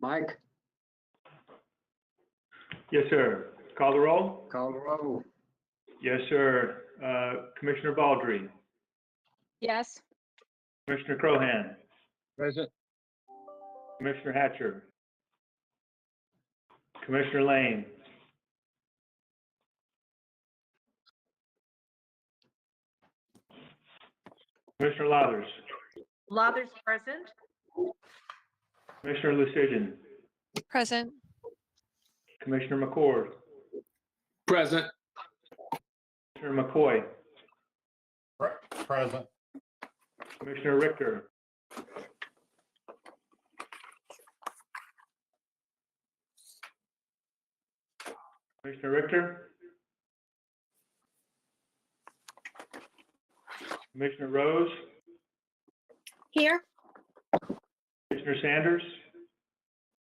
Mike, Yes, sir. Call the roll? call the roll. Yes, sir. Commissioner Baldry, Yes. Commissioner Crohan, Present. Commissioner Hatcher, Commissioner Lane, Commissioner Lathers, Lathers present. Commissioner Lucidian, Present. Commissioner McCord, Present. Commissioner McCoy, Present. Commissioner Richter, Commissioner Richter, Commissioner Rose, Here. Commissioner Sanders,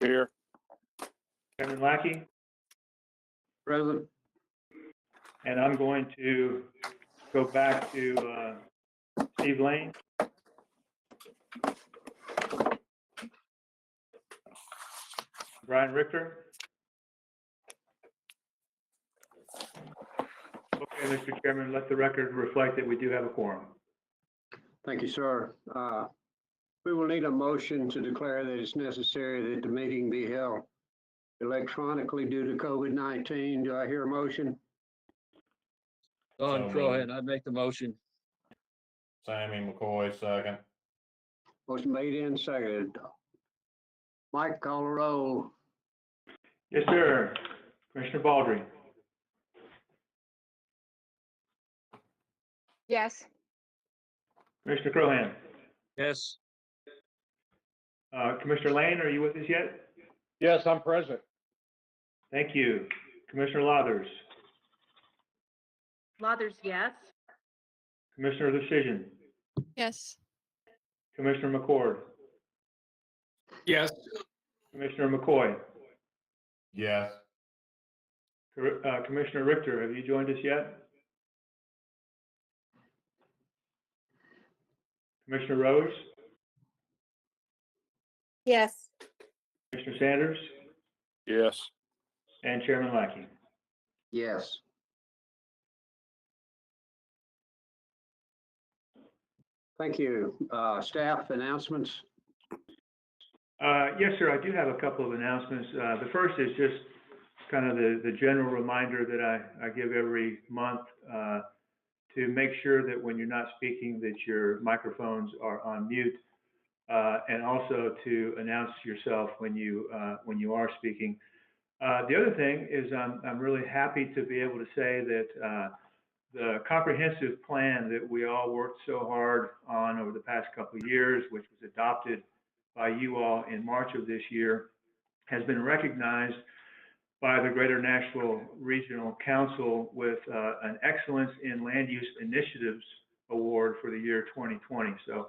Here. Chairman Lackey, Present. and I'm going to go back to Steve Lane. Brian Richter. Okay, Mr. Chairman, let the record reflect that we do have a quorum. Thank you, sir. We will need a motion to declare that it's necessary that the meeting be held electronically due to COVID-19. Do I hear a motion? Don Crohan, I make the motion. Sammy McCoy, second. Motion made and seconded. Mike, call the roll. Yes, sir. Commissioner Baldry, Yes. Commissioner Crohan, Yes. Commissioner Lane, are you with us yet? Yes, I'm present. Thank you. Commissioner Lathers, Lathers, yes. Commissioner Lucidian, Yes. Commissioner McCord, Yes. Commissioner McCoy, Yes. Commissioner Richter, have you joined us yet? Commissioner Rose, Yes. Commissioner Sanders, Yes. and Chairman Lackey. Yes. Thank you. Staff announcements. Yes, sir, I do have a couple of announcements. The first is just kind of the general reminder that I give every month to make sure that when you're not speaking, that your microphones are on mute, and also to announce yourself when you are speaking. The other thing is I'm really happy to be able to say that the comprehensive plan that we all worked so hard on over the past couple of years, which was adopted by you all in March of this year, has been recognized by the Greater Nashville Regional Council with an Excellence in Land Use Initiatives Award for the year 2020. So,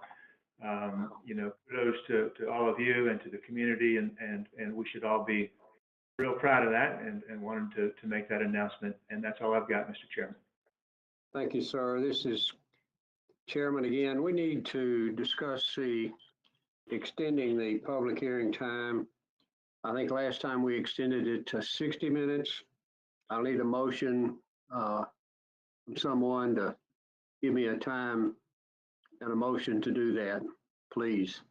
kudos to all of you and to the community, and we should all be real proud of that and wanted to make that announcement. And that's all I've got, Mr. Chairman. Thank you, sir. This is Chairman again. We need to discuss extending the public hearing time. I think last time we extended it to 60 minutes. I'll need a motion from someone to give me a time and a motion to do that, please.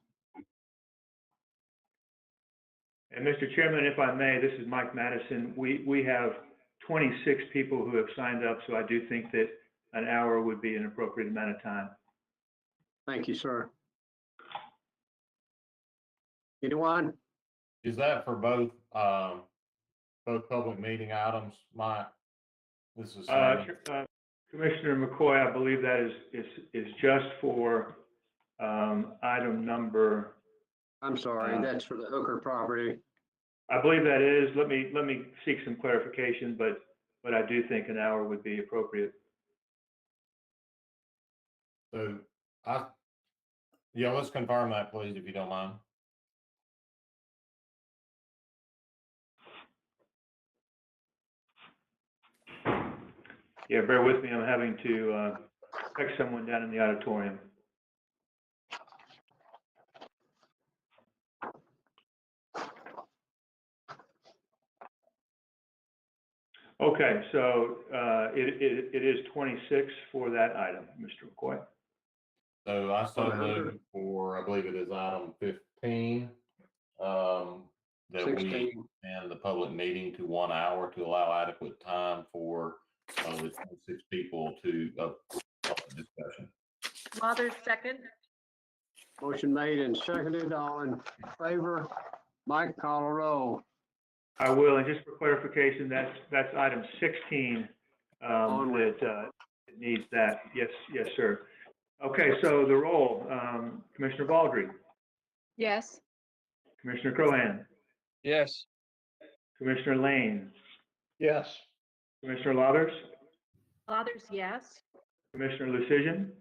And Mr. Chairman, if I may, this is Mike Madison. We have 26 people who have signed up, so I do think that an hour would be an appropriate amount of time. Thank you, sir. Anyone? Is that for both public meeting items, Mike? This is Sammy. Commissioner McCoy, I believe that is just for item number. I'm sorry, that's for the Hooker property. I believe that is. Let me seek some clarification, but I do think an hour would be appropriate. So let's confirm that, please, if you don't mind. Yeah, bear with me. I'm having to text someone down in the auditorium. Okay, so, it is 26 for that item, Mr. McCoy. So I so moved for, I believe it is item 15. That we 16. and the public meeting to 1 hour to allow adequate time for the 26 people to public discussion. Lathers, second. Motion made and seconded. All in favor? Mike, call a roll. I will, and just for clarification, that's item 16, Onward. that, needs that. Yes, sir. Okay, so the roll, Commissioner Baldry, Yes. Commissioner Crohan, Yes. Commissioner Lane, Yes. Commissioner Lathers, Lathers, yes. Commissioner Lucian,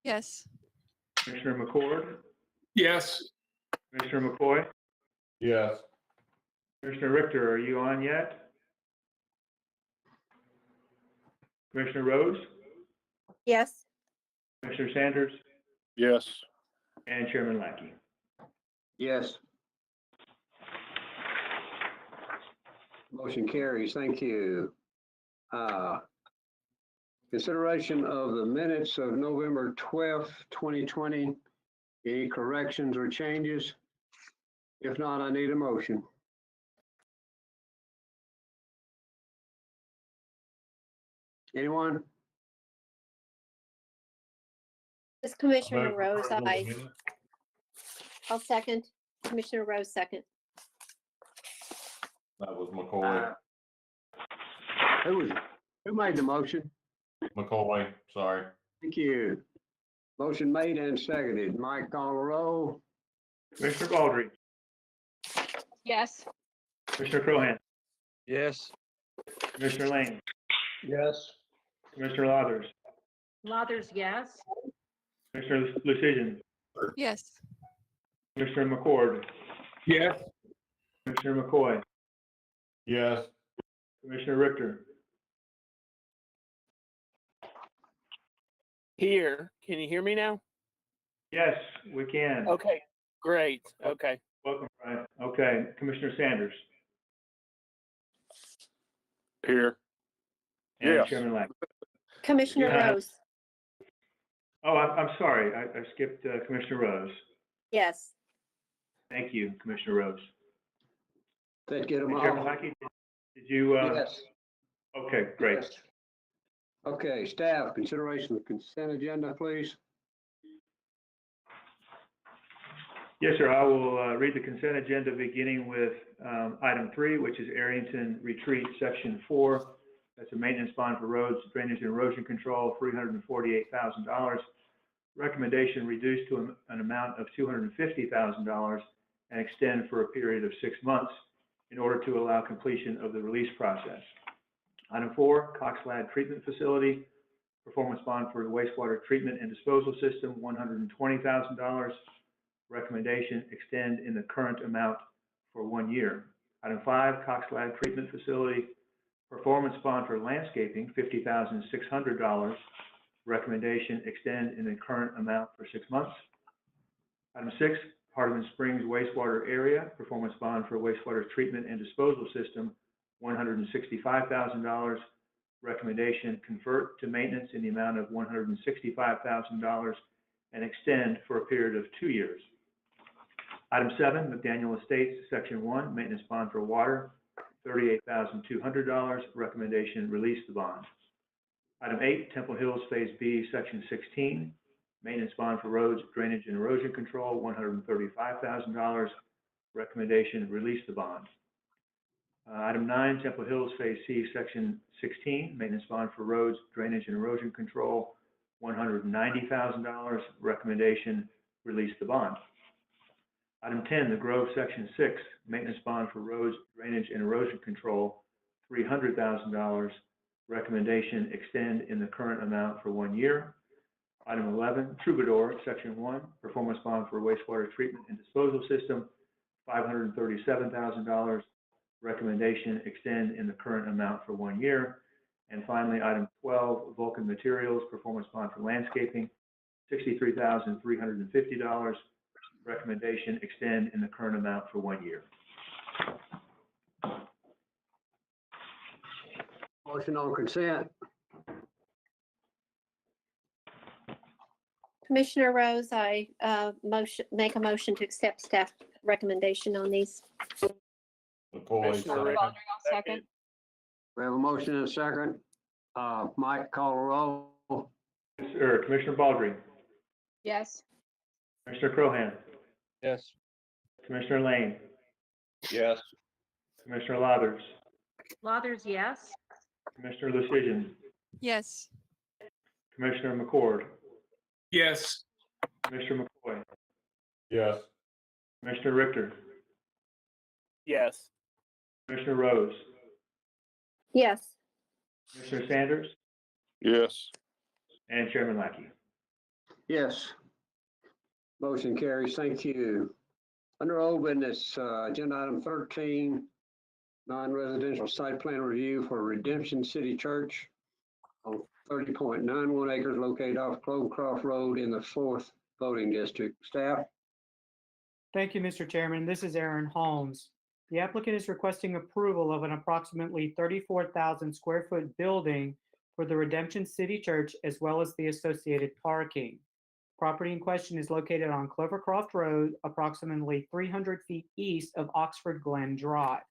Yes. Commissioner McCord, Yes. Commissioner McCoy, Yes. Commissioner Richter, are you on yet? Commissioner Rose, Yes. Commissioner Sanders, Yes. and Chairman Lackey. Yes. Motion carries. Thank you. Consideration of the minutes of November 12th, 2020. Any corrections or changes? If not, I need a motion. Anyone? This Commissioner Vote for Rose, approval of the aye. minutes. I'll second. Commissioner Rose, second. That was McCoy. Who made the motion? McCoy, sorry. Thank you. Motion made and seconded. Mike, call a roll. Commissioner Baldry, Yes. Commissioner Crohan, Yes. Commissioner Lane, Yes. Commissioner Lathers, Lathers, yes. Commissioner Lucian, Yes. Commissioner McCord, Yes. Commissioner McCoy, Yes. Commissioner Richter, Here, can you hear me now? yes, we can. Okay, great, okay. Welcome, Brian. Okay, Commissioner Sanders Here. and Yes. Chairman Lack. Commissioner Yeah. Rose, Oh, I'm sorry, I skipped Commissioner Rose. yes. Thank you, Commissioner Rose. That get them And Chairman all? Lackey, did you, Yes. okay, great. Yes. Okay, staff, consideration of consent agenda, please. Yes, sir. I will read the consent agenda beginning with item 3, which is Arrington Retreat, Section 4. That's a maintenance bond for roads, drainage, and erosion control, $348,000. Recommendation reduced to an amount of $250,000 and extend for a period of 6 months in order to allow completion of the release process. Item 4, Cox Lab Treatment Facility, performance bond for the wastewater treatment and disposal system, $120,000. Recommendation, extend in the current amount for 1 year. Item 5, Cox Lab Treatment Facility, performance bond for landscaping, $50,600. Recommendation, extend in the current amount for 6 months. Item 6, Hardeman Springs Wastewater Area, performance bond for wastewater treatment and disposal system, $165,000. Recommendation, convert to maintenance in the amount of $165,000 and extend for a period of 2 years. Item 7, McDaniel Estates, Section 1, maintenance bond for water, $38,200. Recommendation, release the bond. Item 8, Temple Hills Phase B, Section 16, maintenance bond for roads, drainage, and erosion control, $135,000. Recommendation, release the bond. Item 9, Temple Hills Phase C, Section 16, maintenance bond for roads, drainage, and erosion control, $190,000. Recommendation, release the bond. Item 10, The Grove, Section 6, maintenance bond for roads, drainage, and erosion control, $300,000. Recommendation, extend in the current amount for 1 year. Item 11, Tribor, Section 1, performance bond for wastewater treatment and disposal system, $537,000. Recommendation, extend in the current amount for 1 year. And finally, item 12, Vulcan Materials, performance bond for landscaping, $63,350. Recommendation, extend in the current amount for 1 year. Motion on consent. Commissioner Rose, I make a motion to accept staff recommendation on these. McCoy, Commissioner second. Rick- Second. We have a motion and a second. Mike, call a roll. Or Commissioner Baldry, Yes. Commissioner Crohan, Yes. Commissioner Lane, Yes. Commissioner Lathers, Lathers, yes. Commissioner Lucian, Yes. Commissioner McCord, Yes. Commissioner McCoy, Yes. Commissioner Richter, Yes. Commissioner Rose, Yes. Commissioner Sanders, Yes. and Chairman Lackey. Yes. Motion carries. Thank you. Under old business, agenda item 13, non-residential site plan review for Redemption City Church on 30.91 acres located off Clovecroft Road in the 4th voting district. Staff? Thank you, Mr. Chairman. This is Aaron Holmes. The applicant is requesting approval of an approximately 34,000 square foot building for the Redemption City Church as well as the associated parking. Property in question is located on Clovercroft Road, approximately 300 feet east of Oxford Glen Drive.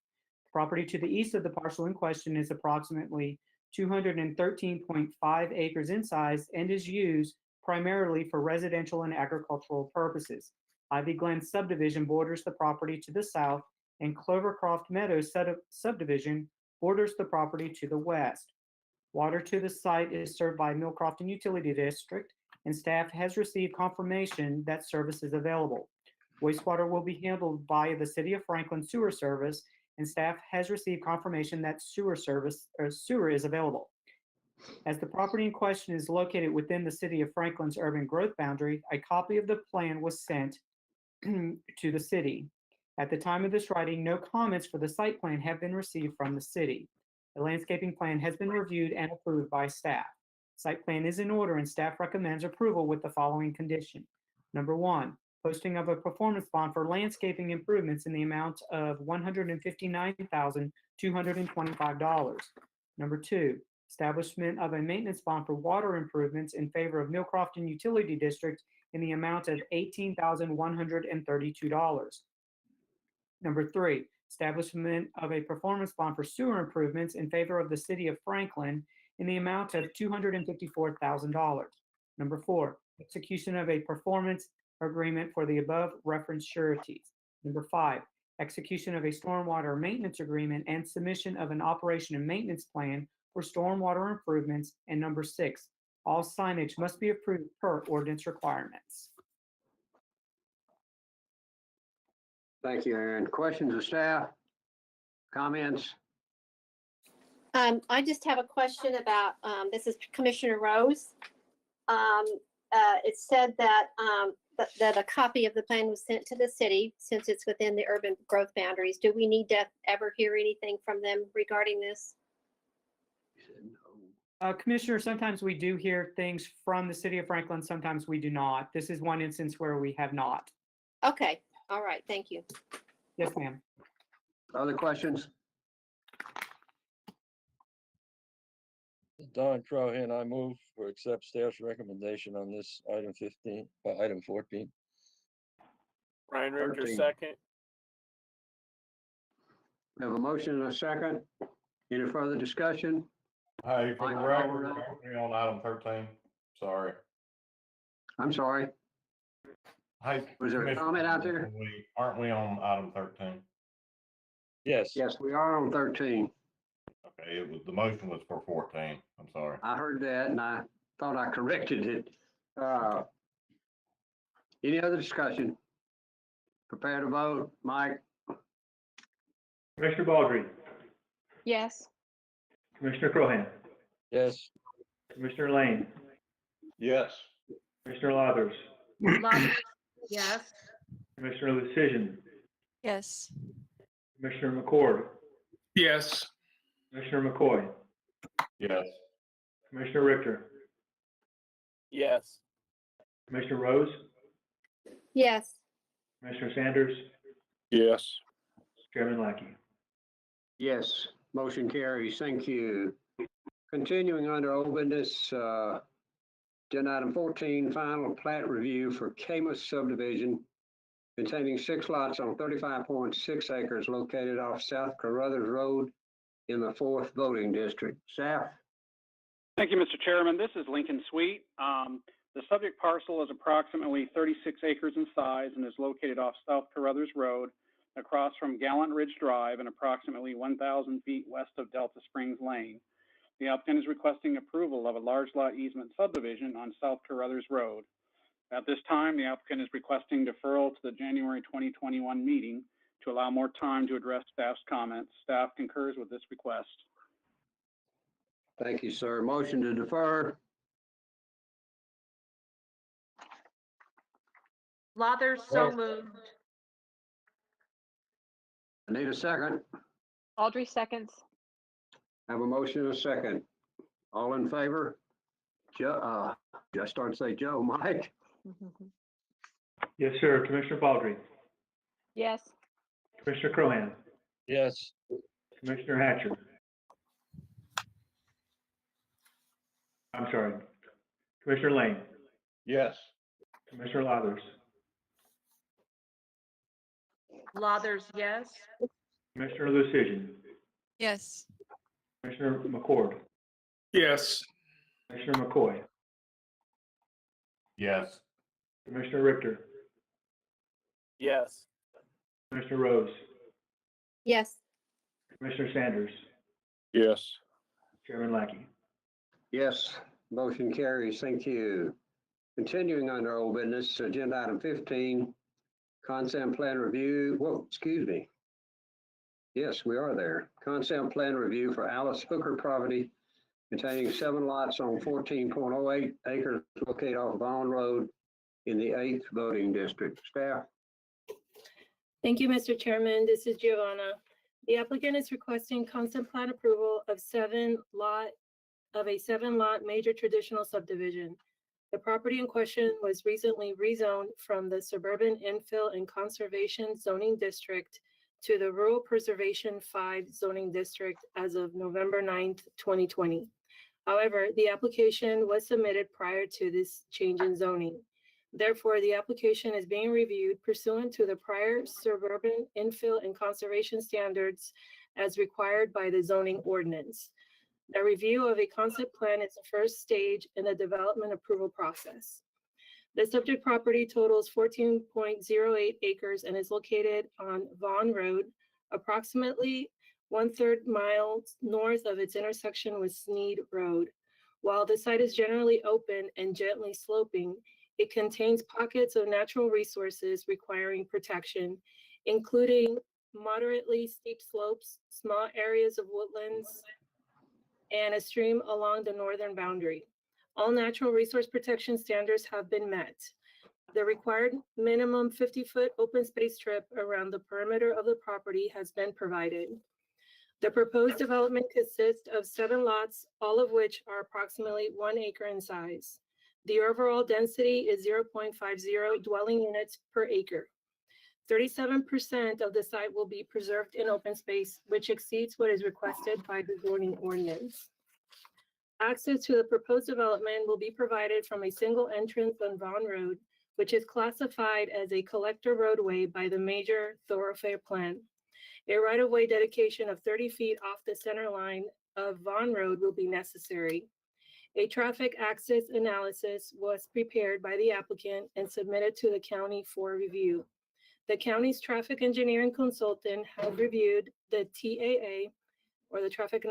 Property to the east of the parcel in question is approximately 213.5 acres in size and is used primarily for residential and agricultural purposes. Ivy Glen Subdivision borders the property to the south, and Clovercroft Meadows Subdivision borders the property to the west. Water to the site is served by Millcrofton Utility District, and staff has received confirmation that service is available. Wastewater will be handled via the City of Franklin Sewer Service, and staff has received confirmation that sewer is available. As the property in question is located within the City of Franklin's urban growth boundary, a copy of the plan was sent to the city. At the time of this writing, no comments for the site plan have been received from the city. The landscaping plan has been reviewed and approved by staff. Site plan is in order and staff recommends approval with the following condition. Number 1, posting of a performance bond for landscaping improvements in the amount of $159,225. Number 2, establishment of a maintenance bond for water improvements in favor of Millcrofton Utility District in the amount of $18,132. Number 3, establishment of a performance bond for sewer improvements in favor of the City of Franklin in the amount of $254,000. Number 4, execution of a performance agreement for the above referenced sureties. Number 5, execution of a stormwater maintenance agreement and submission of an operation and maintenance plan for stormwater improvements. And number 6, all signage must be approved per ordinance requirements. Thank you, Aaron. Questions of staff? Comments? I just have a question about, this is Commissioner Rose. It said that, that a copy of the plan was sent to the city since it's within the urban growth boundaries. Do we need to ever hear anything from them regarding this? Commissioner, sometimes we do hear things from the City of Franklin, sometimes we do not. This is one instance where we have not. Okay, all right, thank you. Yes, ma'am. Other questions? Don Crohan, I move for accept staff's recommendation on this item 15, item 14. Ryan Richter, 13. second. We have a motion and a second. Any further discussion? Hey, for the Mike, record, call aren't we on item 13? Sorry. I'm sorry. Hey. Was there a Commissioner, comment out there? Aren't we on item 13? Yes. Yes, we are on 13. Okay, the motion was for 14. I'm sorry. I heard that and I thought I corrected it. Any other discussion? Prepare to vote. Mike? Commissioner Baldry, Yes. Commissioner Crohan, Yes. Commissioner Lane, Yes. Commissioner Lathers, Lathers, yes. Commissioner Lucian, Yes. Commissioner McCord, Yes. Commissioner McCoy, Yes. Commissioner Richter, Yes. Commissioner Rose, Yes, Commissioner Sanders, Yes. Chairman Lackey. Yes, motion carries. Thank you. Continuing under old business, agenda item 14, final plat review for Camus subdivision containing 6 lots on 35.6 acres located off South Carruthers Road in the 4th voting district. Staff? Thank you, Mr. Chairman. This is Lincoln Sweet. The subject parcel is approximately 36 acres in size and is located off South Carruthers Road across from Gallant Ridge Drive and approximately 1,000 feet west of Delta Springs Lane. The applicant is requesting approval of a large lot easement subdivision on South Carruthers Road. At this time, the applicant is requesting deferral to the January 2021 meeting to allow more time to address staff's comments. Staff concurs with this request. Thank you, sir. Motion to defer. Lathers, so moved. I need a second. Audrey seconds. Have a motion and a second. All in favor? Joe, I started to say Joe, Mike? Yes, sir. Commissioner Baldry, Yes. Commissioner Crohan, yes, Commissioner Hatcher. I'm sorry, Commissioner Lane, yes, Commissioner Lathers, Lathers, yes. Commissioner Lucian, Yes. Commissioner McCord, Yes. Commissioner McCoy, Yes. Commissioner Richter, Yes. Commissioner Rose, Yes. Commissioner Sanders, Yes. Chairman Lackey. Yes, motion carries. Thank you. Continuing under old business, agenda item 15, concept plan review. Whoa, excuse me. Yes, we are there. Concept plan review for Alice Hooker property containing 7 lots on 14.08 acres located off Vaughn Road in the 8th voting district. Staff? Thank you, Mr. Chairman. This is Giovanna. The applicant is requesting concept plan approval of a 7-lot major traditional subdivision. The property in question was recently rezoned from the suburban infill and conservation zoning district to the rural preservation 5 zoning district as of November 9th, 2020. However, the application was submitted prior to this change in zoning. Therefore, the application is being reviewed pursuant to the prior suburban infill and conservation standards as required by the zoning ordinance. The review of a concept plan is the first stage in the development approval process. The subject property totals 14.08 acres and is located on Vaughn Road, approximately 1/3 mile north of its intersection with Sneed Road. While the site is generally open and gently sloping, it contains pockets of natural resources requiring protection, including moderately steep slopes, small areas of woodlands, and a stream along the northern boundary. All natural resource protection standards have been met. The required minimum 50-foot open space strip around the perimeter of the property has been provided. The proposed development consists of 7 lots, all of which are approximately 1 acre in size. The overall density is 0.50 dwelling units per acre. 37% of the site will be preserved in open space, which exceeds what is requested by the zoning ordinance. Access to the proposed development will be provided from a single entrance on Vaughn Road, which is classified as a collector roadway by the major thoroughfare plan. A right-of-way dedication of 30 feet off the center line of Vaughn Road will be necessary. A traffic access analysis was prepared by the applicant and submitted to the county for review. The county's traffic engineering consultant has reviewed the TAA, or the traffic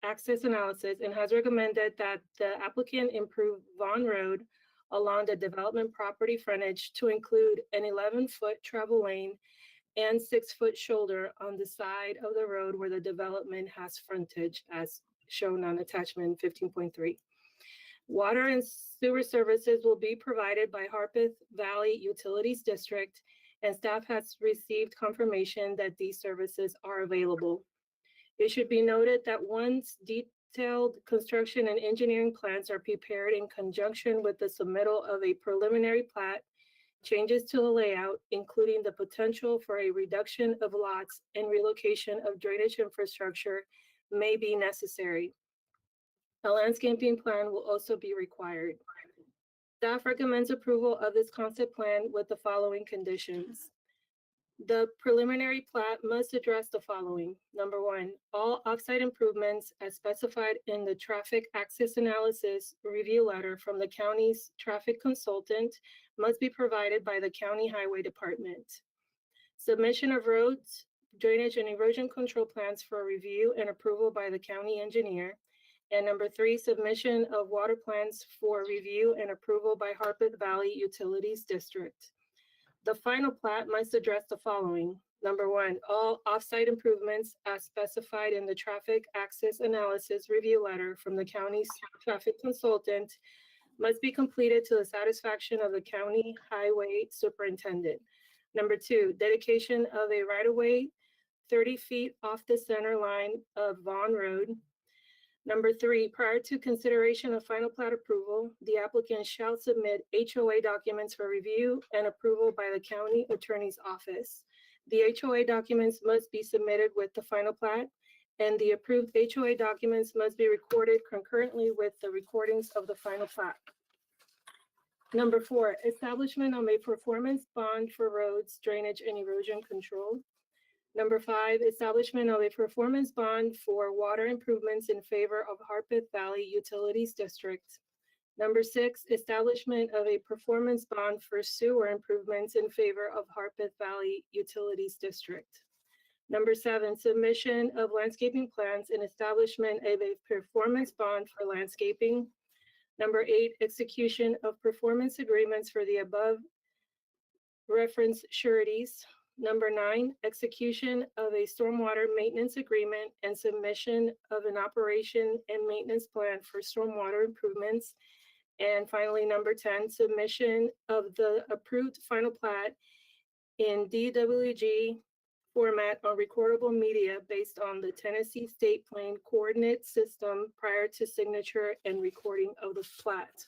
access analysis, and has recommended that the applicant improve Vaughn Road along the development property frontage to include an 11-foot travel lane and 6-foot shoulder on the side of the road where the development has frontage, as shown on attachment 15.3. Water and sewer services will be provided by Harpeth Valley Utilities District, and staff has received confirmation that these services are available. It should be noted that once detailed construction and engineering plans are prepared in conjunction with the submittal of a preliminary plat, changes to the layout, including the potential for a reduction of lots and relocation of drainage infrastructure, may be necessary. A landscaping plan will also be required. Staff recommends approval of this concept plan with the following conditions. The preliminary plat must address the following. Number one, all offsite improvements as specified in the traffic access analysis review letter from the county's traffic consultant must be provided by the county highway department. Submission of roads, drainage and erosion control plans for review and approval by the county engineer. And number three, submission of water plans for review and approval by Harpeth Valley Utilities District. The final plat must address the following. Number one, all offsite improvements as specified in the traffic access analysis review letter from the county's traffic consultant must be completed to the satisfaction of the county highway superintendent. Number two, dedication of a right-of-way 30 feet off the center line of Vaughn Road. Number three, prior to consideration of final plat approval, the applicant shall submit HOA documents for review and approval by the county attorney's office. The HOA documents must be submitted with the final plat, and the approved HOA documents must be recorded concurrently with the recordings of the final plat. Number four, establishment of a performance bond for roads, drainage, and erosion control. Number five, establishment of a performance bond for water improvements in favor of Harpeth Valley Utilities District. Number six, establishment of a performance bond for sewer improvements in favor of Harpeth Valley Utilities District. Number seven, submission of landscaping plans and establishment of a performance bond for landscaping. Number eight, execution of performance agreements for the above referenced sureties. Number nine, execution of a stormwater maintenance agreement and submission of an operation and maintenance plan for stormwater improvements. And finally, number 10, submission of the approved final plat in DWG format on recordable media based on the Tennessee State Plane Coordinate System prior to signature and recording of the plat.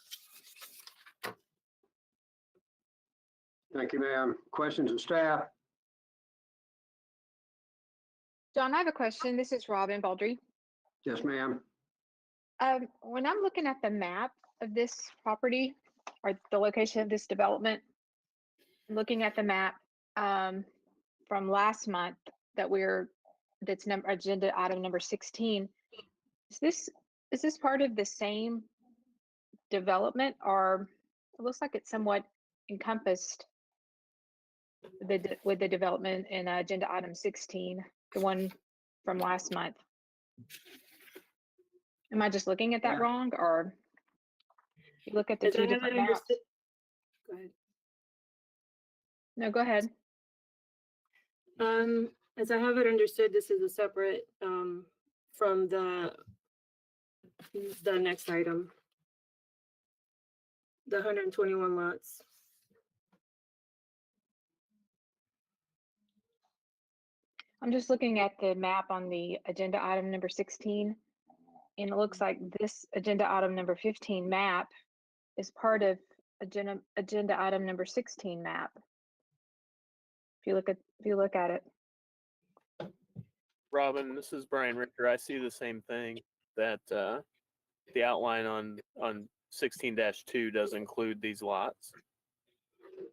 Thank you, ma'am. Questions of staff? John, I have a question. This is Robin Baldry. Yes, ma'am. When I'm looking at the map of this property or the location of this development, looking at the map from last month that's agenda item number 16, is this part of the same development, or it looks like it's somewhat encompassed with the development in agenda item 16, the one from last month? Am I just looking at that wrong, or you look at the two different maps? Go ahead. No, go ahead. As I have it understood, this is a separate from the next item, the 121 lots. I'm just looking at the map on the agenda item number 16, and it looks like this agenda item number 15 map is part of agenda item number 16 map. If you look at it. Robin, this is Brian Richter. I see the same thing, that the outline on 16-2 does include these lots.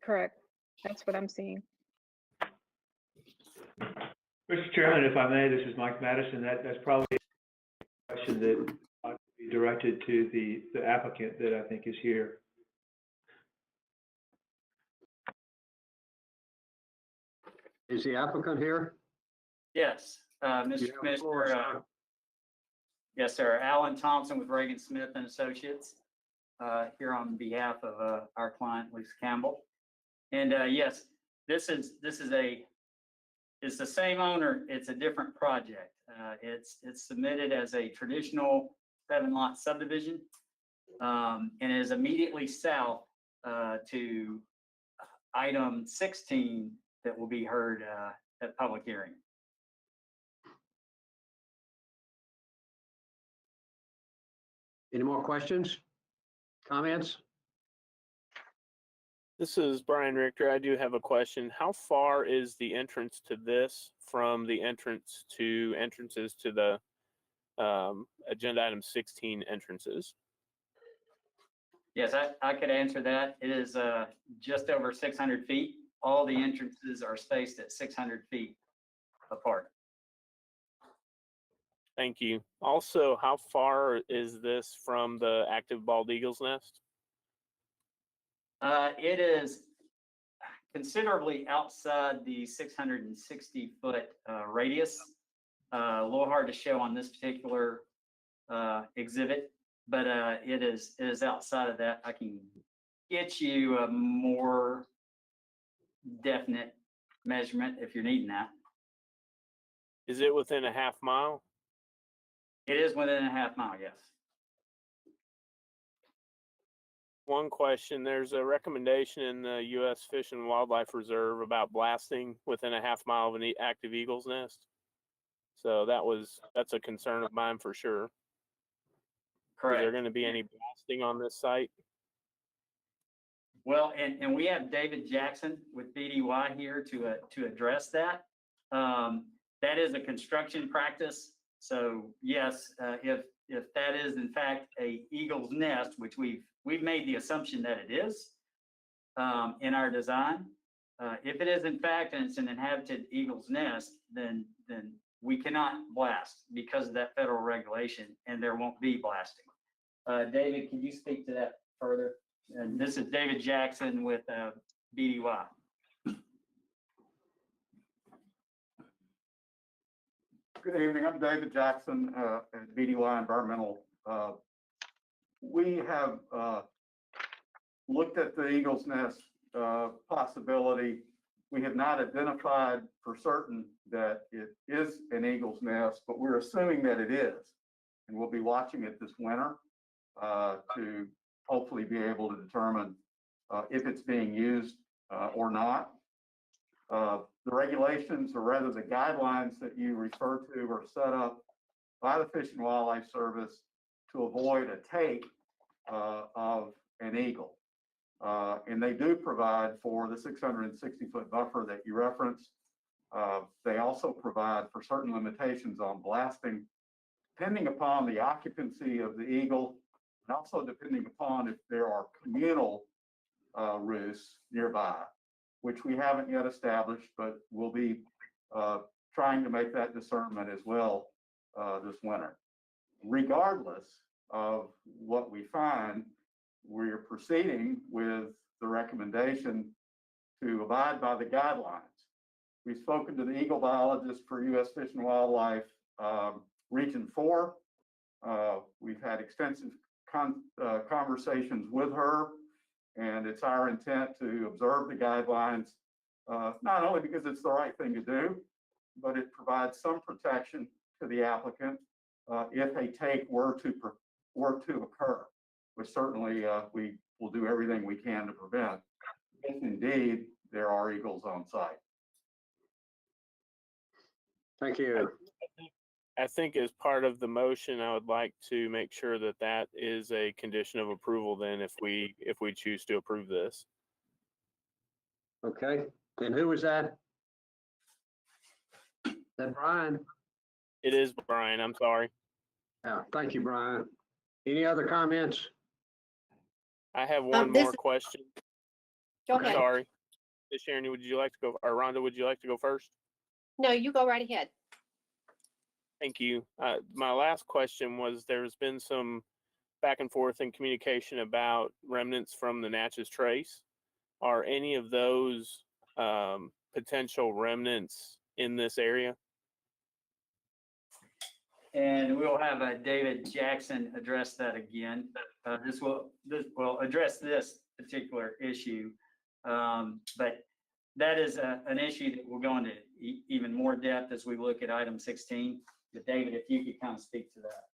Correct. That's what I'm seeing. Mr. Chairman, if I may, this is Mike Madison. That's probably a question that ought to be directed to the applicant that I think is here. Is the applicant here? Yes, You Mr. have the floor, Commissioner. sir. Yes, sir. Alan Thompson with Reagan Smith and Associates, here on behalf of our client, Lisa Campbell. And yes, it's the same owner. It's a different project. It's submitted as a traditional 7-lot subdivision, and is immediately south to item 16 that will be heard at public hearing. Any more questions? Comments? This is Brian Richter. I do have a question. How far is the entrance to this from the entrances to the agenda item 16 entrances. Yes, I could answer that. It is just over 600 feet. All the entrances are spaced at 600 feet apart. Thank you. Also, how far is this from the active bald eagle's nest? It is considerably outside the 660-foot radius. A little hard to show on this particular exhibit, but it is outside of that. I can get you a more definite measurement if you're needing that. Is it within a half mile? It is within a half mile, yes. One question, there's a recommendation in the U.S. Fish and Wildlife Reserve about blasting within a half mile of an active eagle's nest. So that's a concern of mine for sure. Correct. Is there going to be any blasting on this site? Well, and we have David Jackson with BDY here to address that. That is a construction practice. So yes, if that is in fact a eagle's nest, which we've made the assumption that it is in our design. If it is in fact and it's an inhabited eagle's nest, then we cannot blast because of that federal regulation, and there won't be blasting. David, can you speak to that further? And this is David Jackson with BDY. Good evening. I'm David Jackson at BDY Environmental. We have looked at the Eagle's Nest possibility. We have not identified for certain that it is an Eagle's Nest, but we're assuming that it is. And we'll be watching it this winter to hopefully be able to determine if it's being used or not. The regulations, or rather the guidelines that you refer to, are set up by the Fish and Wildlife Service to avoid a take of an eagle. And they do provide for the 660-foot buffer that you referenced. They also provide for certain limitations on blasting, depending upon the occupancy of the eagle, and also depending upon if there are communal roosts nearby, which we haven't yet established, but we'll be trying to make that discernment as well this winter. Regardless of what we find, we're proceeding with the recommendation to abide by the guidelines. We've spoken to the eagle biologist for U.S. Fish and Wildlife Region 4. We've had extensive conversations with her, and it's our intent to observe the guidelines, not only because it's the right thing to do, but it provides some protection to the applicant if a take were to occur, which certainly we will do everything we can to prevent, if indeed there are eagles on site. Thank you. I think as part of the motion, I would like to make sure that that is a condition of approval then if we choose to approve this. Okay, and who was that? Is that Brian? It is Brian, I'm sorry. Yeah, thank you, Brian. Any other comments? I have one more question. Go ahead. Sorry. Sharon, would you like to go, or Rhonda, would you like to go first? No, you go right ahead. Thank you. My last question was there's been some back and forth in communication about remnants from the Natchez Trace. Are any of those potential remnants in this area? And we'll have David Jackson address that again. This will address this particular issue, but that is an issue that we'll go into even more depth as we look at item 16. But David, if you could kind of speak to that.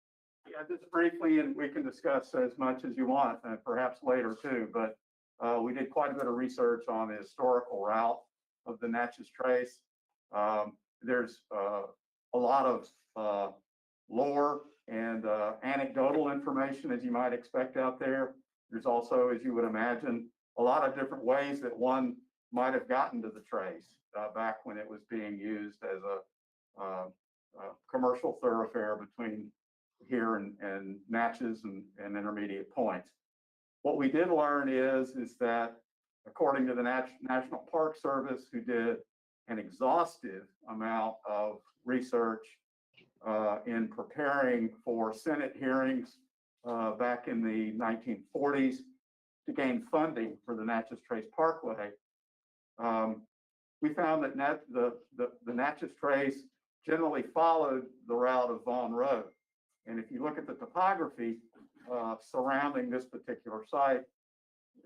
Yeah, just briefly, and we can discuss as much as you want, and perhaps later too, but we did quite a bit of research on the historical route of the Natchez Trace. There's a lot of lore and anecdotal information, as you might expect out there. There's also, as you would imagine, a lot of different ways that one might have gotten to the trace back when it was being used as a commercial thoroughfare between here in Natchez and intermediate points. What we did learn is that according to the National Park Service, who did an exhaustive amount of research in preparing for Senate hearings back in the 1940s to gain funding for the Natchez Trace Parkway, we found that the Natchez Trace generally followed the route of Vaughn Road. And if you look at the topography surrounding this particular site,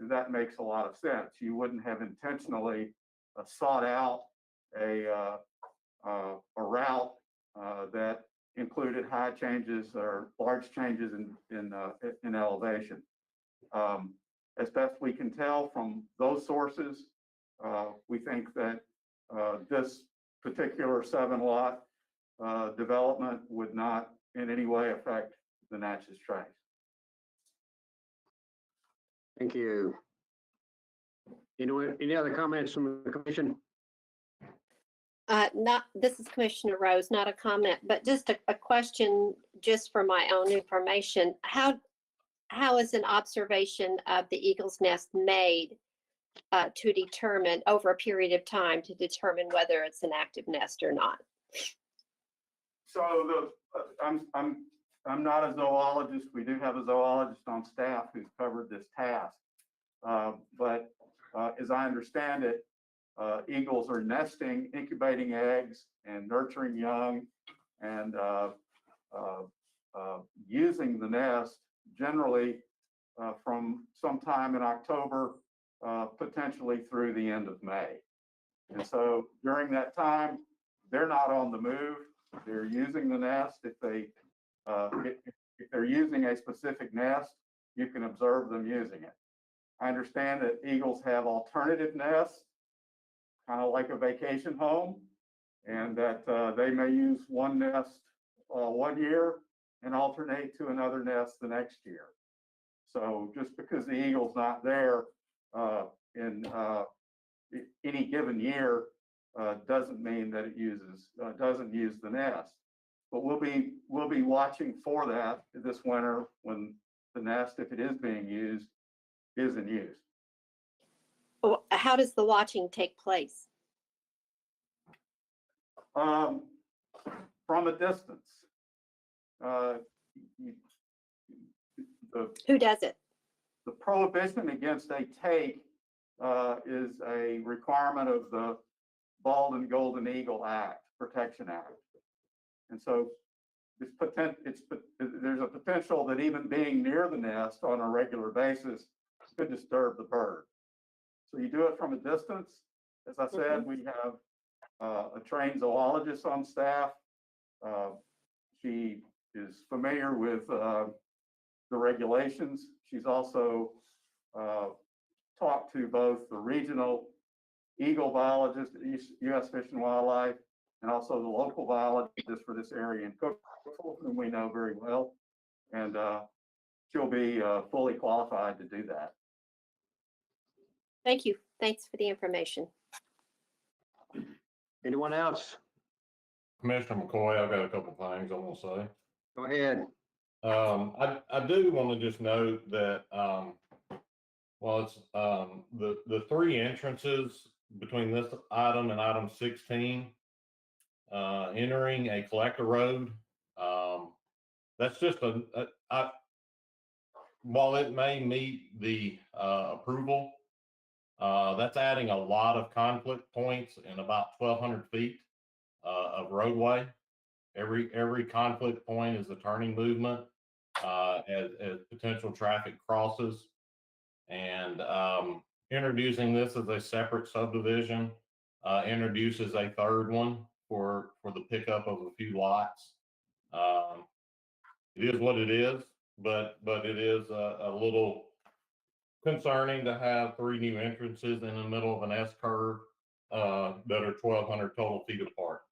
that makes a lot of sense. You wouldn't have intentionally sought out a route that included high changes or large changes in elevation. As best we can tell from those sources, we think that this particular 7-lot development would not in any way affect the Natchez Trace. Thank you. Any other comments from the commission? This is Commissioner Rose, not a comment, but just a question just for my own information. How is an observation of the eagle's nest made to determine over a period of time to determine whether it's an active nest or not? So I'm not a zoologist. We do have a zoologist on staff who's covered this task. But as I understand it, eagles are nesting, incubating eggs, and nurturing young, and using the nest generally from sometime in October, potentially through the end of May. And so during that time, they're not on the move. They're using the nest. If they're using a specific nest, you can observe them using it. I understand that eagles have alternative nests, kind of like a vacation home, and that they may use one nest 1 year and alternate to another nest the next year. So just because the eagle's not there in any given year doesn't mean that it doesn't use the nest. But we'll be watching for that this winter when the nest, if it is being used, is in use. How does the watching take place? From a distance. Who does it? The prohibition against a take is a requirement of the Bald and Golden Eagle Act, Protection Act. And so there's a potential that even being near the nest on a regular basis could disturb the bird. So you do it from a distance. As I said, we have a trained zoologist on staff. She is familiar with the regulations. She's also talked to both the regional eagle biologist at U.S. Fish and Wildlife and also the local biologist for this area in Cookville, whom we know very well. And she'll be fully qualified to do that. Thank you. Thanks for the information. Anyone else? Commissioner McCoy, I've got a couple things I want to say. Go ahead. I do want to just note that well, it's the three entrances between this item and item 16, entering a collector road. That's just while it may meet the approval, that's adding a lot of conflict points and about 1,200 feet of roadway. Every conflict point is a turning movement as potential traffic crosses. And introducing this as a separate subdivision introduces a third one for the pickup of a few lots. It is what it is, but it is a little concerning to have 3 new entrances in the middle of an S curve that are 1,200 total feet apart.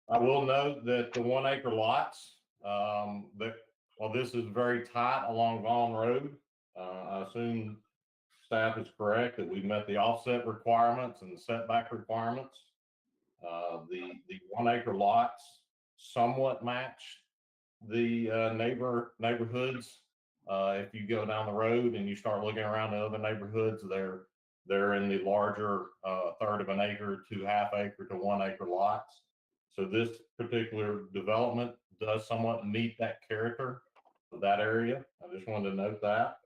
I will note that the 1 acre lots, while this is very tight along Vaughn Road, I assume staff is correct that we've met the offset requirements and the setback requirements. The 1 acre lots somewhat match the neighborhoods. If you go down the road and you start looking around the other neighborhoods, they're in the larger third of an acre to half acre to 1 acre lots. So this particular development does somewhat meet that character of that area. I just wanted to note that.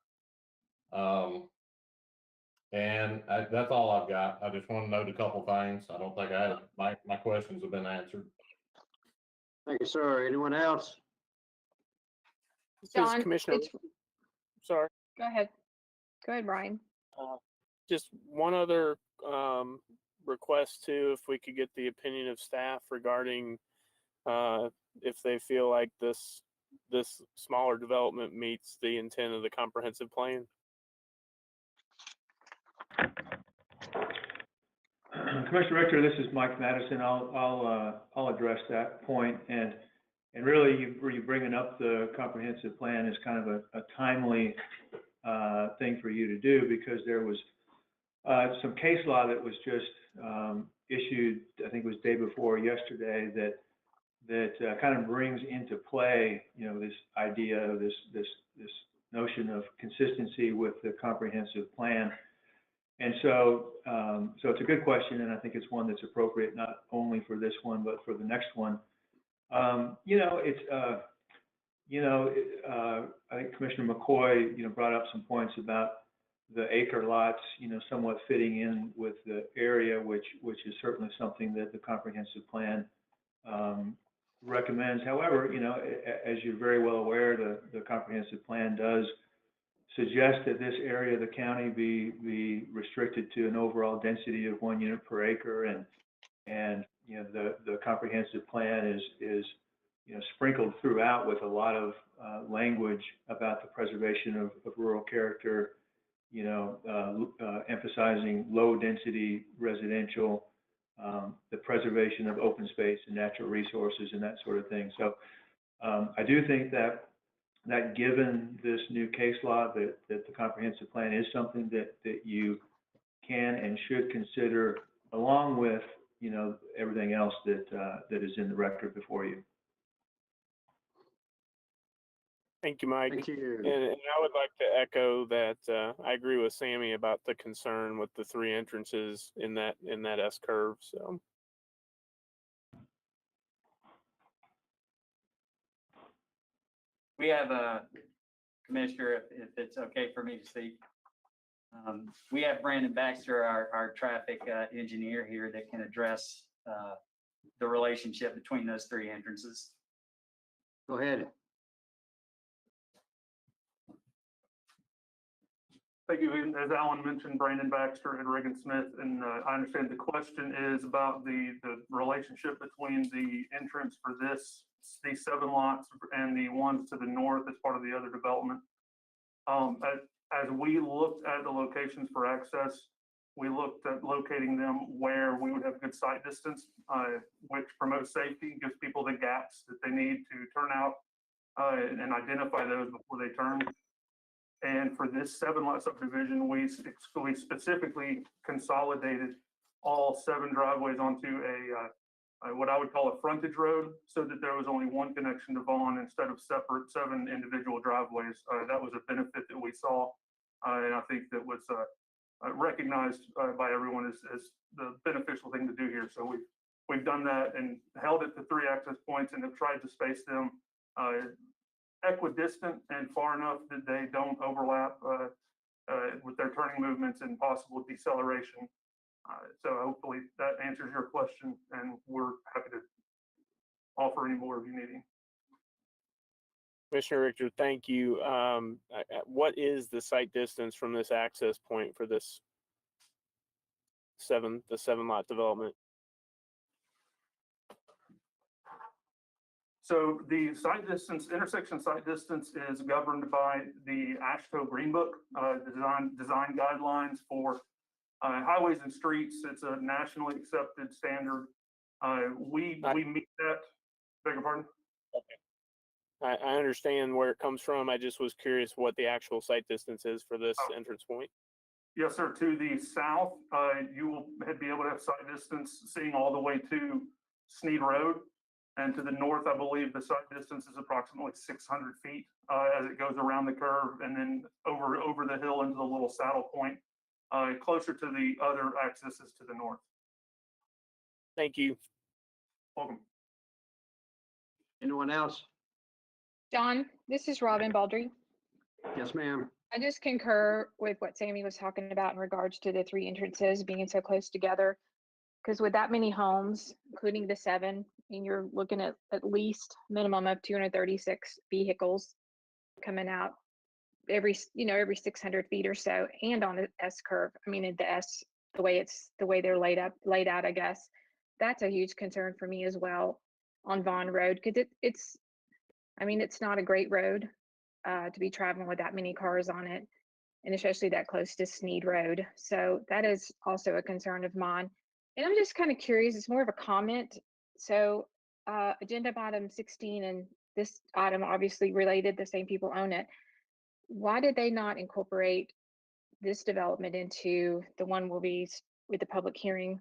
That's all I've got. I just want to note a couple things. I don't think my questions have been answered. Thank you, sir. Anyone else? This is John, Commissioner. Sorry. go ahead. Go ahead, Brian. Just one other request too, if we could get the opinion of staff regarding if they feel like this smaller development meets the intent of the comprehensive plan. Commissioner Richter, this is Mike Madison. I'll address that point. And really, you bringing up the comprehensive plan is kind of a timely thing for you to do, because there was some case law that was just issued, I think it was day before yesterday, that kind of brings into play, this idea of this notion of consistency with the comprehensive plan. And so it's a good question, and I think it's one that's appropriate not only for this one but for the next one. I think Commissioner McCoy, brought up some points about the acre lots, somewhat fitting in with the area, which is certainly something that the comprehensive plan recommends. However, as you're very well aware, the comprehensive plan does suggest that this area of the county be restricted to an overall density of 1 unit per acre, and the comprehensive plan is sprinkled throughout with a lot of language about the preservation of rural character, emphasizing low density residential, the preservation of open space and natural resources and that sort of thing. So I do think that given this new case law, that the comprehensive plan is something that you can and should consider, along with everything else that is in the record before you. Thank you, Mike. Thank you. And I would like to echo that I agree with Sammy about the concern with the 3 entrances in that S curve. So. We have a Commissioner, if it's okay for me to speak. We have Brandon Baxter, our traffic engineer here, that can address the relationship between those 3 entrances. Go ahead. Thank you. As Alan mentioned, Brandon Baxter and Reagan Smith, and I understand the question is about the relationship between the entrance for these 7 lots and the ones to the north as part of the other development. As we looked at the locations for access, we looked at locating them where we would have good sight distance, which promotes safety, gives people the gaps that they need to turn out and identify those before they turn. And for this 7 lot subdivision, we specifically consolidated all 7 driveways onto what I would call a frontage road, so that there was only one connection to Vaughn instead of separate 7 individual driveways. That was a benefit that we saw, and I think that was recognized by everyone as the beneficial thing to do here. So we've done that and held it to 3 access points, and have tried to space them equidistant and far enough that they don't overlap with their turning movements and possible deceleration. So hopefully that answers your question, and we're happy to offer any more if you need any. Commissioner Richter, thank you. What is the site distance from this access point for this the 7 lot development? So the site distance, intersection site distance, is governed by the AASHTO Green Book, design guidelines for highways and streets. It's a nationally accepted standard. We meet that. Beg your pardon? Okay. I understand where it comes from. I just was curious what the actual site distance is for this entrance point. Yes, sir. To the south, you will be able to have sight distance seeing all the way to Sneed Road. And to the north, I believe the sight distance is approximately 600 feet as it goes around the curve and then over the hill into the little saddle point. Closer to the other accesses to the north. Thank you. Welcome. Anyone else? John, this is Robin Baldry. Yes, ma'am. I just concur with what Sammy was talking about in regards to the 3 entrances being so close together. Because with that many homes, including the 7, and you're looking at least minimum of 236 vehicles coming out every 600 feet or so, and on the S curve. I mean, the way they're laid out, I guess. That's a huge concern for me as well on Vaughn Road, because it's not a great road to be traveling with that many cars on it, and especially that close to Sneed Road. So that is also a concern of mine. And I'm just kind of curious, it's more of a comment. So agenda item 16 and this item obviously related, the same people own it. Why did they not incorporate this development into the one we'll be with the public hearing?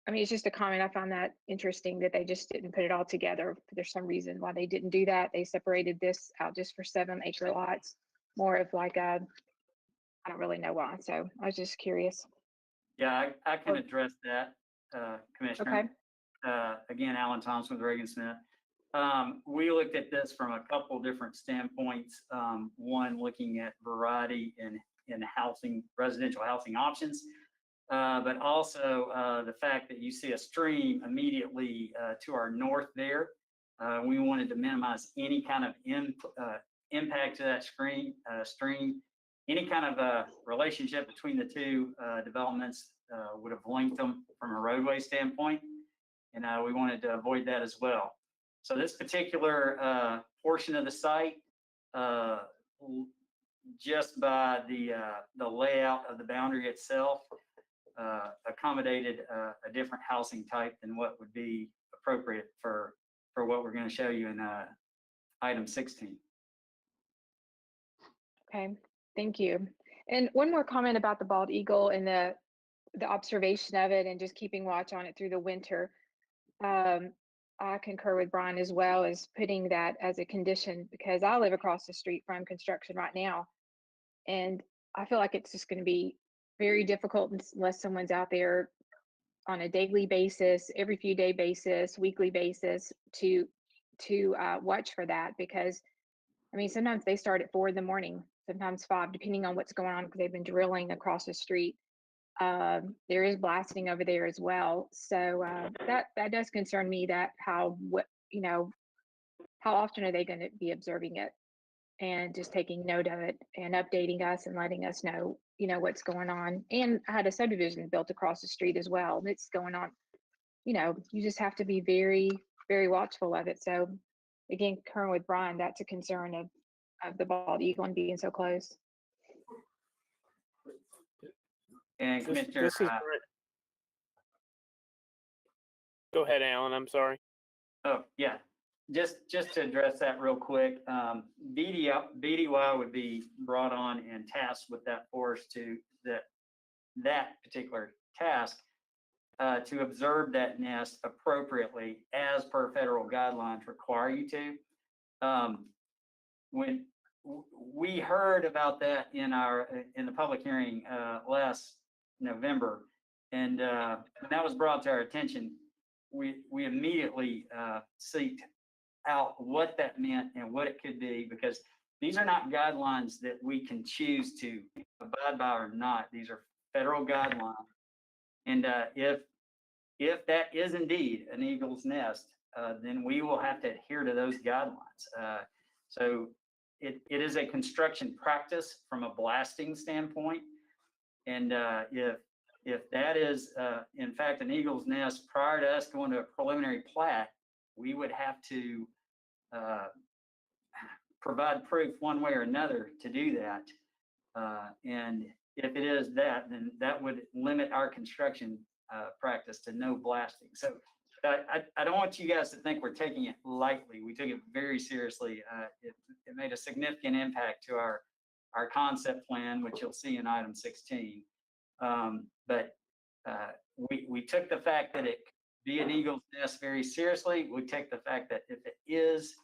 I mean, it's just a comment. I found that interesting that they just didn't put it all together. There's some reason why they didn't do that. They separated this out just for 7-acre lots, more of like I don't really know why. So I was just curious. Yeah, I can address that, Commissioner. Okay. Again, Alan Thompson with Reagan Smith. We looked at this from a couple different standpoints. One, looking at variety in housing, residential housing options, but also the fact that you see a stream immediately to our north there. We wanted to minimize any kind of impact to that stream. Any kind of relationship between the 2 developments would have linked them from a roadway standpoint, and we wanted to avoid that as well. So this particular portion of the site, just by the layout of the boundary itself, accommodated a different housing type than what would be appropriate for what we're going to show you in item 16. Okay, thank you. And one more comment about the bald eagle and the observation of it and just keeping watch on it through the winter. I concur with Brian as well as putting that as a condition, because I live across the street from construction right now. And I feel like it's just going to be very difficult unless someone's out there on a daily basis, every few day basis, weekly basis to watch for that. Because I mean, sometimes they start at 4 in the morning, sometimes 5, depending on what's going on, because they've been drilling across the street. There is blasting over there as well. So that does concern me, that how often are they going to be observing it and just taking note of it and updating us and letting us know, what's going on. And I had a subdivision built across the street as well. And it's going on, you just have to be very, very watchful of it. So again, concurring with Brian, that's a concern of the bald eagle and being so close. And Commissioner, go ahead, Alan. I'm sorry. oh yeah, just to address that real quick, BDY would be brought on and tasked with that for us to that particular task to observe that nest appropriately as per federal guidelines require you to. When we heard about that in the public hearing last November, and when that was brought to our attention, we immediately seeked out what that meant and what it could be, because these are not guidelines that we can choose to abide by or not. These are federal guidelines, and if that is indeed an eagle's nest, then we will have to adhere to those guidelines. So it is a construction practice from a blasting standpoint. And if that is in fact an eagle's nest prior to us going to a preliminary plat, we would have to provide proof one way or another to do that. And if it is that, then that would limit our construction practice to no blasting. So I don't want you guys to think we're taking it lightly. We took it very seriously. It made a significant impact to our our concept plan, which you'll see in item 16. But we took the fact that it could be an eagle's nest very seriously. We take the fact that if it is,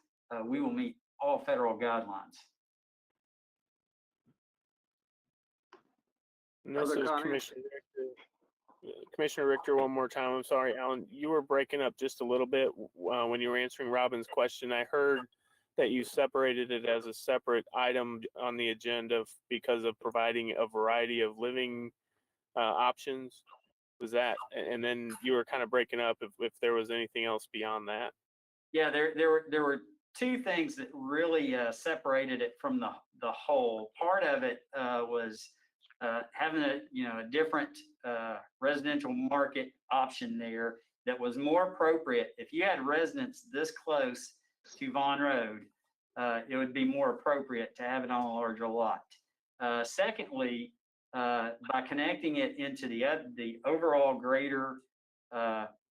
we will meet all federal guidelines. And this Other is comments? Commissioner Richter, one more time. I'm sorry, Alan, you were breaking up just a little bit when you were answering Robin's question. I heard that you separated it as a separate item on the agenda because of providing a variety of living options. Was that, and then you were kind of breaking up if there was anything else beyond that? Yeah, there were two things that really separated it from the whole. Part of it was having a different residential market option there that was more appropriate. If you had residents this close to Vaughn Road, it would be more appropriate to have it on a larger lot. Secondly, by connecting it into the overall greater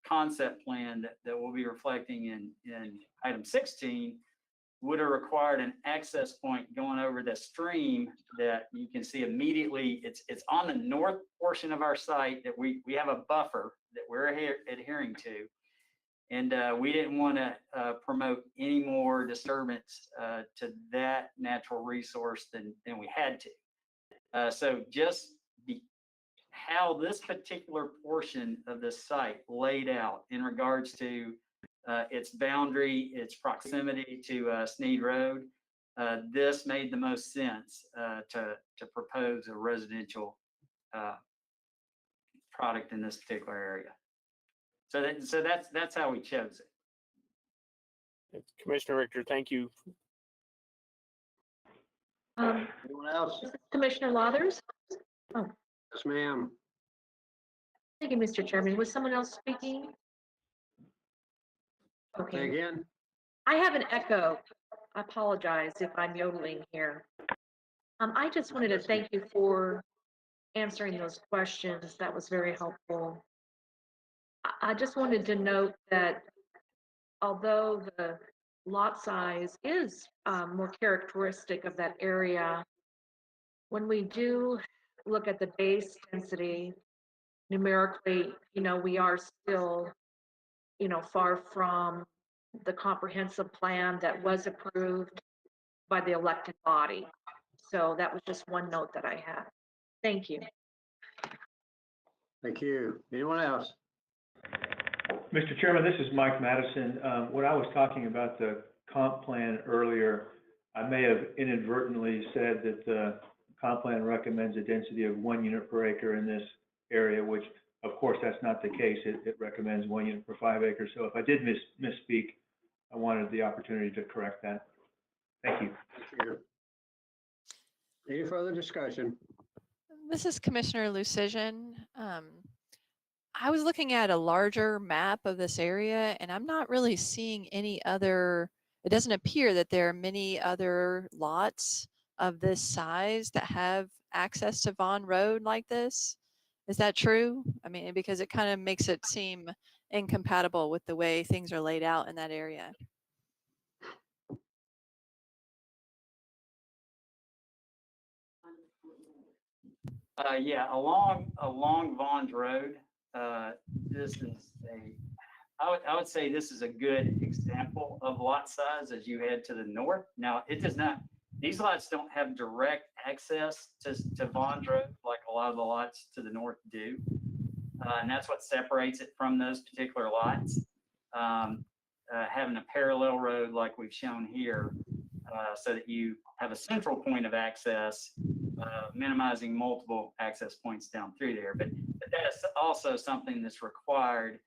concept plan that we'll be reflecting in item 16, would have required an access point going over the stream that you can see immediately. It's on the north portion of our site that we have a buffer that we're adhering to. And we didn't want to promote any more disturbance to that natural resource than we had to. So just how this particular portion of the site laid out in regards to its boundary, its proximity to Sneed Road, this made the most sense to propose a residential product in this particular area. So that's how we chose it. Commissioner Richter, thank you. Anyone else? Commissioner Lathers? Oh, Yes, ma'am. thank you, Mr. Chairman. Was someone else speaking? Say Okay. again? I have an echo. I apologize if I'm yodeling here. I just wanted to thank you for answering those questions. That was very helpful. I just wanted to note that although the lot size is more characteristic of that area, when we do look at the base density numerically, we are still, far from the comprehensive plan that was approved by the elected body. So that was just one note that I had. Thank you. Thank you. Anyone else? Mr. Chairman, this is Mike Madison. When I was talking about the comp plan earlier, I may have inadvertently said that the comp plan recommends a density of 1 unit per acre in this area, which of course that's not the case. It recommends 1 unit per 5 acres. So if I did misspeak, I wanted the opportunity to correct that. Thank you. Thank you. Any further discussion? This is Commissioner Lucision. I was looking at a larger map of this area and I'm not really seeing any other, it doesn't appear that there are many other lots of this size that have access to Vaughn Road like this. Is that true? I mean, because it kind of makes it seem incompatible with the way things are laid out in that area. Yeah, along Vaughn's Road, this is I would say this is a good example of lot size as you head to the north. Now, it does not, these lots don't have direct access to Vaughn's Road like a lot of the lots to the north do. And that's what separates it from those particular lots. Having a parallel road like we've shown here, so that you have a central point of access, minimizing multiple access points down through there. But that is also something that's required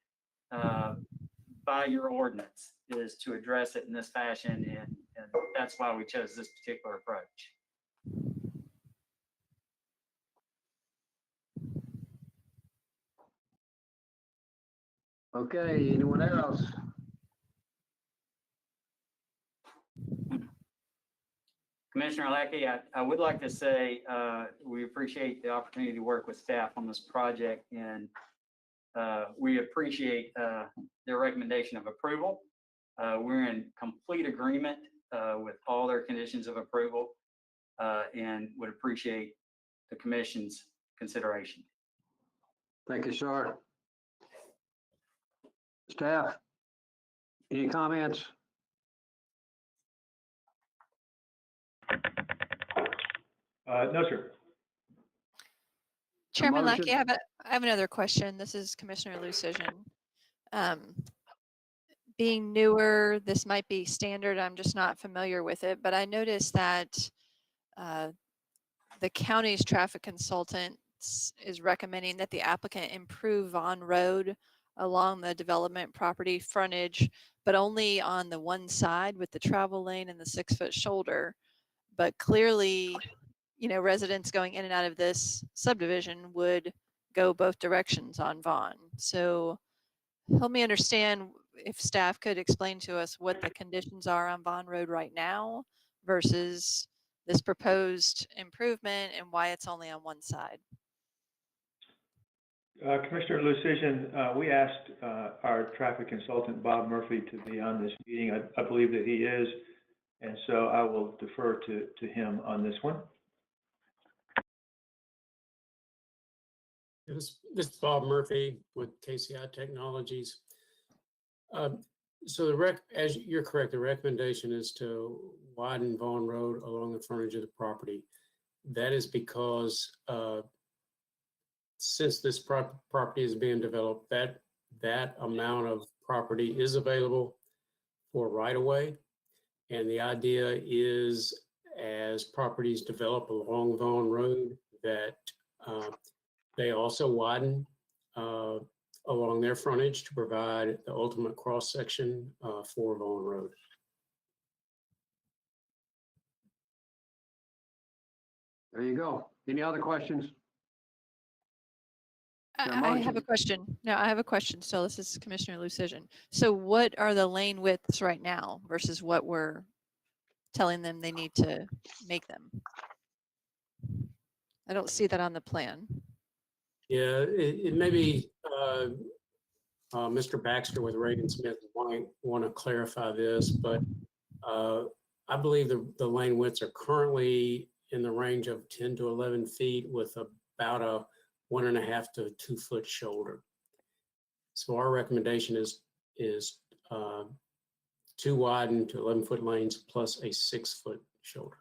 by your ordinance, is to address it in this fashion, and that's why we chose this particular approach. Okay, anyone else? Commissioner Lackey, I would like to say we appreciate the opportunity to work with staff on this project, and we appreciate their recommendation of approval. We're in complete agreement with all their conditions of approval. and would appreciate the commission's consideration. Thank you, sir. Staff, any comments? No, sir. Chairman motion? Lackey, I have another question. This is Commissioner Lucision. Being newer, this might be standard. I'm just not familiar with it, but I noticed that the county's traffic consultant is recommending that the applicant improve Vaughn Road along the development property frontage, but only on the one side with the travel lane and the 6-foot shoulder. But clearly, you know, residents going in and out of this subdivision would go both directions on Vaughn. So help me understand if staff could explain to us what the conditions are on Vaughn Road right now versus this proposed improvement and why it's only on one side. Commissioner Lucision, we asked our traffic consultant, Bob Murphy, to be on this meeting. I believe that he is, and so I will defer to him on this one. This is Bob Murphy with KCI Technologies. So as you're correct, the recommendation is to widen Vaughn Road along the frontage of the property. That is because since this property is being developed, that amount of property is available for right-of-way. And the idea is as properties develop along Vaughn Road that they also widen along their frontage to provide the ultimate cross-section for Vaughn Road. There you go. Any other questions? I have a question. No, I have a question. So this is Commissioner Lucision. So what are the lane widths right now versus what we're telling them they need to make them? I don't see that on the plan. Yeah, it may be Mr. Baxter with Reagan Smith might want to clarify this, but I believe the lane widths are currently in the range of 10 to 11 feet with about a 1.5 to 2 foot shoulder. So our recommendation is 2 widen to 11-foot lanes plus a 6-foot shoulder.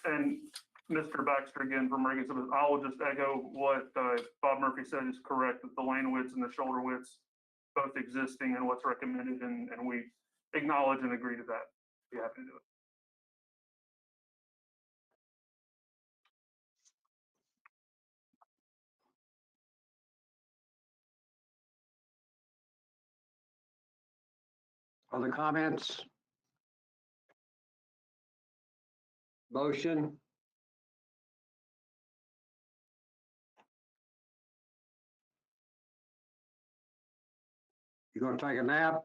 And Mr. Baxter again from Reagan Smith, I will just echo what Bob Murphy said is correct, that the lane widths and the shoulder widths both existing and what's recommended, and we acknowledge and agree to that. Be happy to do it. Other comments? Motion? You gonna take a nap?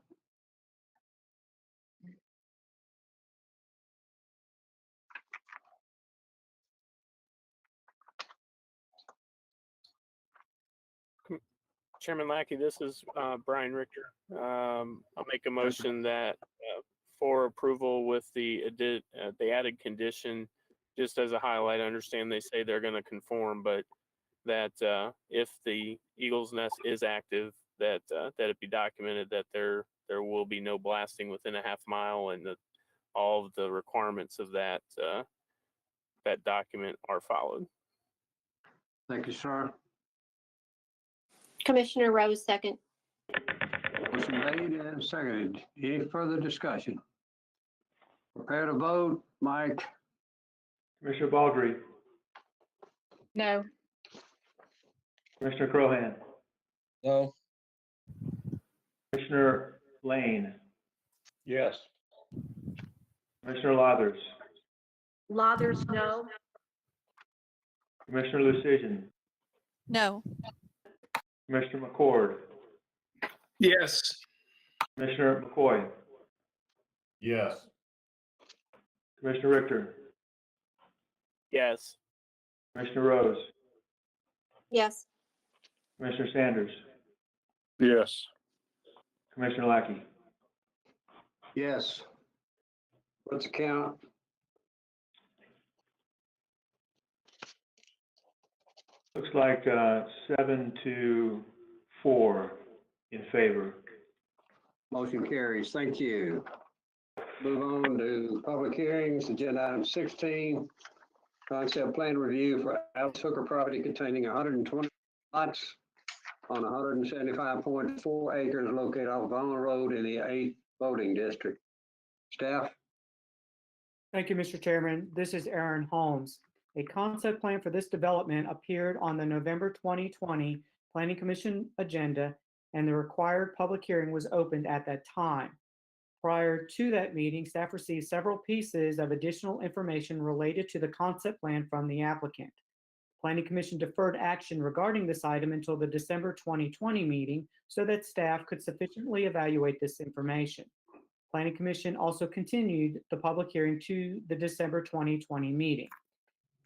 Chairman Lackey, this is Brian Richter. I'll make a motion that for approval with the added condition, just as a highlight, I understand they say they're going to conform, but that if the Eagle's Nest is active, that it be documented that there will be no blasting within a half mile, and that all of the requirements of that document are followed. Thank you, sir. Commissioner Rose, second. Motion made and seconded. Any further discussion? Prepare to vote. Mike? Commissioner Baldry, No. Commissioner Crohan, No. Commissioner Lane, Yes. Commissioner Lathers, Lathers, no. Commissioner Lucision, No. Commissioner McCord, Yes. Commissioner McCoy, Yes. Commissioner Richter, Yes. Commissioner Rose, Yes. Commissioner Sanders, Yes. Commissioner Lackey. Yes. What's the count? Looks like 7-4 in favor. Motion carries. Thank you. Move on to public hearings, agenda item 16. Concept plan review for Alice Hooker property containing 120 lots on 175.4 acres located off Vaughn Road in the 8th voting district. Staff? Thank you, Mr. Chairman. This is Aaron Holmes. A concept plan for this development appeared on the November 2020 Planning Commission agenda, and the required public hearing was opened at that time. Prior to that meeting, staff received several pieces of additional information related to the concept plan from the applicant. Planning Commission deferred action regarding this item until the December 2020 meeting so that staff could sufficiently evaluate this information. Planning Commission also continued the public hearing to the December 2020 meeting.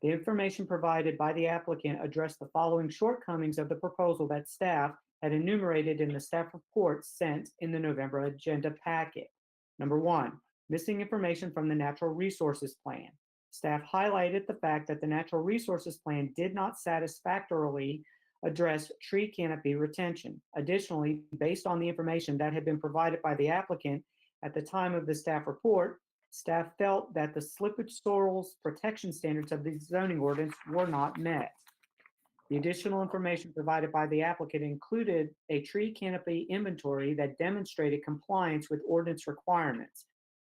The information provided by the applicant addressed the following shortcomings of the proposal that staff had enumerated in the staff report sent in the November agenda packet. Number one, missing information from the Natural Resources Plan. Staff highlighted the fact that the Natural Resources Plan did not satisfactorily address tree canopy retention. Additionally, based on the information that had been provided by the applicant at the time of the staff report, staff felt that the slippage soils protection standards of the zoning ordinance were not met. The additional information provided by the applicant included a tree canopy inventory that demonstrated compliance with ordinance requirements.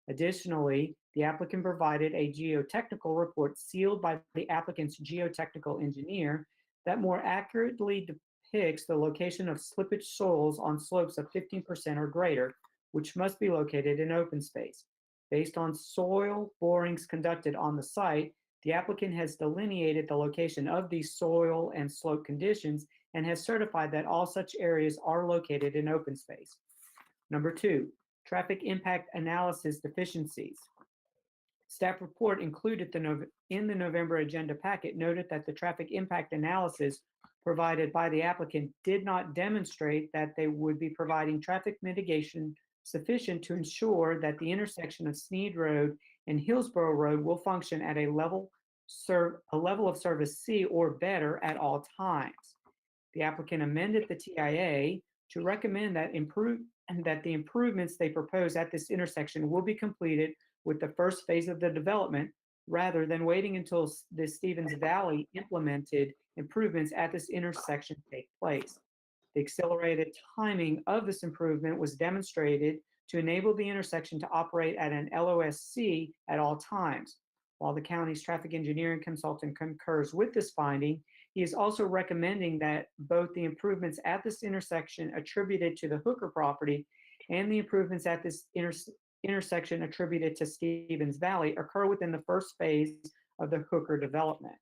Additionally, the applicant provided a geotechnical report sealed by the applicant's geotechnical engineer that more accurately depicts the location of slippage soils on slopes of 15% or greater, which must be located in open space. Based on soil borings conducted on the site, the applicant has delineated the location of these soil and slope conditions and has certified that all such areas are located in open space. Number two, traffic impact analysis deficiencies. Staff report included in the November agenda packet noted that the traffic impact analysis provided by the applicant did not demonstrate that they would be providing traffic mitigation sufficient to ensure that the intersection of Sneed Road and Hillsborough Road will function at a level of service C or better at all times. The applicant amended the TIA to recommend that the improvements they propose at this intersection will be completed with the first phase of the development rather than waiting until the Stevens Valley implemented improvements at this intersection take place. The accelerated timing of this improvement was demonstrated to enable the intersection to operate at an LOSC at all times. While the county's traffic engineering consultant concurs with this finding, he is also recommending that both the improvements at this intersection attributed to the Hooker property and the improvements at this intersection attributed to Stevens Valley occur within the first phase of the Hooker development.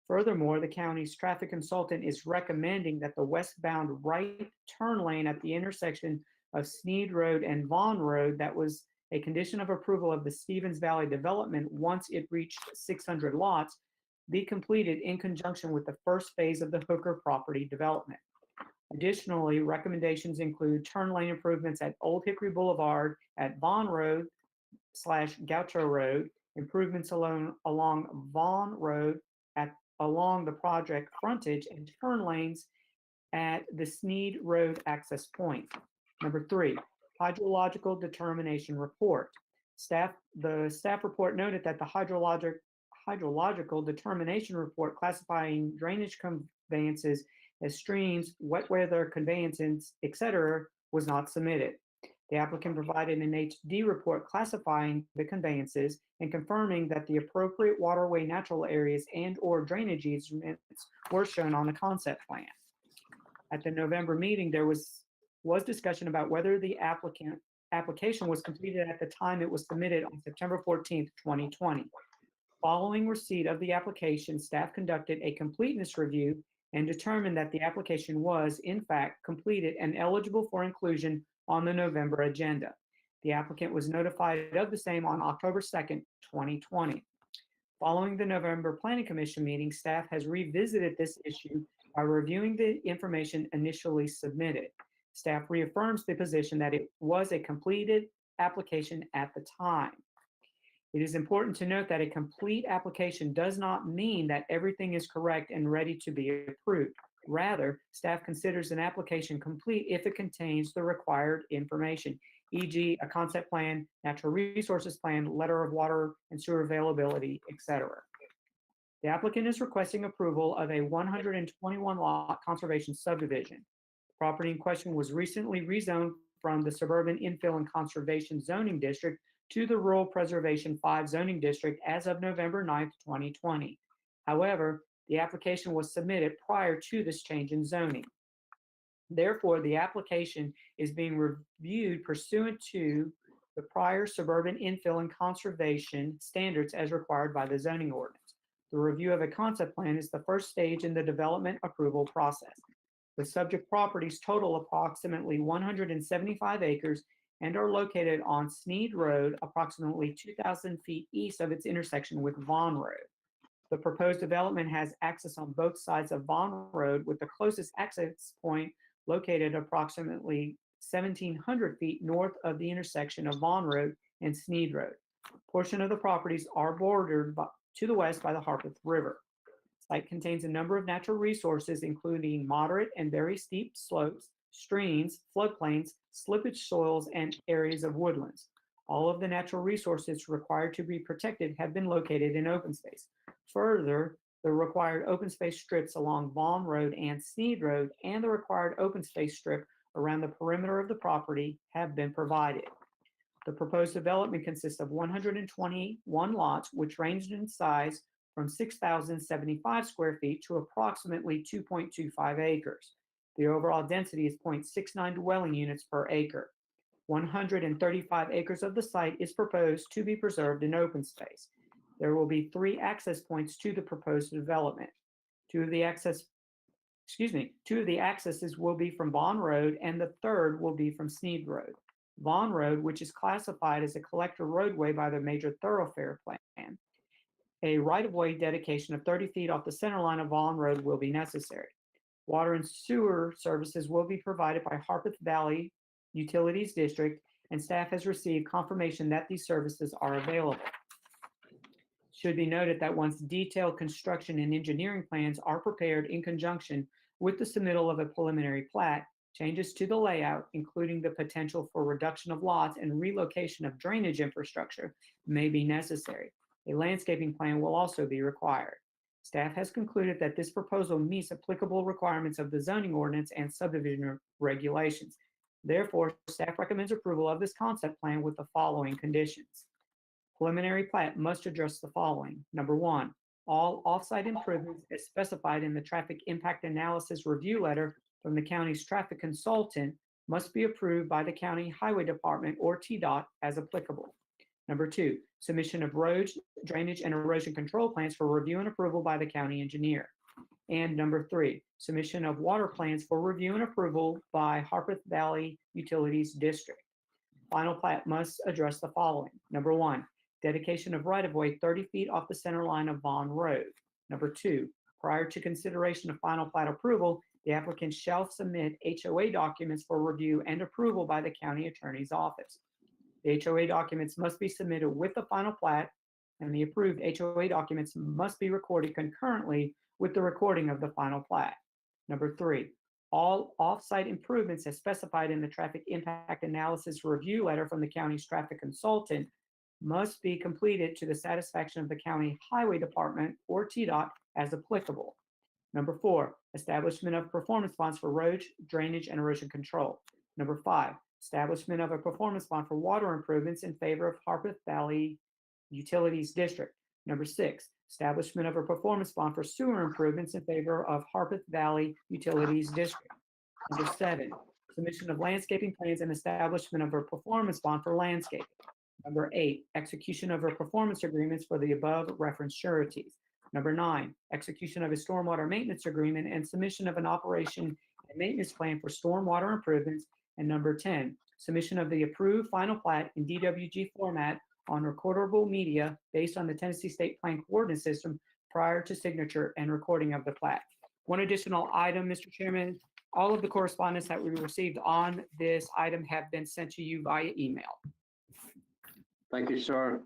Furthermore, the county's traffic consultant is recommending that the westbound right turn lane at the intersection of Sneed Road and Vaughn Road that was a condition of approval of the Stevens Valley development once it reached 600 lots be completed in conjunction with the first phase of the Hooker property development. Additionally, recommendations include turn lane improvements at Old Hickory Boulevard at Vaughn Road / Gaucho Road, improvements along Vaughn Road along the project frontage, and turn lanes at the Sneed Road access point. Number three, hydrological determination report. The staff report noted that the hydrological determination report classifying drainage conveyances as streams, wet weather conveyances, etc., was not submitted. The applicant provided an HD report classifying the conveyances and confirming that the appropriate waterway natural areas and/or drainage easements were shown on the concept plan. At the November meeting, there was discussion about whether the application was completed at the time it was submitted on September 14th, 2020. Following receipt of the application, staff conducted a completeness review and determined that the application was, in fact, completed and eligible for inclusion on the November agenda. The applicant was notified of the same on October 2nd, 2020. Following the November Planning Commission meeting, staff has revisited this issue by reviewing the information initially submitted. Staff reaffirms the position that it was a completed application at the time. It is important to note that a complete application does not mean that everything is correct and ready to be approved. Rather, staff considers an application complete if it contains the required information, e.g. a concept plan, natural resources plan, letter of water and sewer availability, etc. The applicant is requesting approval of a 121 lot conservation subdivision. The property in question was recently rezoned from the Suburban Infill and Conservation Zoning District to the Rural Preservation 5 Zoning District as of November 9th, 2020. However, the application was submitted prior to this change in zoning. Therefore, the application is being reviewed pursuant to the prior suburban infill and conservation standards as required by the zoning ordinance. The review of a concept plan is the first stage in the development approval process. The subject properties total approximately 175 acres and are located on Sneed Road, approximately 2,000 feet east of its intersection with Vaughn Road. The proposed development has access on both sides of Vaughn Road, with the closest access point located approximately 1,700 feet north of the intersection of Vaughn Road and Sneed Road. A portion of the properties are bordered to the west by the Harpeth River. The site contains a number of natural resources, including moderate and very steep slopes, streams, floodplains, slippage soils, and areas of woodlands. All of the natural resources required to be protected have been located in open space. Further, the required open space strips along Vaughn Road and Sneed Road and the required open space strip around the perimeter of the property have been provided. The proposed development consists of 121 lots, which ranged in size from 6,075 square feet to approximately 2.25 acres. The overall density is 0.69 dwelling units per acre. 135 acres of the site is proposed to be preserved in open space. There will be 3 access points to the proposed development. Two of the accesses will be from Vaughn Road, and the third will be from Sneed Road. Vaughn Road, which is classified as a collector roadway by the major thoroughfare plan. A right-of-way dedication of 30 feet off the center line of Vaughn Road will be necessary. Water and sewer services will be provided by Harpeth Valley Utilities District, and staff has received confirmation that these services are available. Should be noted that once detailed construction and engineering plans are prepared in conjunction with the submittal of a preliminary plat, changes to the layout, including the potential for reduction of lots and relocation of drainage infrastructure, may be necessary. A landscaping plan will also be required. Staff has concluded that this proposal meets applicable requirements of the zoning ordinance and subdivision regulations. Therefore, staff recommends approval of this concept plan with the following conditions. Preliminary plat must address the following. Number 1, all off-site improvements as specified in the traffic impact analysis review letter from the county's traffic consultant must be approved by the county highway department or TDOT as applicable. Number 2, submission of roads, drainage, and erosion control plans for review and approval by the county engineer. And number 3, submission of water plans for review and approval by Harpeth Valley Utilities District. Final plat must address the following. Number 1, dedication of right-of-way 30 feet off the center line of Vaughn Road. Number 2, prior to consideration of final plat approval, the applicant shall submit HOA documents for review and approval by the county attorney's office. The HOA documents must be submitted with the final plat, and the approved HOA documents must be recorded concurrently with the recording of the final plat. Number 3, all off-site improvements as specified in the traffic impact analysis review letter from the county's traffic consultant must be completed to the satisfaction of the county highway department or TDOT as applicable. Number 4, establishment of performance bonds for roads, drainage, and erosion control. Number 5, establishment of a performance bond for water improvements in favor of Harpeth Valley Utilities District. Number 6, establishment of a performance bond for sewer improvements in favor of Harpeth Valley Utilities District. Number 7, submission of landscaping plans and establishment of a performance bond for landscaping. Number 8, execution of a performance agreements for the above referenced sureties. Number 9, execution of a stormwater maintenance agreement and submission of an operation and maintenance plan for stormwater improvements. And number 10, submission of the approved final plat in DWG format on recordable media based on the Tennessee State Plan Coordinate System prior to signature and recording of the plat. One additional item, Mr. Chairman, all of the correspondence that we received on this item have been sent to you via email. Thank you, sir.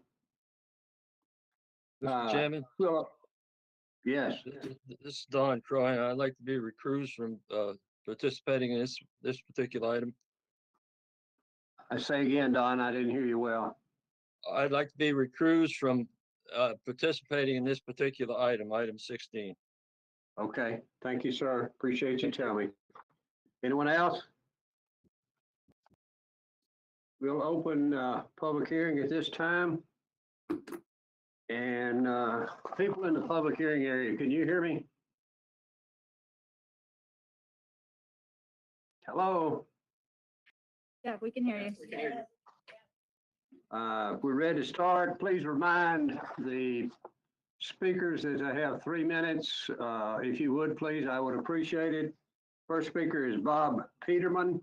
Mr. Chairman, Yes, this is Don Croy. I'd like to be recused from participating in this particular item. I say again, Don, I didn't hear you well. I'd like to be recused from participating in this particular item, item 16. Okay, thank you, sir. Appreciate you telling me. Anyone else? We'll open public hearing at this time. And people in the public hearing area, can you hear me? Hello? Yeah, we can hear you. We're ready to start. Please remind the speakers that I have 3 minutes. If you would, please, I would appreciate it. First speaker is Bob Peterman.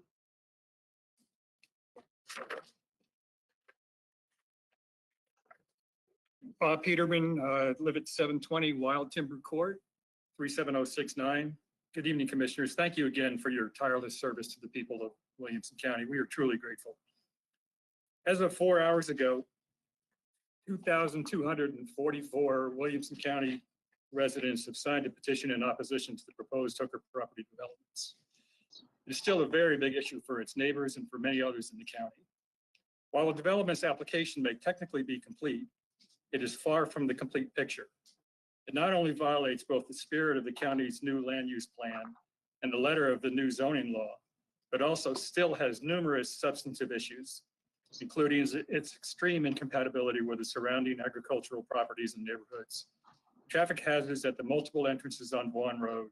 Bob Peterman, live at 720 Wild Timber Court, 37069. Good evening, Commissioners. Thank you again for your tireless service to the people of Williamson County. We are truly grateful. As of 4 hours ago, 2,244 Williamson County residents have signed a petition in opposition to the proposed Hooker property developments. It is still a very big issue for its neighbors and for many others in the county. While a development's application may technically be complete, it is far from the complete picture. It not only violates both the spirit of the county's new land use plan and the letter of the new zoning law, but also still has numerous substantive issues, including its extreme incompatibility with the surrounding agricultural properties and neighborhoods, traffic hazards at the multiple entrances on Vaughn Road,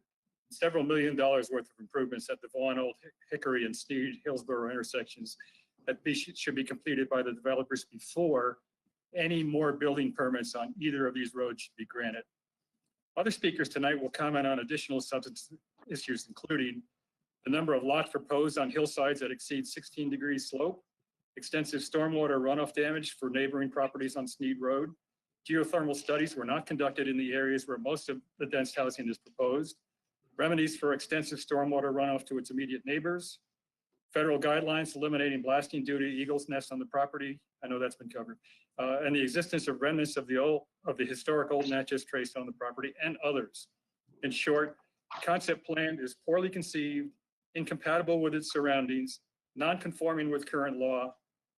several $1 million worth of improvements at the Vaughn Old Hickory and Sneed Hillsborough intersections that should be completed by the developers before any more building permits on either of these roads should be granted. Other speakers tonight will comment on additional substantive issues, including the number of lots proposed on hillsides that exceed 16 degrees slope, extensive stormwater runoff damage for neighboring properties on Sneed Road. Geothermal studies were not conducted in the areas where most of the dense housing is proposed. Remedies for extensive stormwater runoff to its immediate neighbors. Federal guidelines eliminating blasting due to eagle's nest on the property. I know that's been covered. And the existence of remnants of the historic old Natchez trace on the property and others. In short, the concept plan is poorly conceived, incompatible with its surroundings, non-conforming with current law,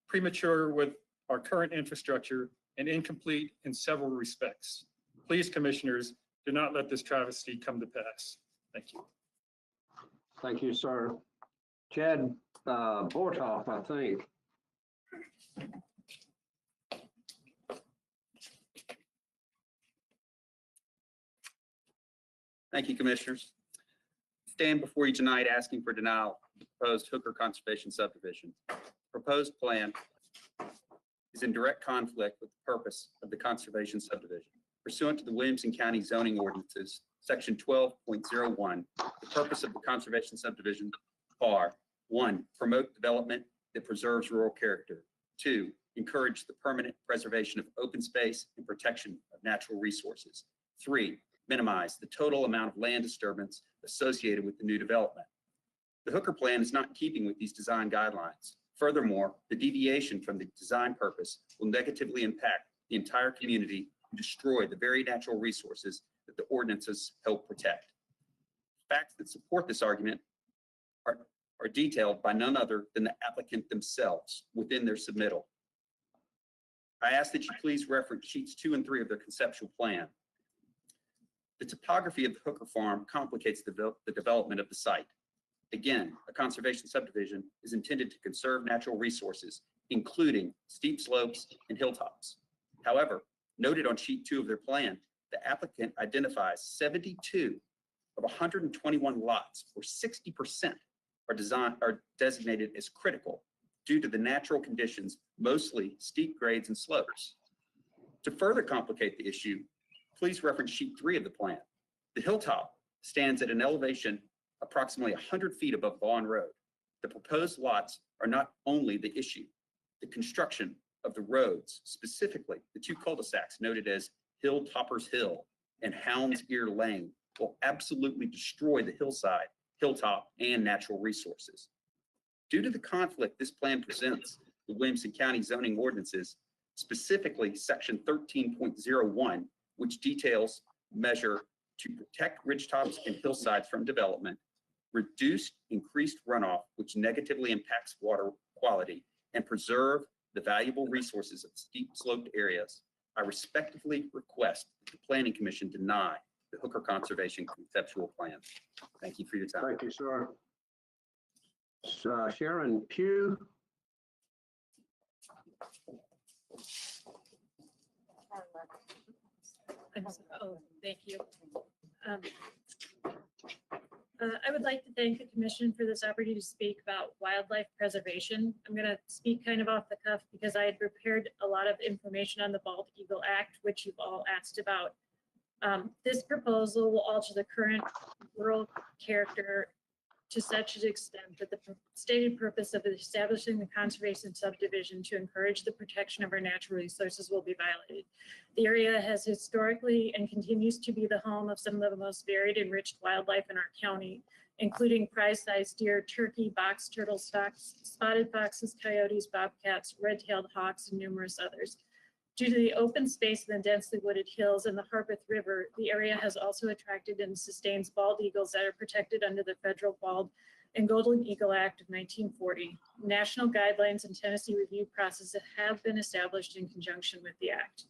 premature with our current infrastructure, and incomplete in several respects. Please, commissioners, do not let this travesty come to pass. Thank you. Thank you, sir. Chad Bortoff, I think. Thank you, Commissioners. Stand before you tonight asking for denial of the proposed Hooker Conservation Subdivision. Proposed plan is in direct conflict with the purpose of the Conservation Subdivision. Pursuant to the Williamson County zoning ordinances, Section 12.01, the purpose of the Conservation Subdivision are: 1, promote development that preserves rural character. 2, encourage the permanent preservation of open space and protection of natural resources. 3, minimize the total amount of land disturbance associated with the new development. The Hooker plan is not in keeping with these design guidelines. Furthermore, the deviation from the design purpose will negatively impact the entire community and destroy the very natural resources that the ordinances help protect. Facts that support this argument are detailed by none other than the applicant themselves within their submittal. I ask that you please reference sheets 2 and 3 of their conceptual plan. The topography of the Hooker farm complicates the development of the site. Again, a conservation subdivision is intended to conserve natural resources, including steep slopes and hilltops. However, noted on sheet 2 of their plan, the applicant identifies 72 of 121 lots, or 60%, are designated as critical due to the natural conditions, mostly steep grades and slopes. To further complicate the issue, please reference sheet 3 of the plan. The hilltop stands at an elevation approximately 100 feet above Vaughn Road. The proposed lots are not only the issue. The construction of the roads, specifically the 2 cul-de-sacs noted as Hilltoppers Hill and Hound's Ear Lane, will absolutely destroy the hillside, hilltop, and natural resources. Due to the conflict this plan presents with Williamson County zoning ordinances, specifically section 13.01, which details measure to protect ridgetops and hillsides from development, reduce increased runoff, which negatively impacts water quality, and preserve the valuable resources of steep sloped areas. I respectfully request that the Planning Commission deny the Hooker Conservation Conceptual Plan. Thank you for your time. Thank you, sir. Sharon Pugh. Oh, thank you. I would like to thank the commission for this opportunity to speak about wildlife preservation. I'm going to speak kind of off the cuff because I had prepared a lot of information on the Bald Eagle Act, which you've all asked about. This proposal will alter the current rural character to such an extent that the stated purpose of establishing the conservation subdivision to encourage the protection of our natural resources will be violated. The area has historically and continues to be the home of some of the most varied and rich wildlife in our county, including prize-sized deer, turkey, box turtle, spotted foxes, coyotes, bobcats, red-tailed hawks, and numerous others. Due to the open space and the densely wooded hills and the Harpeth River, the area has also attracted and sustains bald eagles that are protected under the Federal Bald and Golden Eagle Act of 1940. National guidelines and Tennessee review processes have been established in conjunction with the act.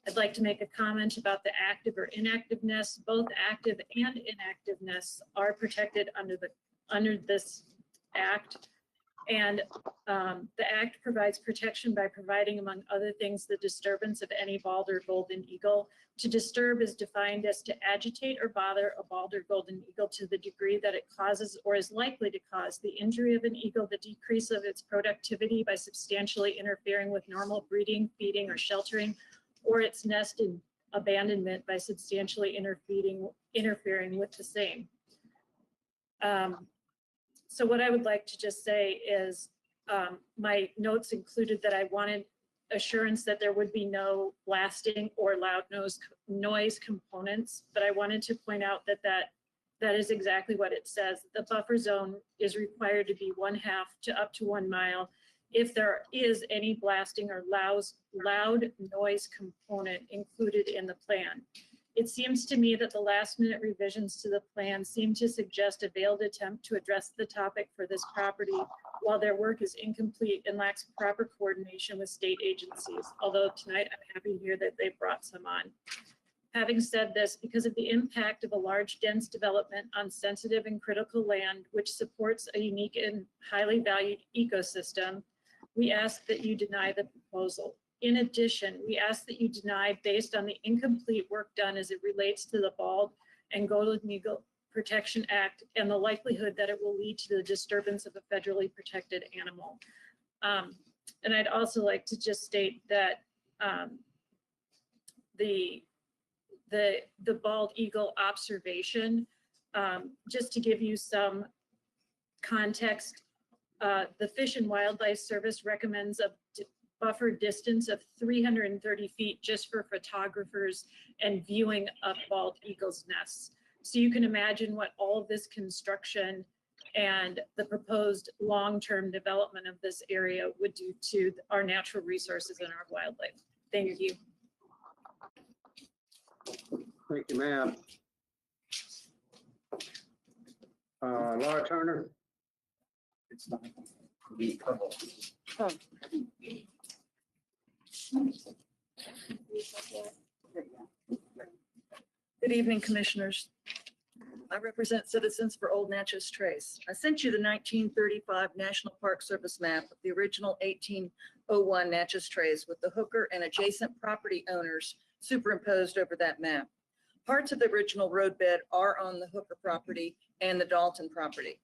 I'd like to make a comment about the active or inactiveness. Both active and inactiveness are protected under this act. And the act provides protection by providing, among other things, the disturbance of any bald or golden eagle. To disturb is defined as to agitate or bother a bald or golden eagle to the degree that it causes or is likely to cause the injury of an eagle, the decrease of its productivity by substantially interfering with normal breeding, feeding, or sheltering, or its nest and abandonment by substantially interfering with the same. So what I would like to just say is my notes included that I wanted assurance that there would be no blasting or loud noise components, but I wanted to point out that is exactly what it says. The buffer zone is required to be 1/2 to up to 1 mile if there is any blasting or loud noise component included in the plan. It seems to me that the last-minute revisions to the plan seem to suggest a veiled attempt to address the topic for this property while their work is incomplete and lacks proper coordination with state agencies, although tonight I'm happy to hear that they brought some on. Having said this, because of the impact of a large, dense development on sensitive and critical land, which supports a unique and highly valued ecosystem, we ask that you deny the proposal. In addition, we ask that you deny based on the incomplete work done as it relates to the Bald and Golden Eagle Protection Act and the likelihood that it will lead to the disturbance of a federally protected animal. And I'd also like to just state that the bald eagle observation, just to give you some context, the Fish and Wildlife Service recommends a buffer distance of 330 feet just for photographers and viewing of bald eagles' nests. So you can imagine what all of this construction and the proposed long-term development of this area would do to our natural resources and our wildlife. Thank you. Thank you, ma'am. Laura Turner. It's not the trouble. Oh. Good evening, commissioners. I represent Citizens for Old Natchez Trace. I sent you the 1935 National Park Service map of the original 1801 Natchez Trace with the Hooker and adjacent property owners superimposed over that map. Parts of the original roadbed are on the Hooker property and the Dalton property.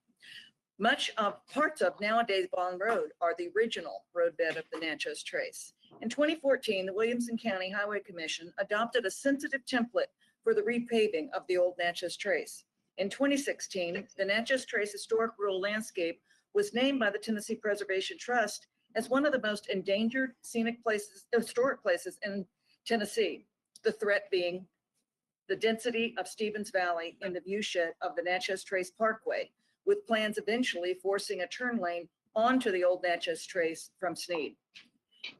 Parts of nowadays Bond Road are the original roadbed of the Natchez Trace. In 2014, the Williamson County Highway Commission adopted a sensitive template for the repaving of the old Natchez Trace. In 2016, the Natchez Trace Historic Rural Landscape was named by the Tennessee Preservation Trust as one of the most endangered historic places in Tennessee. The threat being the density of Stevens Valley and the viewshed of the Natchez Trace Parkway, with plans eventually forcing a turn lane onto the old Natchez Trace from Snead.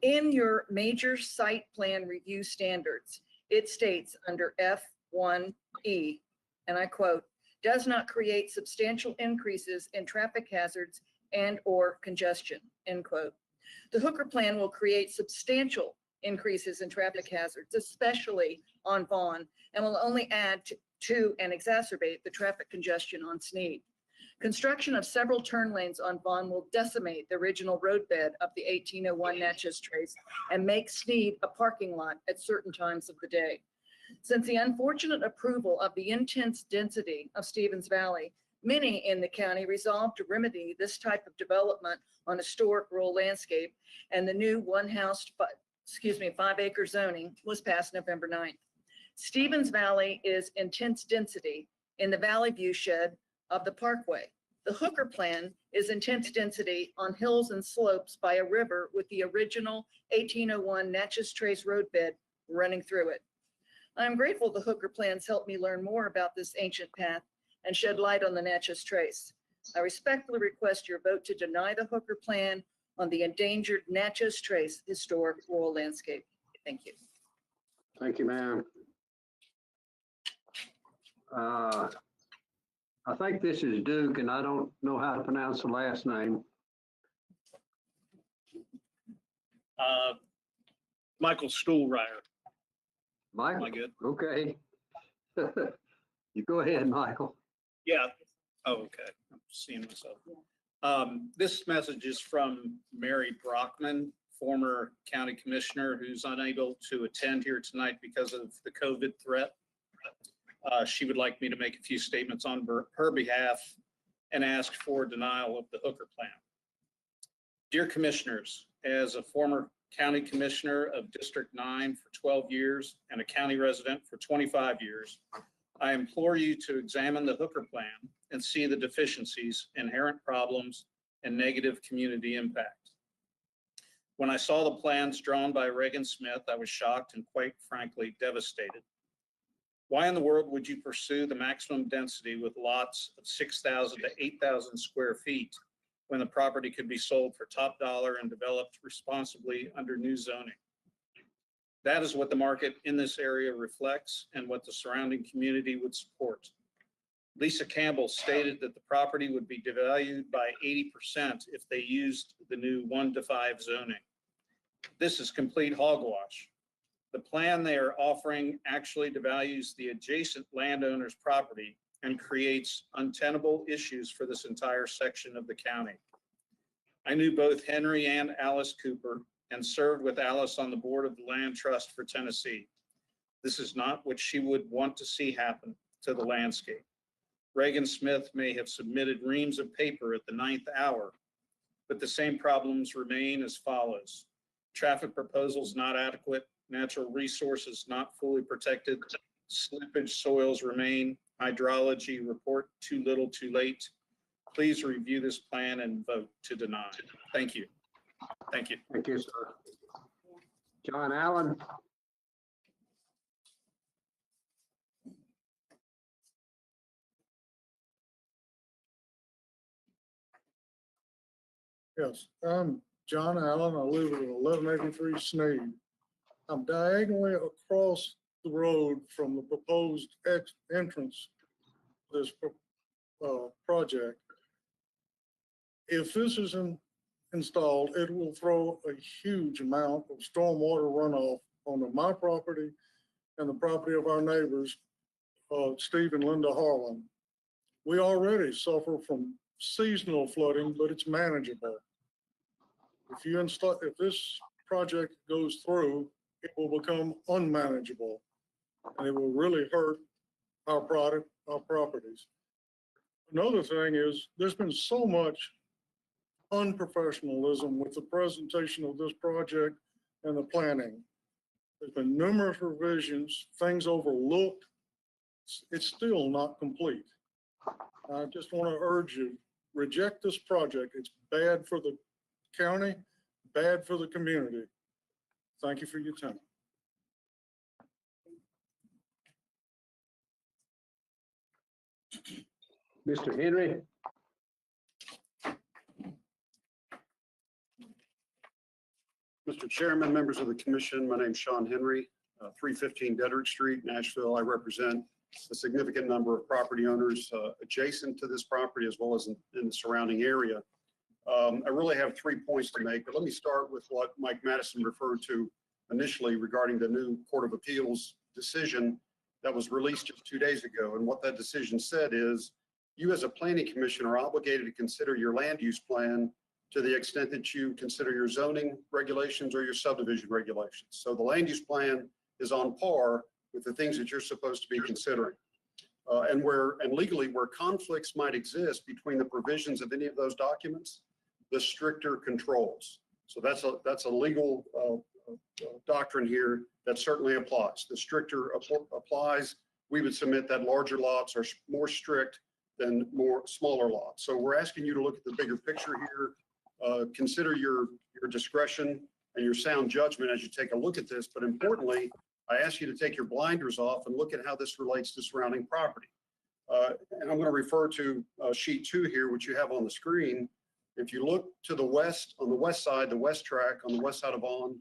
In your major site plan review standards, it states under F1E, and I quote, does not create substantial increases in traffic hazards and or congestion, end quote. The Hooker plan will create substantial increases in traffic hazards, especially on Vaughn, and will only add to and exacerbate the traffic congestion on Sneed. Construction of several turn lanes on Vaughn will decimate the original roadbed of the 1801 Natchez Trace and make Sneed a parking lot at certain times of the day. Since the unfortunate approval of the intense density of Stevens Valley, many in the county resolved to remedy this type of development on historic rural landscape, and the new 5-acre zoning was passed November 9th. Stevens Valley is intense density in the valley view shed of the parkway. The Hooker plan is intense density on hills and slopes by a river with the original 1801 Natchez Trace roadbed running through it. I am grateful the Hooker plans helped me learn more about this ancient path and shed light on the Natchez Trace. I respectfully request your vote to deny the Hooker plan on the endangered Natchez Trace historic rural landscape. Thank you. Thank you, ma'am. I think this is Duke, and I don't know how to pronounce the last name. Michael Stuhlreier. Michael? Am I good? Okay. You go ahead, Michael. Yeah. Oh, okay. I'm seeing myself. This message is from Mary Brockman, former county commissioner who's unable to attend here tonight because of the COVID threat. She would like me to make a few statements on her behalf and ask for denial of the Hooker plan. Dear commissioners, as a former county commissioner of District 9 for 12 years and a county resident for 25 years, I implore you to examine the Hooker plan and see the deficiencies, inherent problems, and negative community impact. When I saw the plans drawn by Reagan Smith, I was shocked and quite frankly devastated. Why in the world would you pursue the maximum density with lots of 6,000 to 8,000 square feet when the property could be sold for top dollar and developed responsibly under new zoning? That is what the market in this area reflects and what the surrounding community would support. Lisa Campbell stated that the property would be devalued by 80% if they used the new 1-to-5 zoning. This is complete hogwash. The plan they are offering actually devalues the adjacent landowner's property and creates untenable issues for this entire section of the county. I knew both Henry and Alice Cooper and served with Alice on the board of the Land Trust for Tennessee. This is not what she would want to see happen to the landscape. Reagan Smith may have submitted reams of paper at the 9th hour, but the same problems remain as follows. Traffic proposals not adequate, natural resources not fully protected, slippage soils remain, hydrology report too little too late. Please review this plan and vote to deny. Thank you. Thank you. Thank you, sir. John Allen? Yes, I'm John Allen. I live at 1183 Sneed. I'm diagonally across the road from the proposed entrance to this project. If this isn't installed, it will throw a huge amount of stormwater runoff onto my property and the property of our neighbors, Steve and Linda Harlan. We already suffer from seasonal flooding, but it's manageable. If this project goes through, it will become unmanageable, and it will really hurt our properties. Another thing is there's been so much unprofessionalism with the presentation of this project and the planning. There's been numerous revisions, things overlooked. It's still not complete. I just want to urge you, reject this project. It's bad for the county, bad for the community. Thank you for your time. Mr. Henry? Mr. Mr. Chairman, members of the commission, my name's Sean Henry, 315 Dedrick Street, Nashville. I represent a significant number of property owners adjacent to this property as well as in the surrounding area. I really have 3 points to make, but let me start with what Mike Madison referred to initially regarding the new Court of Appeals decision that was released just 2 days ago. And what that decision said is you as a planning commission are obligated to consider your land use plan to the extent that you consider your zoning regulations or your subdivision regulations. So the land use plan is on par with the things that you're supposed to be considering. And legally, where conflicts might exist between the provisions of any of those documents, the stricter controls. So that's a legal doctrine here that certainly applies. The stricter applies. We would submit that larger lots are more strict than more smaller lots. So we're asking you to look at the bigger picture here. Consider your discretion and your sound judgment as you take a look at this. But importantly, I ask you to take your blinders off and look at how this relates to surrounding property. And I'm going to refer to sheet 2 here, which you have on the screen. If you look to the west, on the west side, the west track, on the west side of Vaughn,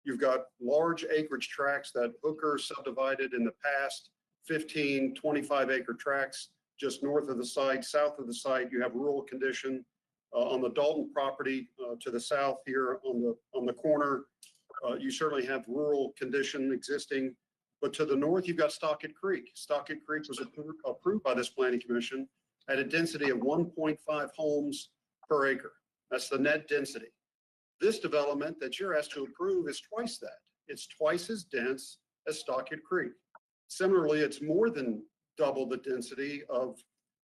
you've got large acreage tracts that Hooker subdivided in the past, 15, 25 acre tracts just north of the site. South of the site, you have rural condition. On the Dalton property to the south here on the corner, you certainly have rural condition existing. But to the north, you've got Stockett Creek. Stockett Creek was approved by this planning commission at a density of 1.5 homes per acre. That's the net density. This development that you're asked to approve is twice that. It's twice as dense as Stockett Creek. Similarly, it's more than double the density of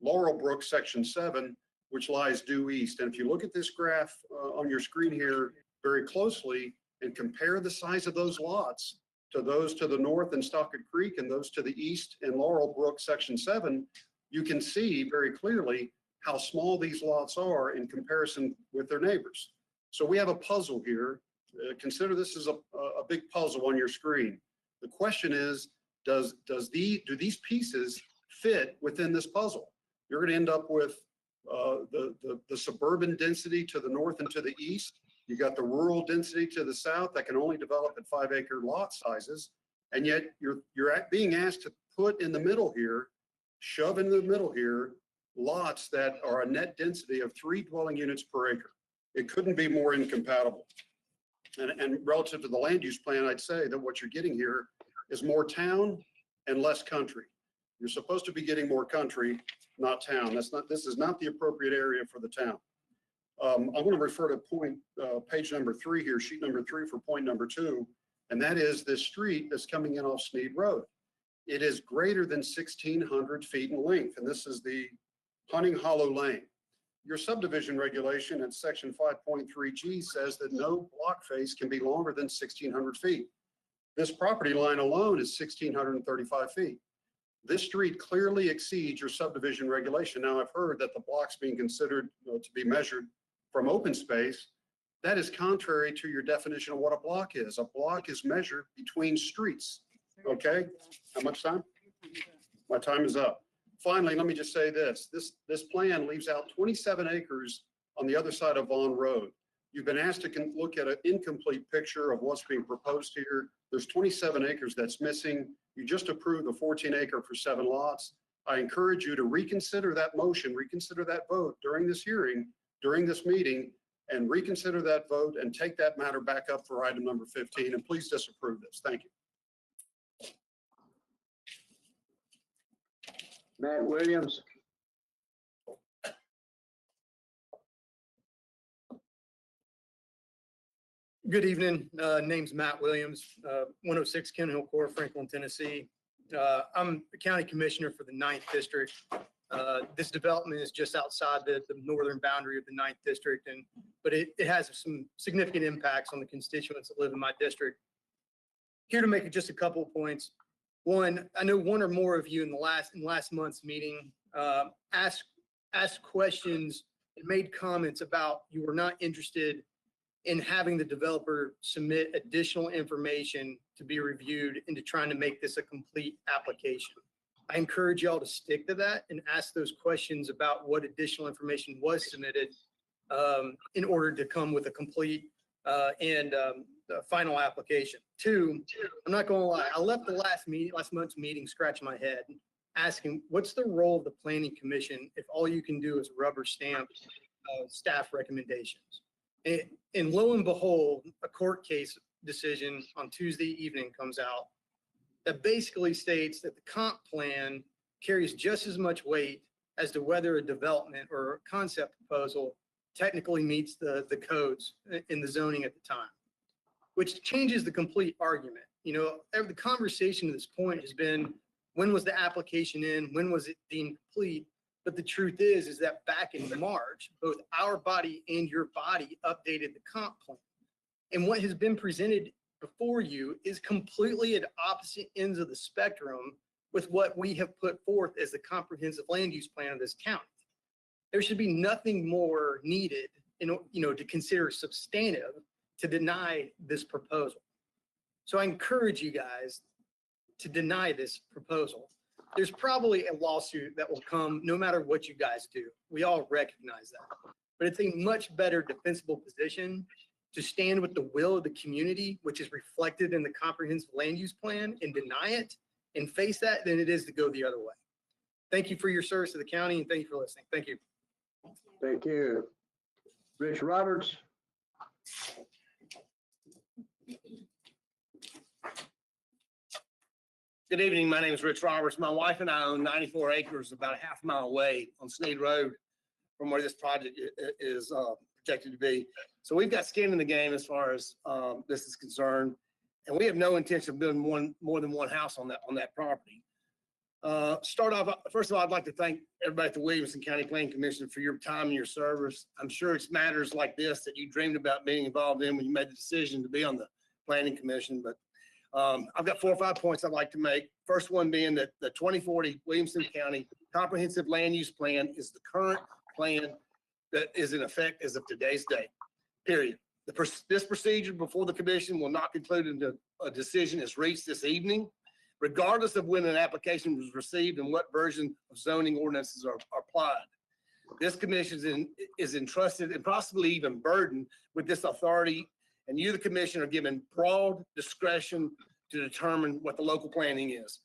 Laurel Brook Section 7, which lies due east. And if you look at this graph on your screen here very closely and compare the size of those lots to those to the north in Stockett Creek and those to the east in Laurel Brook Section 7, you can see very clearly how small these lots are in comparison with their neighbors. So we have a puzzle here. Consider this as a big puzzle on your screen. The question is, do these pieces fit within this puzzle? You're going to end up with the suburban density to the north and to the east. You got the rural density to the south that can only develop at 5 acre lot sizes. And yet you're being asked to put in the middle here, shove in the middle here, lots that are a net density of 3 dwelling units per acre. It couldn't be more incompatible. And relative to the land use plan, I'd say that what you're getting here is more town and less country. You're supposed to be getting more country, not town. This is not the appropriate area for the town. I'm going to refer to page number 3 here, sheet number 3 for point number 2, and that is this street that's coming in off Sneed Road. It is greater than 1,600 feet in length, and this is the Hunting Hollow Lane. Your subdivision regulation in section 5.3G says that no block face can be longer than 1,600 feet. This property line alone is 1,635 feet. This street clearly exceeds your subdivision regulation. Now, I've heard that the blocks being considered to be measured from open space. That is contrary to your definition of what a block is. A block is measured between streets. Okay? How much time? My time is up. Finally, let me just say this. This plan leaves out 27 acres on the other side of Vaughn Road. You've been asked to look at an incomplete picture of what's being proposed here. There's 27 acres that's missing. You just approved the 14 acre for 7 lots. I encourage you to reconsider that motion, reconsider that vote during this hearing, during this meeting, and reconsider that vote and take that matter back up for item number 15. And please disapprove this. Thank you. Matt Williams. Good evening. Name's Matt Williams, 106 Ken Hill Court, Franklin, Tennessee. I'm the county commissioner for the 9th district. This development is just outside the northern boundary of the 9th district, but it has some significant impacts on the constituents that live in my district. Here to make just a couple of points. One, I know one or more of you in last month's meeting asked questions and made comments about you were not interested in having the developer submit additional information to be reviewed into trying to make this a complete application. I encourage y'all to stick to that and ask those questions about what additional information was submitted in order to come with a complete the final application. Two, I'm not gonna lie, I left the last month's meeting scratching my head, asking, what's the role of the planning commission if all you can do is rubber stamp staff recommendations? And lo and behold, a court case decision on Tuesday evening comes out that basically states that the comp plan carries just as much weight as to whether a development or a concept proposal technically meets the codes in the zoning at the time, which changes the complete argument. You know, the conversation to this point has been, when was the application in? When was it deemed complete? But the truth is that back in March, both our body and your body updated the comp plan. And what has been presented before you is completely at opposite ends of the spectrum with what we have put forth as the comprehensive land use plan of this county. There should be nothing more needed to consider substantive to deny this proposal. So I encourage you guys to deny this proposal. There's probably a lawsuit that will come no matter what you guys do. We all recognize that. But it's a much better defensible position to stand with the will of the community, which is reflected in the comprehensive land use plan, and deny it and face that than it is to go the other way. Thank you for your service to the county, and thank you for listening. Thank you. Thank you. Rich Roberts. Good evening. My name is Rich Roberts. My wife and I own 94 acres about a half mile away on Sneed Road from where this project is projected to be. So we've got skin in the game as far as this is concerned, and we have no intention of building more than one house on that property. Start off, first of all, I'd like to thank everybody at the Williamson County Planning Commission for your time and your service. I'm sure it's matters like this that you dreamed about being involved in when you made the decision to be on the Planning Commission. But I've got 4 or 5 points I'd like to make. First one being that the 2040 Williamson County Comprehensive Land Use Plan is the current plan that is in effect as of today's date, period. This procedure before the commission will not conclude until a decision is reached this evening, regardless of when an application was received and what version of zoning ordinances are applied. This commission is entrusted and possibly even burdened with this authority, and you, the commission, are given broad discretion to determine what the local planning is.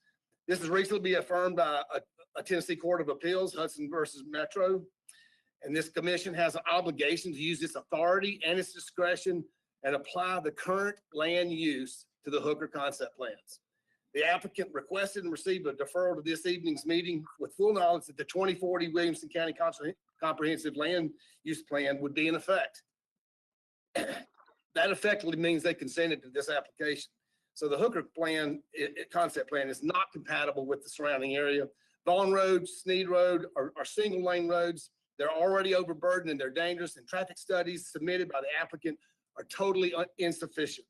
This has recently been affirmed by a Tennessee Court of Appeals, Hudson versus Metro, and this commission has an obligation to use its authority and its discretion and apply the current land use to the Hooker concept plans. The applicant requested and received a deferral to this evening's meeting with full knowledge that the 2040 Williamson County Comprehensive Land Use Plan would be in effect. That effectively means they consented to this application. So the Hooker plan, concept plan, is not compatible with the surrounding area. Vaughn Road, Sneed Road are single lane roads. They're already overburdened and they're dangerous, and traffic studies submitted by the applicant are totally insufficient.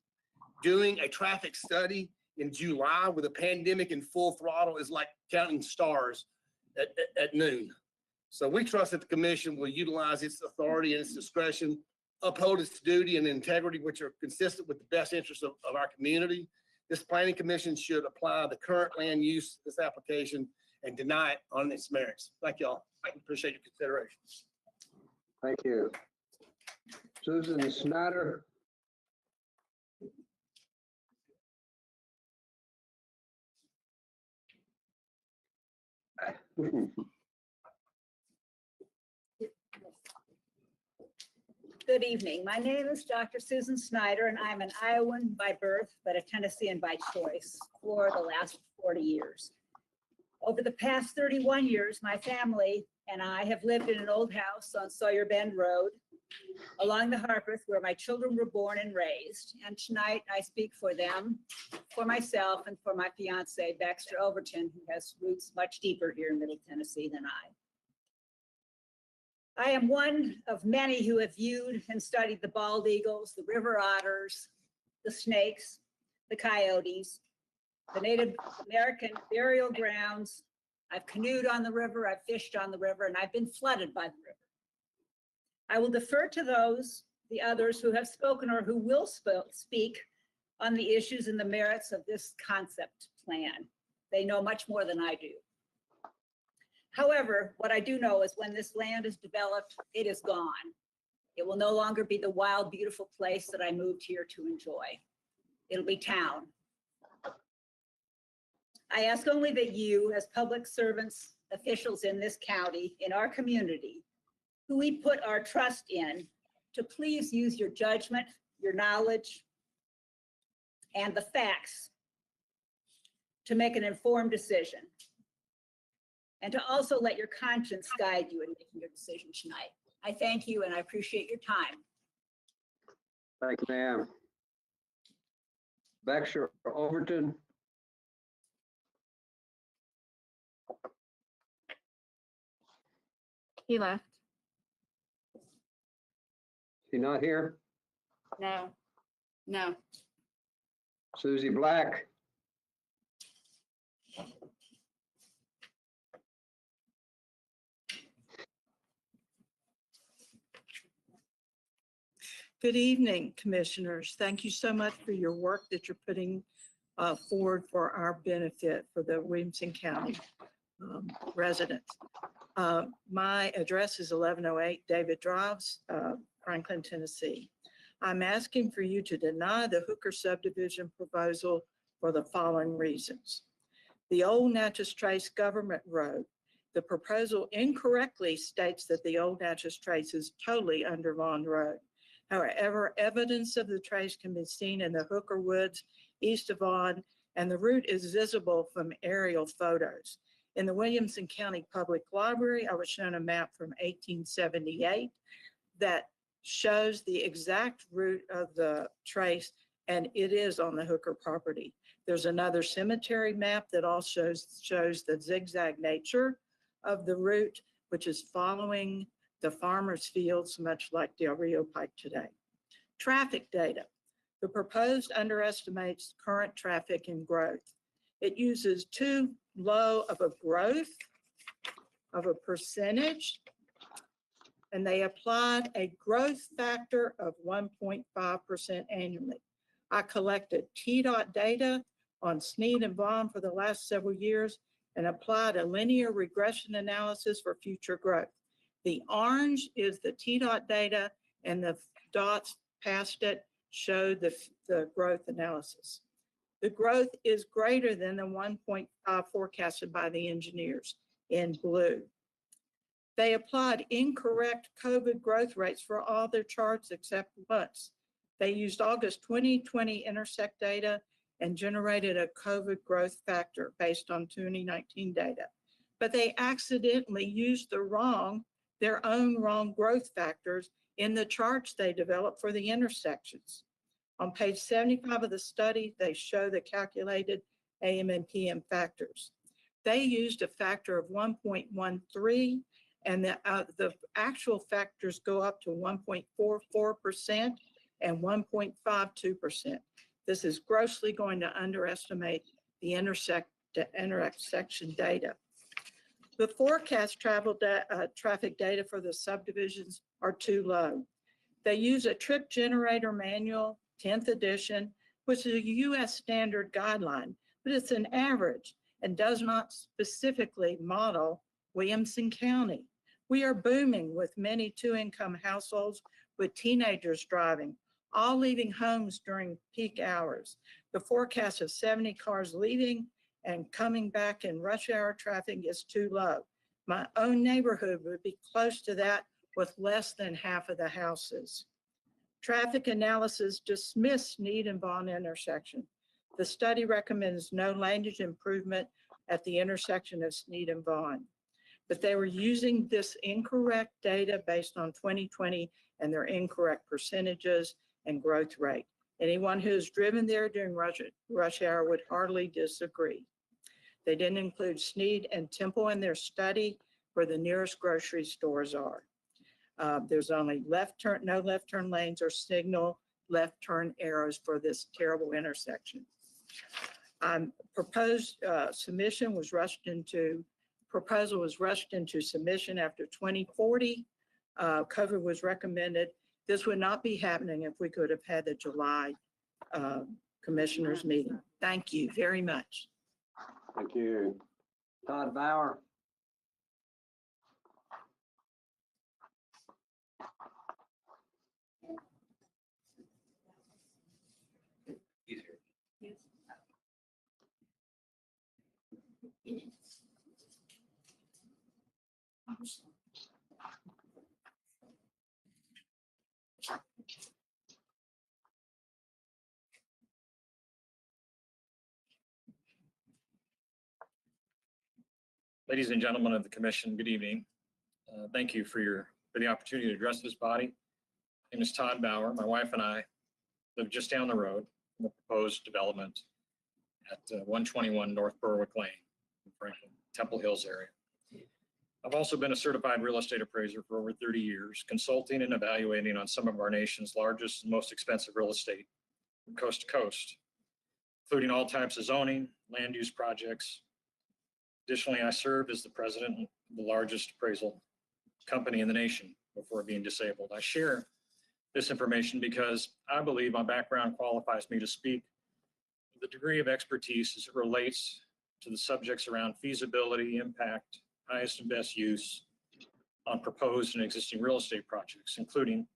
Doing a traffic study in July with a pandemic in full throttle is like counting stars at noon. So we trust that the commission will utilize its authority and its discretion, uphold its duty and integrity, which are consistent with the best interests of our community. This planning commission should apply the current land use to this application and deny it on its merits. Thank y'all. I appreciate your consideration. Thank you. Susan Snyder. Good evening. My name is Dr. Susan Snyder, and I'm an Iowan by birth, but a Tennessean by choice for the last 40 years. Over the past 31 years, my family and I have lived in an old house on Sawyer Bend Road along the Harpeth, where my children were born and raised. And tonight I speak for them, for myself, and for my fiance, Baxter Overton, who has roots much deeper here in Middle Tennessee than I am one of many who have viewed and studied the bald eagles, the river otters, the snakes, the coyotes, the Native American burial grounds. I've canoed on the river, I've fished on the river, and I've been flooded by the river. I will defer to the others who have spoken or who will speak on the issues and the merits of this concept plan. They know much more than I do. However, what I do know is when this land is developed, it is gone. It will no longer be the wild, beautiful place that I moved here to enjoy. It'll be town. I ask only that you, as public servants, officials in this county, in our community, who we put our trust in, to please use your judgment, your knowledge, and the facts to make an informed decision. And to also let your conscience guide you in making your decision tonight. I thank you and I appreciate your time. Thank you, ma'am. Baxter Overton. He left. She not here? No. No. Susie Black. Good evening, commissioners. Thank you so much for your work that you're putting forward for our benefit for the Williamson County residents. My address is 1108 David Drives, Franklin, Tennessee. I'm asking for you to deny the Hooker subdivision proposal for the following reasons. The old Natchez Trace Government Road, the proposal incorrectly states that the old Natchez Trace is totally under Vaughn Road. However, evidence of the trace can be seen in the Hooker Woods east of Vaughn, and the route is visible from aerial photos. In the Williamson County Public Library, I was shown a map from 1878 that shows the exact route of the trace, and it is on the Hooker property. There's another cemetery map that also shows the zigzag nature of the route, which is following the farmers' fields, much like Del Rio Pike today. Traffic data. The proposed underestimates current traffic and growth. It uses too low of a growth of a percentage, and they applied a growth factor of 1.5% annually. I collected TDOT data on Snead and Vaughn for the last several years and applied a linear regression analysis for future growth. The orange is the TDOT data, and the dots past it show the growth analysis. The growth is greater than the 1.5 forecasted by the engineers in blue. They applied incorrect COVID growth rates for all their charts except once. They used August 2020 intersect data and generated a COVID growth factor based on 2019 data. But they accidentally used their own wrong growth factors in the charts they developed for the intersections. On page 75 of the study, they show the calculated AM and PM factors. They used a factor of 1.13, and the actual factors go up to 1.44% and 1.52%. This is grossly going to underestimate the intersection data. The forecast traffic data for the subdivisions are too low. They use a trip generator manual, 10th edition, which is a US standard guideline, but it's an average and does not specifically model Williamson County. We are booming with many two-income households with teenagers driving, all leaving homes during peak hours. The forecast of 70 cars leaving and coming back in rush hour traffic is too low. My own neighborhood would be close to that with less than half of the houses. Traffic analysis dismissed Snead and Vaughn intersection. The study recommends no language improvement at the intersection of Snead and Vaughn. But they were using this incorrect data based on 2020 and their incorrect percentages and growth rate. Anyone who has driven there during rush hour would hardly disagree. They didn't include Snead and Temple in their study where the nearest grocery stores are. There's only no left turn lanes or signal left turn arrows for this terrible intersection. Proposal was rushed into submission after 2040. COVID was recommended. This would not be happening if we could have had the July commissioners meeting. Thank you very much. Thank you. Todd Bauer. Ladies and gentlemen of the commission, good evening. Thank you for the opportunity to address this body. My name is Todd Bauer. My wife and I live just down the road from the proposed development at 121 North Berwick Lane in Franklin, Temple Hills area. I've also been a certified real estate appraiser for over 30 years, consulting and evaluating on some of our nation's largest and most expensive real estate from coast to coast, including all types of zoning, land use projects. Additionally, I served as the president of the largest appraisal company in the nation before being disabled. I share this information because I believe my background qualifies me to speak with a degree of expertise as it relates to the subjects around feasibility, impact, highest and best use on proposed and existing real estate projects, including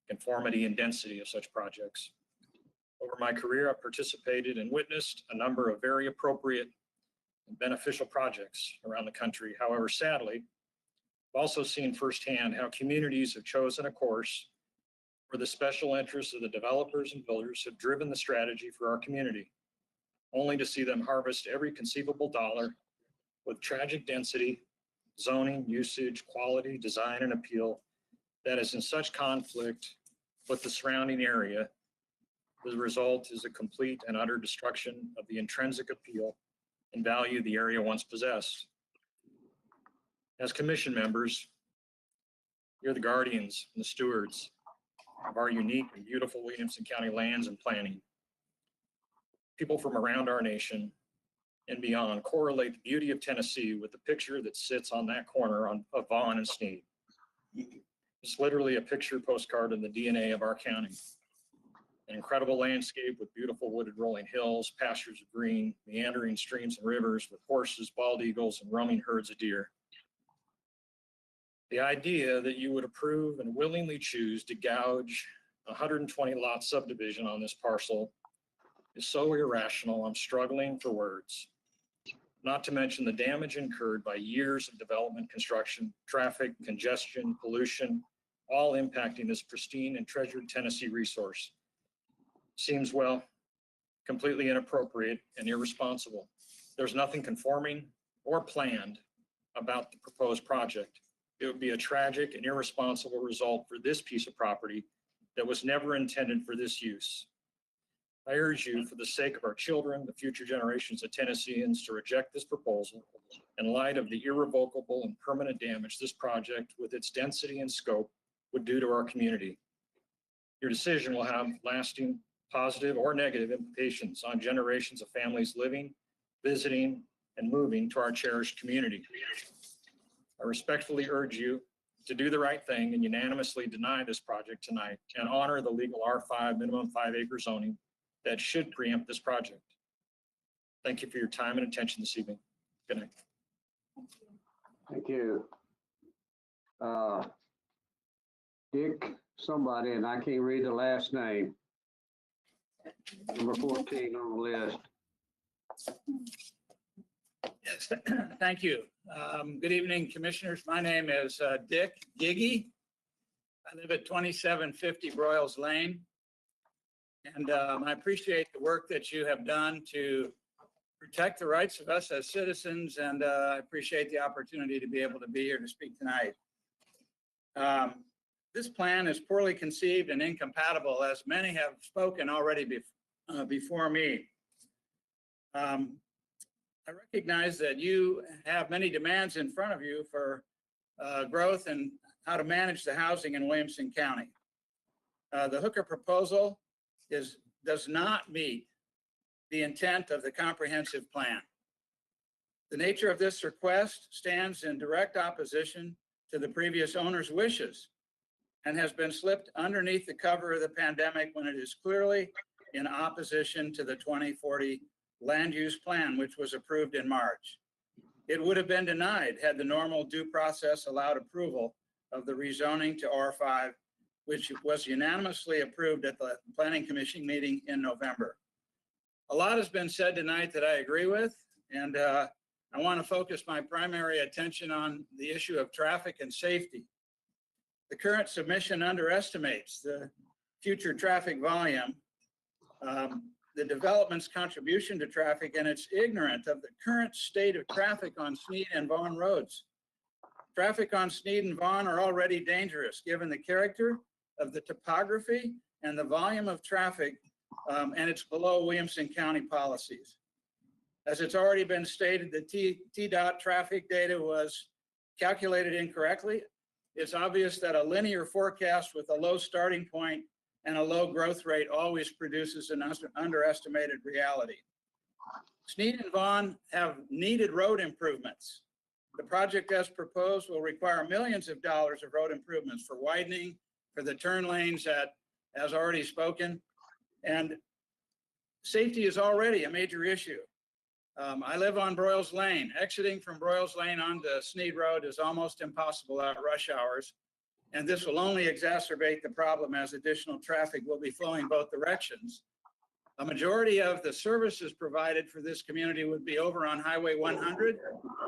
conformity and density of such projects. Over my career, I've participated and witnessed a number of very appropriate and beneficial projects around the country. However, sadly, I've also seen firsthand how communities have chosen a course where the special interests of the developers and builders have driven the strategy for our community, only to see them harvest every conceivable dollar with tragic density, zoning, usage, quality, design, and appeal that is in such conflict with the surrounding area. The result is a complete and utter destruction of the intrinsic appeal and value the area once possessed. As commission members, you're the guardians and the stewards of our unique and beautiful Williamson County lands and planning. People from around our nation and beyond correlate the beauty of Tennessee with the picture that sits on that corner of Vaughn and Sneed. It's literally a picture postcard in the DNA of our county. An incredible landscape with beautiful wooded rolling hills, pastures of green, meandering streams and rivers with horses, bald eagles, and roaming herds of deer. The idea that you would approve and willingly choose to gouge a 120 lot subdivision on this parcel is so irrational, I'm struggling for words. Not to mention the damage incurred by years of development, construction, traffic, congestion, pollution, all impacting this pristine and treasured Tennessee resource. Seems, well, completely inappropriate and irresponsible. There's nothing conforming or planned about the proposed project. It would be a tragic and irresponsible result for this piece of property that was never intended for this use. I urge you, for the sake of our children, the future generations of Tennesseans, to reject this proposal in light of the irrevocable and permanent damage this project, with its density and scope, would do to our community. Your decision will have lasting positive or negative implications on generations of families living, visiting, and moving to our cherished community. I respectfully urge you to do the right thing and unanimously deny this project tonight and honor the legal R5 minimum 5 acre zoning that should preempt this project. Thank you for your time and attention this evening. Good night. Thank you. Dick somebody, and I can't read the last name. Number 14 on the list. Yes, thank you. Good evening, commissioners. My name is Dick Giggy. I live at 2750 Broyles Lane. And I appreciate the work that you have done to protect the rights of us as citizens. And I appreciate the opportunity to be able to be here to speak tonight. This plan is poorly conceived and incompatible, as many have spoken already before me. I recognize that you have many demands in front of you for growth and how to manage the housing in Williamson County. The Hooker proposal does not meet the intent of the comprehensive plan. The nature of this request stands in direct opposition to the previous owner's wishes and has been slipped underneath the cover of the pandemic when it is clearly in opposition to the 2040 land use plan, which was approved in March. It would have been denied had the normal due process allowed approval of the rezoning to R5, which was unanimously approved at the Planning Commission meeting in November. A lot has been said tonight that I agree with, and I want to focus my primary attention on the issue of traffic and safety. The current submission underestimates the future traffic volume, the development's contribution to traffic, and it's ignorant of the current state of traffic on Sneed and Vaughan roads. Traffic on Sneed and Vaughan are already dangerous given the character of the topography and the volume of traffic, and it's below Williamson County policies. As it's already been stated, the TDOT traffic data was calculated incorrectly. It's obvious that a linear forecast with a low starting point and a low growth rate always produces an underestimated reality. Sneed and Vaughan have needed road improvements. The project as proposed will require millions of dollars of road improvements for widening, for the turn lanes as already spoken, and safety is already a major issue. I live on Broyles Lane. Exiting from Broyles Lane onto Sneed Road is almost impossible at rush hours, and this will only exacerbate the problem as additional traffic will be flowing both directions. A majority of the services provided for this community would be over on Highway 100.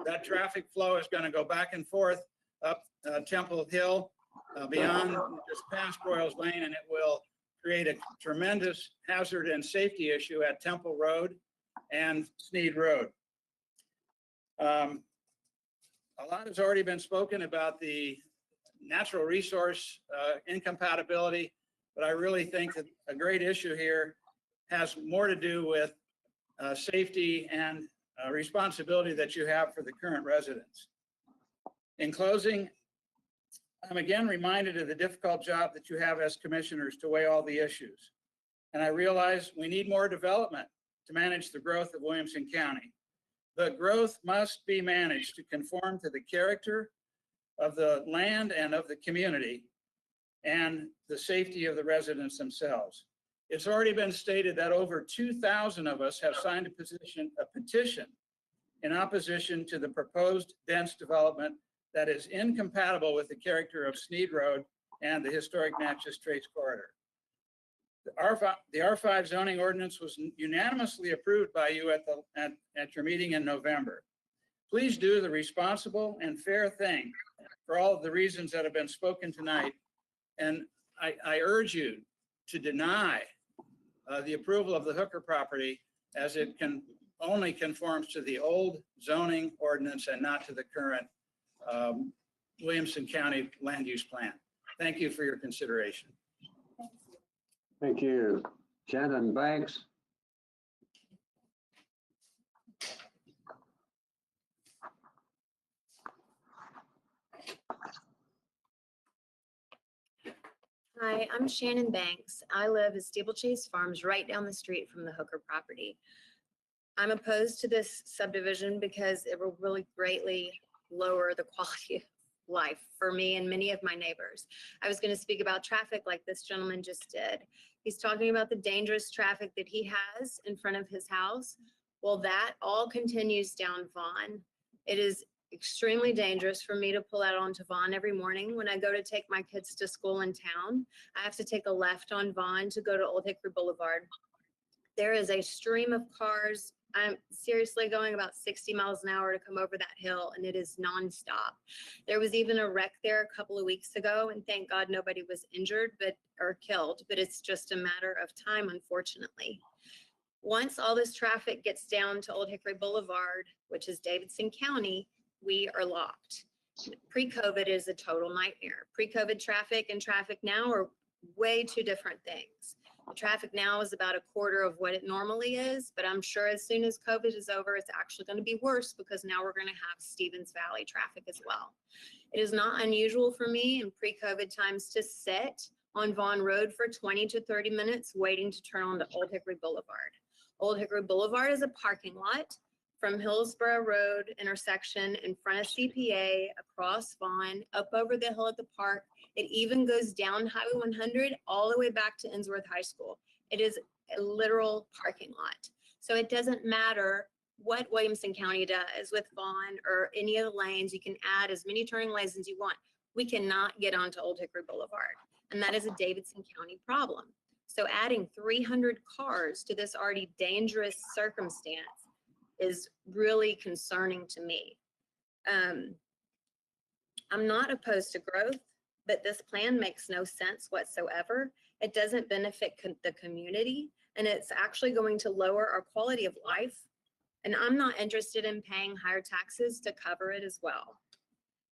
That traffic flow is going to go back and forth up Temple Hill, beyond just past Broyles Lane, and it will create a tremendous hazard and safety issue at Temple Road and Sneed Road. A lot has already been spoken about the natural resource incompatibility, but I really think that a great issue here has more to do with safety and responsibility that you have for the current residents. In closing, I'm again reminded of the difficult job that you have as commissioners to weigh all the issues. And I realize we need more development to manage the growth of Williamson County. The growth must be managed to conform to the character of the land and of the community and the safety of the residents themselves. It's already been stated that over 2,000 of us have signed a petition in opposition to the proposed dense development that is incompatible with the character of Sneed Road and the historic Natchez Trace Corridor. The R5 zoning ordinance was unanimously approved by you at your meeting in November. Please do the responsible and fair thing for all of the reasons that have been spoken tonight. And I urge you to deny the approval of the Hooker property as it only conforms to the old zoning ordinance and not to the current Williamson County land use plan. Thank you for your consideration. Thank you. Shannon Banks. Hi, I'm Shannon Banks. I live at Steeplechase Farms right down the street from the Hooker property. I'm opposed to this subdivision because it will really greatly lower the quality of life for me and many of my neighbors. I was going to speak about traffic like this gentleman just did. He's talking about the dangerous traffic that he has in front of his house. Well, that all continues down Vaughan. It is extremely dangerous for me to pull out onto Vaughan every morning. When I go to take my kids to school in town, I have to take a left on Vaughan to go to Old Hickory Boulevard. There is a stream of cars. I'm seriously going about 60 miles an hour to come over that hill, and it is nonstop. There was even a wreck there a couple of weeks ago, and thank God nobody was injured or killed, but it's just a matter of time, unfortunately. Once all this traffic gets down to Old Hickory Boulevard, which is Davidson County, we are locked. Pre-COVID is a total nightmare. Pre-COVID traffic and traffic now are way two different things. The traffic now is about a quarter of what it normally is, but I'm sure as soon as COVID is over, it's actually going to be worse because now we're going to have Stevens Valley traffic as well. It is not unusual for me in pre-COVID times to sit on Vaughan Road for 20 to 30 minutes waiting to turn on to Old Hickory Boulevard. Old Hickory Boulevard is a parking lot from Hillsborough Road intersection in front of CPA, across Vaughan, up over the hill at the park. It even goes down Highway 100 all the way back to Innsworth High School. It is a literal parking lot. So it doesn't matter what Williamson County does with Vaughan or any of the lanes. You can add as many turning lanes as you want. We cannot get onto Old Hickory Boulevard, and that is a Davidson County problem. So adding 300 cars to this already dangerous circumstance is really concerning to me. I'm not opposed to growth, but this plan makes no sense whatsoever. It doesn't benefit the community, and it's actually going to lower our quality of life. And I'm not interested in paying higher taxes to cover it as well.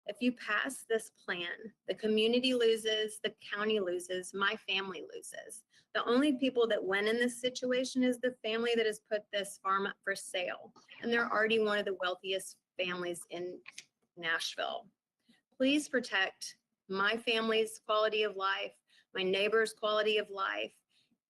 If you pass this plan, the community loses, the county loses, my family loses. The only people that win in this situation is the family that has put this farm up for sale. And they're already one of the wealthiest families in Nashville. Please protect my family's quality of life, my neighbor's quality of life.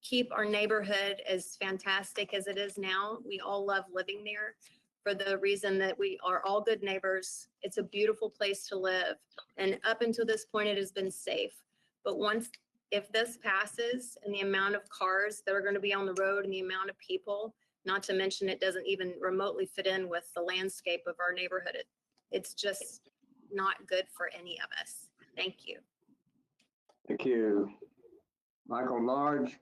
Keep our neighborhood as fantastic as it is now. We all love living there for the reason that we are all good neighbors. It's a beautiful place to live. And up until this point, it has been safe. But if this passes and the amount of cars that are going to be on the road and the amount of people, not to mention it doesn't even remotely fit in with the landscape of our neighborhood, it's just not good for any of us. Thank you. Thank you. Michael Large.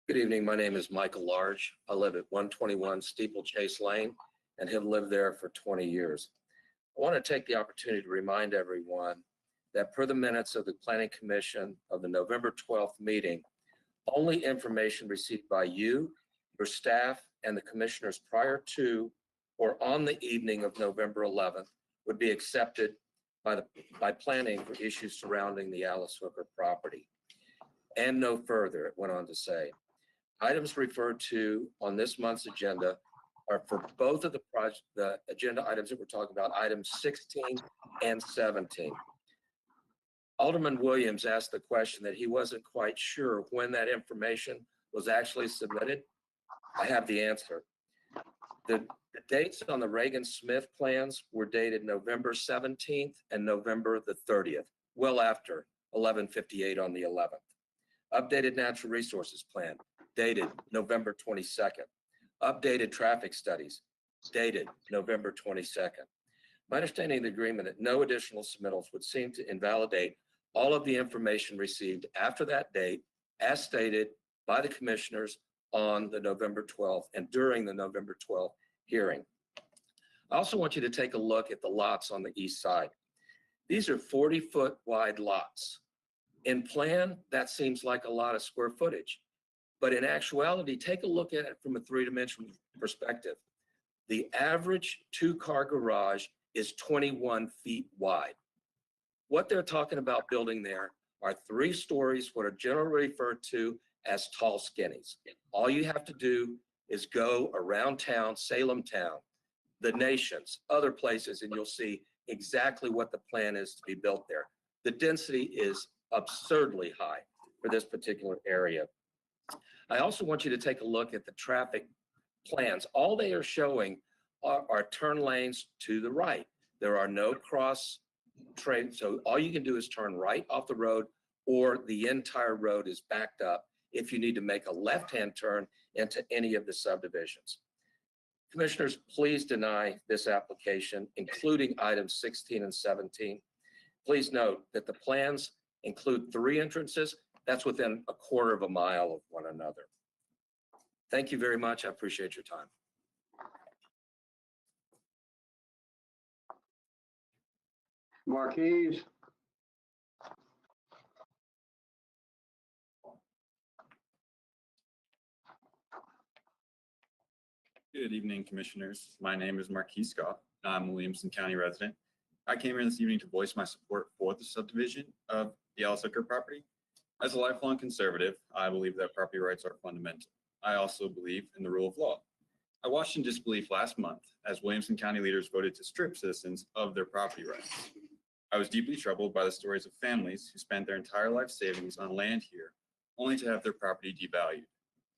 Good evening. My name is Michael Large. I live at 121 Steeplechase Lane and have lived there for 20 years. I want to take the opportunity to remind everyone that per the minutes of the Planning Commission of the November 12th meeting, only information received by you, your staff, and the commissioners prior to or on the evening of November 11th would be accepted by planning for issues surrounding the Alice Hooker property. And no further, it went on to say. Items referred to on this month's agenda are for both of the agenda items that we're talking about, items 16 and 17. Alderman Williams asked the question that he wasn't quite sure when that information was actually submitted. I have the answer. The dates on the Reagan-Smith plans were dated November 17th and November the 30th, well after 11:58 on the 11th. Updated natural resources plan, dated November 22nd. Updated traffic studies, dated November 22nd. My understanding of the agreement that no additional submittals would seem to invalidate all of the information received after that date, as stated by the commissioners on the November 12th and during the November 12th hearing. I also want you to take a look at the lots on the east side. These are 40-foot wide lots. In plan, that seems like a lot of square footage. But in actuality, take a look at it from a three-dimensional perspective. The average two-car garage is 21 feet wide. What they're talking about building there are 3 stories, what are generally referred to as tall skinnies. All you have to do is go around town, Salem town, the Nations, other places, and you'll see exactly what the plan is to be built there. The density is absurdly high for this particular area. I also want you to take a look at the traffic plans. All they are showing are turn lanes to the right. There are no cross trains, so all you can do is turn right off the road, or the entire road is backed up if you need to make a left-hand turn into any of the subdivisions. Commissioners, please deny this application, including items 16 and 17. Please note that the plans include 3 entrances. That's within a quarter of a mile of one another. Thank you very much. I appreciate your time. Marquise. Good evening, commissioners. My name is Marquise Scott. I'm a Williamson County resident. I came here this evening to voice my support for the subdivision of the Alice Hooker property. As a lifelong conservative, I believe that property rights are fundamental. I also believe in the rule of law. I watched in disbelief last month as Williamson County leaders voted to strip citizens of their property rights. I was deeply troubled by the stories of families who spent their entire life savings on land here, only to have their property devalued,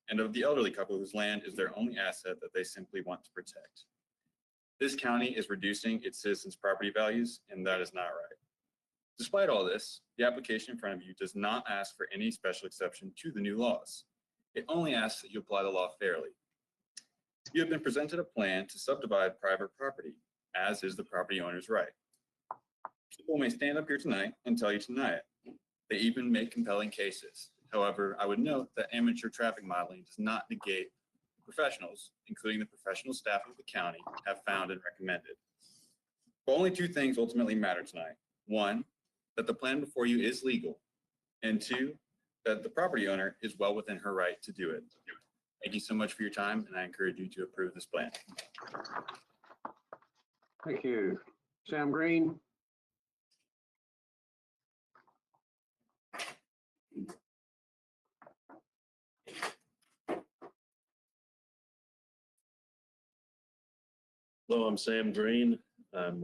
and of the elderly couple whose land is their only asset that they simply want to protect. This county is reducing its citizens' property values, and that is not right. Despite all this, the application in front of you does not ask for any special exception to the new laws. It only asks that you apply the law fairly. You have been presented a plan to subdivide private property, as is the property owner's right. People may stand up here tonight and tell you to deny it. They even make compelling cases. However, I would note that amateur traffic modeling does not negate professionals, including the professional staff of the county, have found and recommended. But only two things ultimately matter tonight. One, that the plan before you is legal. And two, that the property owner is well within her right to do it. Thank you so much for your time, and I encourage you to approve this plan. Thank you. Sam Green? Hello, I'm Sam Green. I'm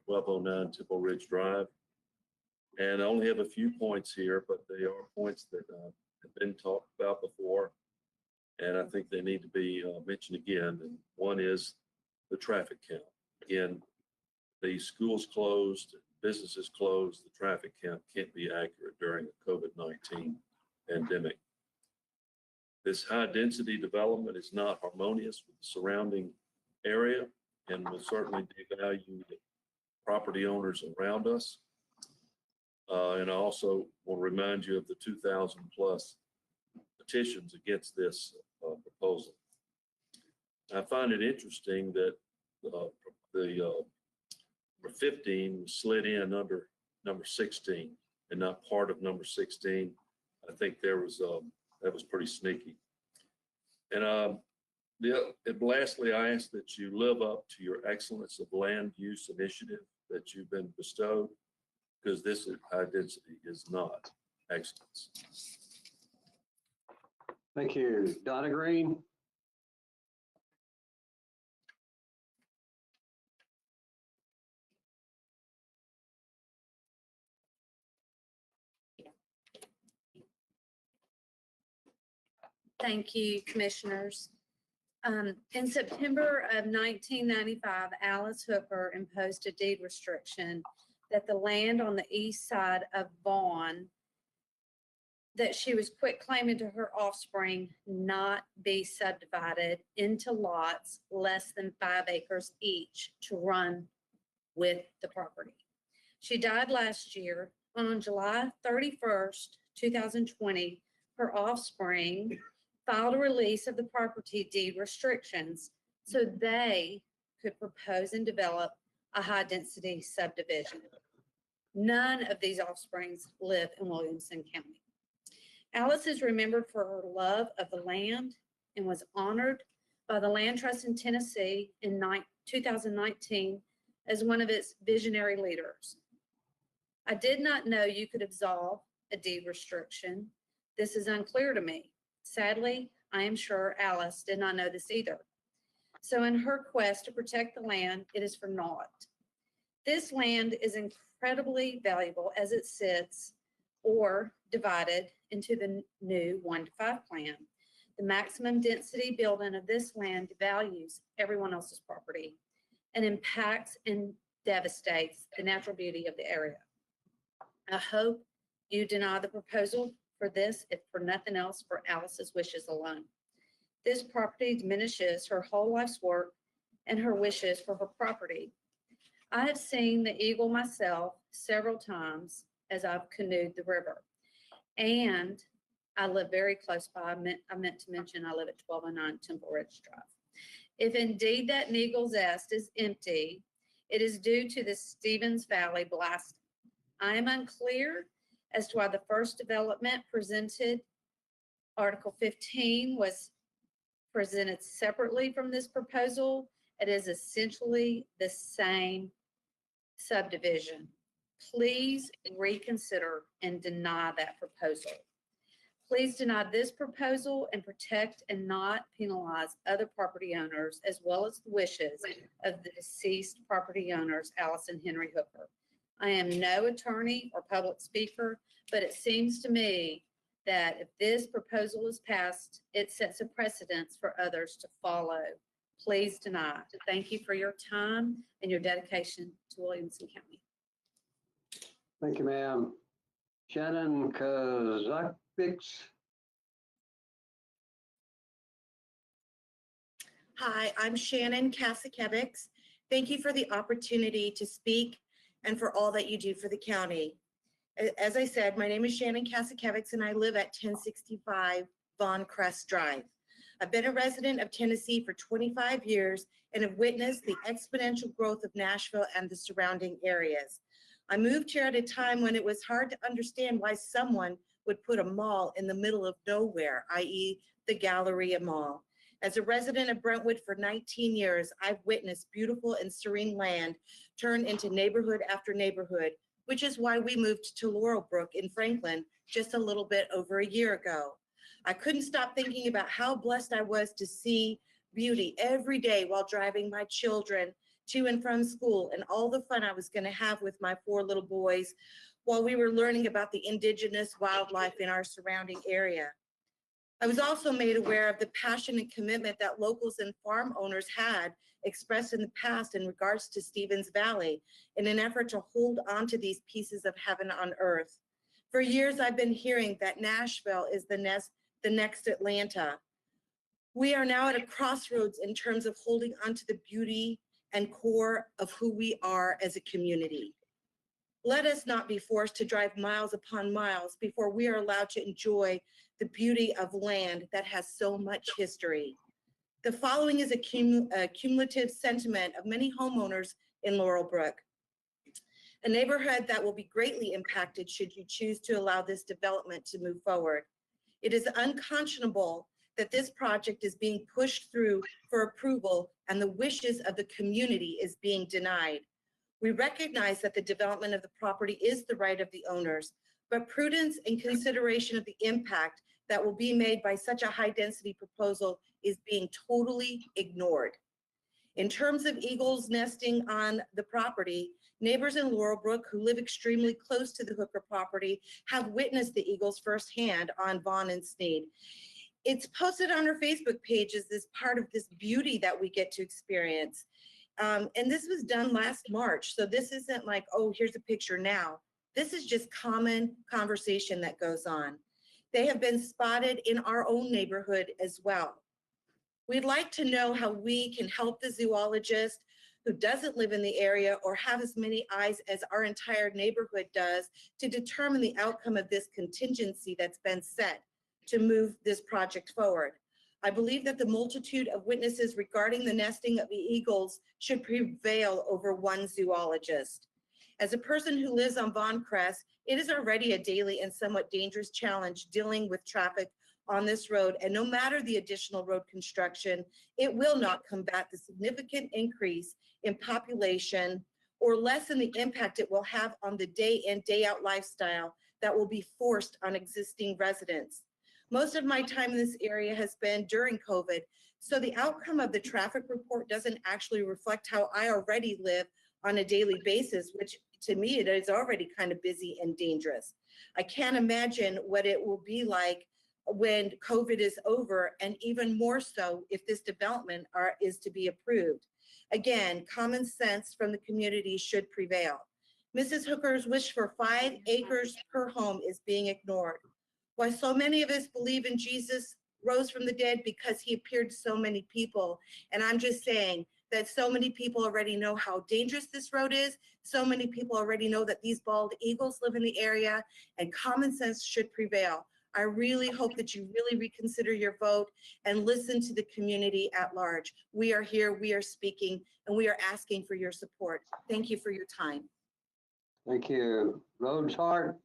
1209 Temple Ridge Drive. And I only have a few points here, but they are points that have been talked about before. And I think they need to be mentioned again. And one is the traffic count. Again, the schools closed, businesses closed, the traffic count can't be accurate during the COVID-19 pandemic. This high density development is not harmonious with the surrounding area and will certainly devalue the property owners around us. And I also want to remind you of the 2,000 plus petitions against this proposal. I find it interesting that the number 15 slid in under number 16 and not part of number 16. I think there was that was pretty sneaky. And lastly, I ask that you live up to your excellence of land use initiative that you've been bestowed, because this high density is not excellence. Thank you. Donna Green? Thank you, commissioners. In September of 1995, Alice Hooker imposed a deed restriction that the land on the east side of Vaughn that she was quit claiming to her offspring not be subdivided into lots less than 5 acres each to run with the property. She died last year. On July 31st, 2020, her offspring filed a release of the property deed restrictions so they could propose and develop a high-density subdivision. None of these offsprings live in Williamson County. Alice is remembered for her love of the land and was honored by the Land Trust in Tennessee in 2019 as one of its visionary leaders. I did not know you could absolve a deed restriction. This is unclear to me. Sadly, I am sure Alice did not know this either. So in her quest to protect the land, it is for naught. This land is incredibly valuable as it sits or divided into the new 1 to 5 plan. The maximum density building of this land devalues everyone else's property and impacts and devastates the natural beauty of the area. I hope you deny the proposal for this, if for nothing else, for Alice's wishes alone. This property diminishes her whole life's work and her wishes for her property. I have seen the eagle myself several times as I've canoed the river. And I live very close by. I meant to mention I live at 1209 Temple Ridge Drive. If indeed that eagle's nest is empty, it is due to the Stevens Valley blasting. I am unclear as to why the first development presented, Article 15, was presented separately from this proposal. It is essentially the same subdivision. Please reconsider and deny that proposal. Please deny this proposal and protect and not penalize other property owners as well as the wishes of the deceased property owners, Alice and Henry Hooker. I am no attorney or public speaker, but it seems to me that if this proposal is passed, it sets a precedence for others to follow. Please deny. Thank you for your time and your dedication to Williamson County. Thank you, ma'am. Shannon Kazakvix. Hi, I'm Shannon Kasakevix. Thank you for the opportunity to speak and for all that you do for the county. As I said, my name is Shannon Kasakevich, and I live at 1065 Von Crest Drive. I've been a resident of Tennessee for 25 years and have witnessed the exponential growth of Nashville and the surrounding areas. I moved here at a time when it was hard to understand why someone would put a mall in the middle of nowhere, i.e. the Galleria Mall. As a resident of Brentwood for 19 years, I've witnessed beautiful and serene land turn into neighborhood after neighborhood, which is why we moved to Laurelbrook in Franklin just a little bit over a year ago. I couldn't stop thinking about how blessed I was to see beauty every day while driving my children to and from school, and all the fun I was going to have with my 4 little boys while we were learning about the indigenous wildlife in our surrounding area. I was also made aware of the passion and commitment that locals and farm owners had expressed in the past in regards to Stevens Valley in an effort to hold on to these pieces of heaven on earth. For years, I've been hearing that Nashville is the next Atlanta. We are now at a crossroads in terms of holding on to the beauty and core of who we are as a community. Let us not be forced to drive miles upon miles before we are allowed to enjoy the beauty of land that has so much history. The following is a cumulative sentiment of many homeowners in Laurelbrook, a neighborhood that will be greatly impacted should you choose to allow this development to move forward. It is unconscionable that this project is being pushed through for approval and the wishes of the community is being denied. We recognize that the development of the property is the right of the owners, but prudence and consideration of the impact that will be made by such a high density proposal is being totally ignored. In terms of eagles nesting on the property, neighbors in Laurelbrook who live extremely close to the Hooker property have witnessed the eagles firsthand on Vaughn and Sneed. It's posted on our Facebook page as this part of this beauty that we get to experience. And this was done last March. So this isn't like, oh, here's a picture now. This is just common conversation that goes on. They have been spotted in our own neighborhood as well. We'd like to know how we can help the zoologist who doesn't live in the area or have as many eyes as our entire neighborhood does to determine the outcome of this contingency that's been set to move this project forward. I believe that the multitude of witnesses regarding the nesting of the eagles should prevail over one zoologist. As a person who lives on Von Crest, it is already a daily and somewhat dangerous challenge dealing with traffic on this road, and no matter the additional road construction, it will not combat the significant increase in population or lessen the impact it will have on the day in, day out lifestyle that will be forced on existing residents. Most of my time in this area has been during COVID, so the outcome of the traffic report doesn't actually reflect how I already live on a daily basis, which to me, it is already kind of busy and dangerous. I can't imagine what it will be like when COVID is over, and even more so if this development is to be approved. Again, common sense from the community should prevail. Mrs. Hooker's wish for 5 acres per home is being ignored. Why so many of us believe in Jesus rose from the dead because he appeared to so many people. And I'm just saying that so many people already know how dangerous this road is. So many people already know that these bald eagles live in the area, and common sense should prevail. I really hope that you really reconsider your vote and listen to the community at large. We are here, we are speaking, and we are asking for your support. Thank you for your time. Thank you. Rhodes Hart.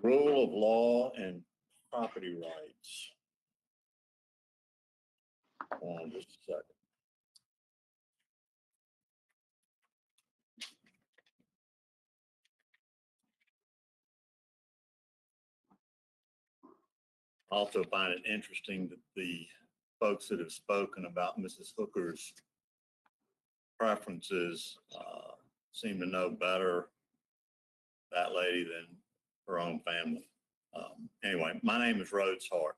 Rule of law and property rights. Hold on just a second. I also find it interesting that the folks that have spoken about Mrs. Hooker's preferences seem to know better that lady than her own family. Anyway, my name is Rhodes Hart.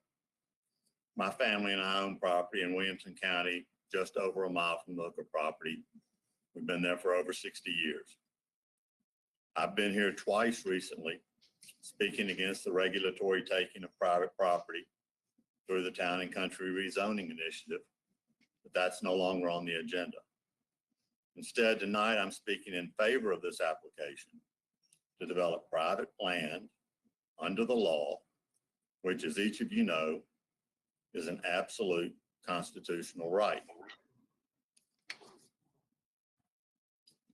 My family and I own property in Williamson County, just over a mile from the Hooker property. We've been there for over 60 years. I've been here twice recently, speaking against the regulatory taking of private property through the Town and Country Rezoning Initiative, but that's no longer on the agenda. Instead, tonight, I'm speaking in favor of this application to develop private land under the law, which, as each of you know, is an absolute constitutional right.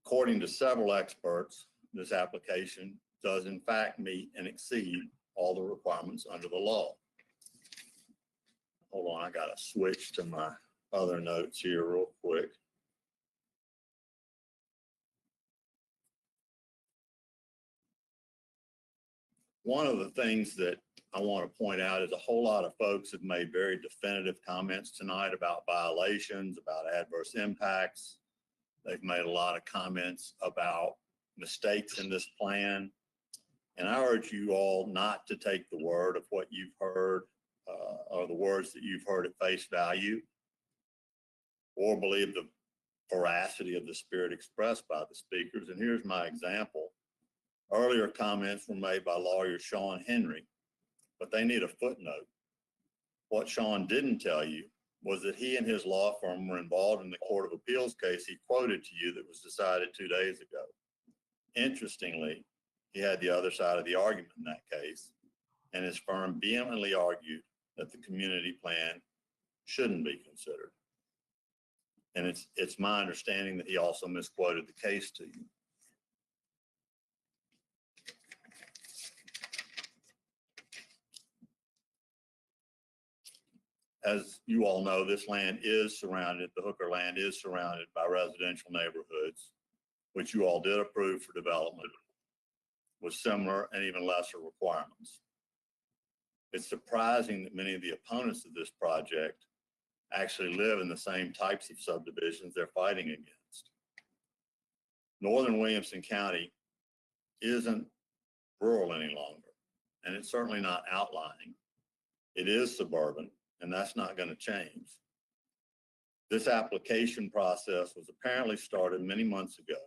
According to several experts, this application does in fact meet and exceed all the requirements under the law. Hold on, I gotta switch to my other notes here real quick. One of the things that I want to point out is a whole lot of folks have made very definitive comments tonight about violations, about adverse impacts. They've made a lot of comments about mistakes in this plan. And I urge you all not to take the word of what you've heard or the words that you've heard at face value, or believe the veracity of the spirit expressed by the speakers. And here's my example. Earlier comments were made by lawyer Sean Henry, but they need a footnote. What Sean didn't tell you was that he and his law firm were involved in the Court of Appeals case he quoted to you that was decided 2 days ago. Interestingly, he had the other side of the argument in that case, and his firm vehemently argued that the community plan shouldn't be considered. And it's my understanding that he also misquoted the case to you. As you all know, this land is surrounded, the Hooker land is surrounded by residential neighborhoods, which you all did approve for development with similar and even lesser requirements. It's surprising that many of the opponents of this project actually live in the same types of subdivisions they're fighting against. Northern Williamson County isn't rural any longer, and it's certainly not outlying. It is suburban, and that's not going to change. This application process was apparently started many months ago.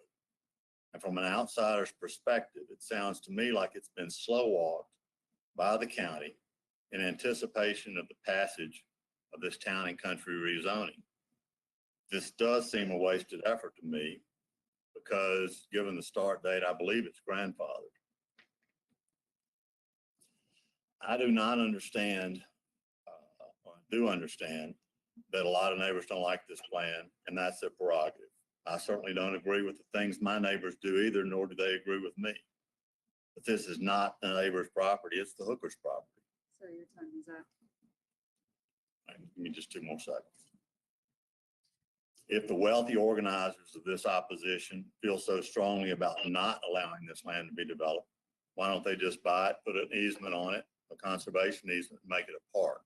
And from an outsider's perspective, it sounds to me like it's been slow walked by the county in anticipation of the passage of this Town and Country rezoning. This does seem a wasted effort to me because given the start date, I believe it's grandfathered. I do not understand, or do understand that a lot of neighbors don't like this plan, and that's their prerogative. I certainly don't agree with the things my neighbors do either, nor do they agree with me. But this is not the neighbor's property, it's the Hooker's property. So your time is up. Give me just 2 more seconds. If the wealthy organizers of this opposition feel so strongly about not allowing this land to be developed, why don't they just buy it, put an easement on it, a conservation easement, and make it a park?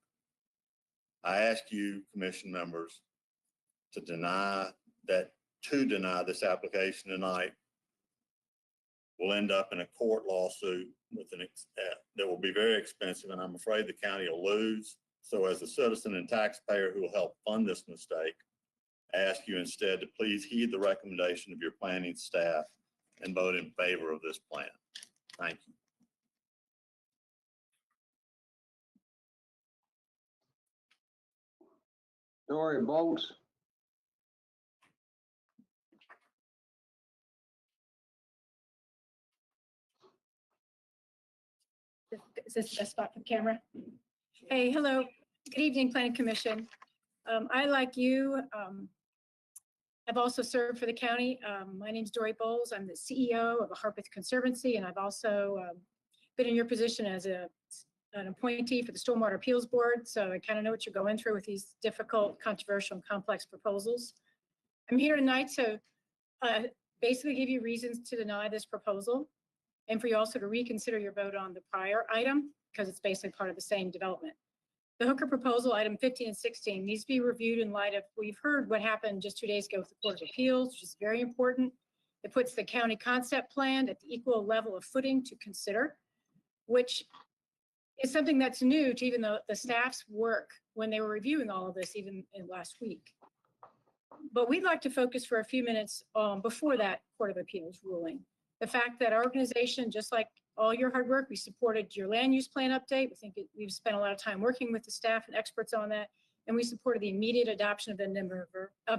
I ask you, commission members, to deny this application tonight will end up in a court lawsuit with that will be very expensive, and I'm afraid the county will lose. So as a citizen and taxpayer who will help fund this mistake, I ask you instead to please heed the recommendation of your planning staff and vote in favor of this plan. Thank you. Dory Bolts. Is this a spot for the camera? Hey, hello. Good evening, Planning Commission. I, like you, have also served for the county. My name's Dory Bowles. I'm the CEO of a Harpeth Conservancy, and I've also been in your position as an appointee for the Stormwater Appeals Board. So I kind of know what you're going through with these difficult, controversial, and complex proposals. I'm here tonight to basically give you reasons to deny this proposal, and for you also to reconsider your vote on the prior item, because it's basically part of the same development. The Hooker proposal, item 15 and 16, needs to be reviewed in light of, we've heard what happened just 2 days ago with the Court of Appeals, which is very important. It puts the county concept plan at the equal level of footing to consider, which is something that's new to even the staff's work when they were reviewing all of this, even in last week. But we'd like to focus for a few minutes before that Court of Appeals ruling. The fact that our organization, just like all your hard work, we supported your land use plan update. We've spent a lot of time working with the staff and experts on that, and we supported the immediate adoption of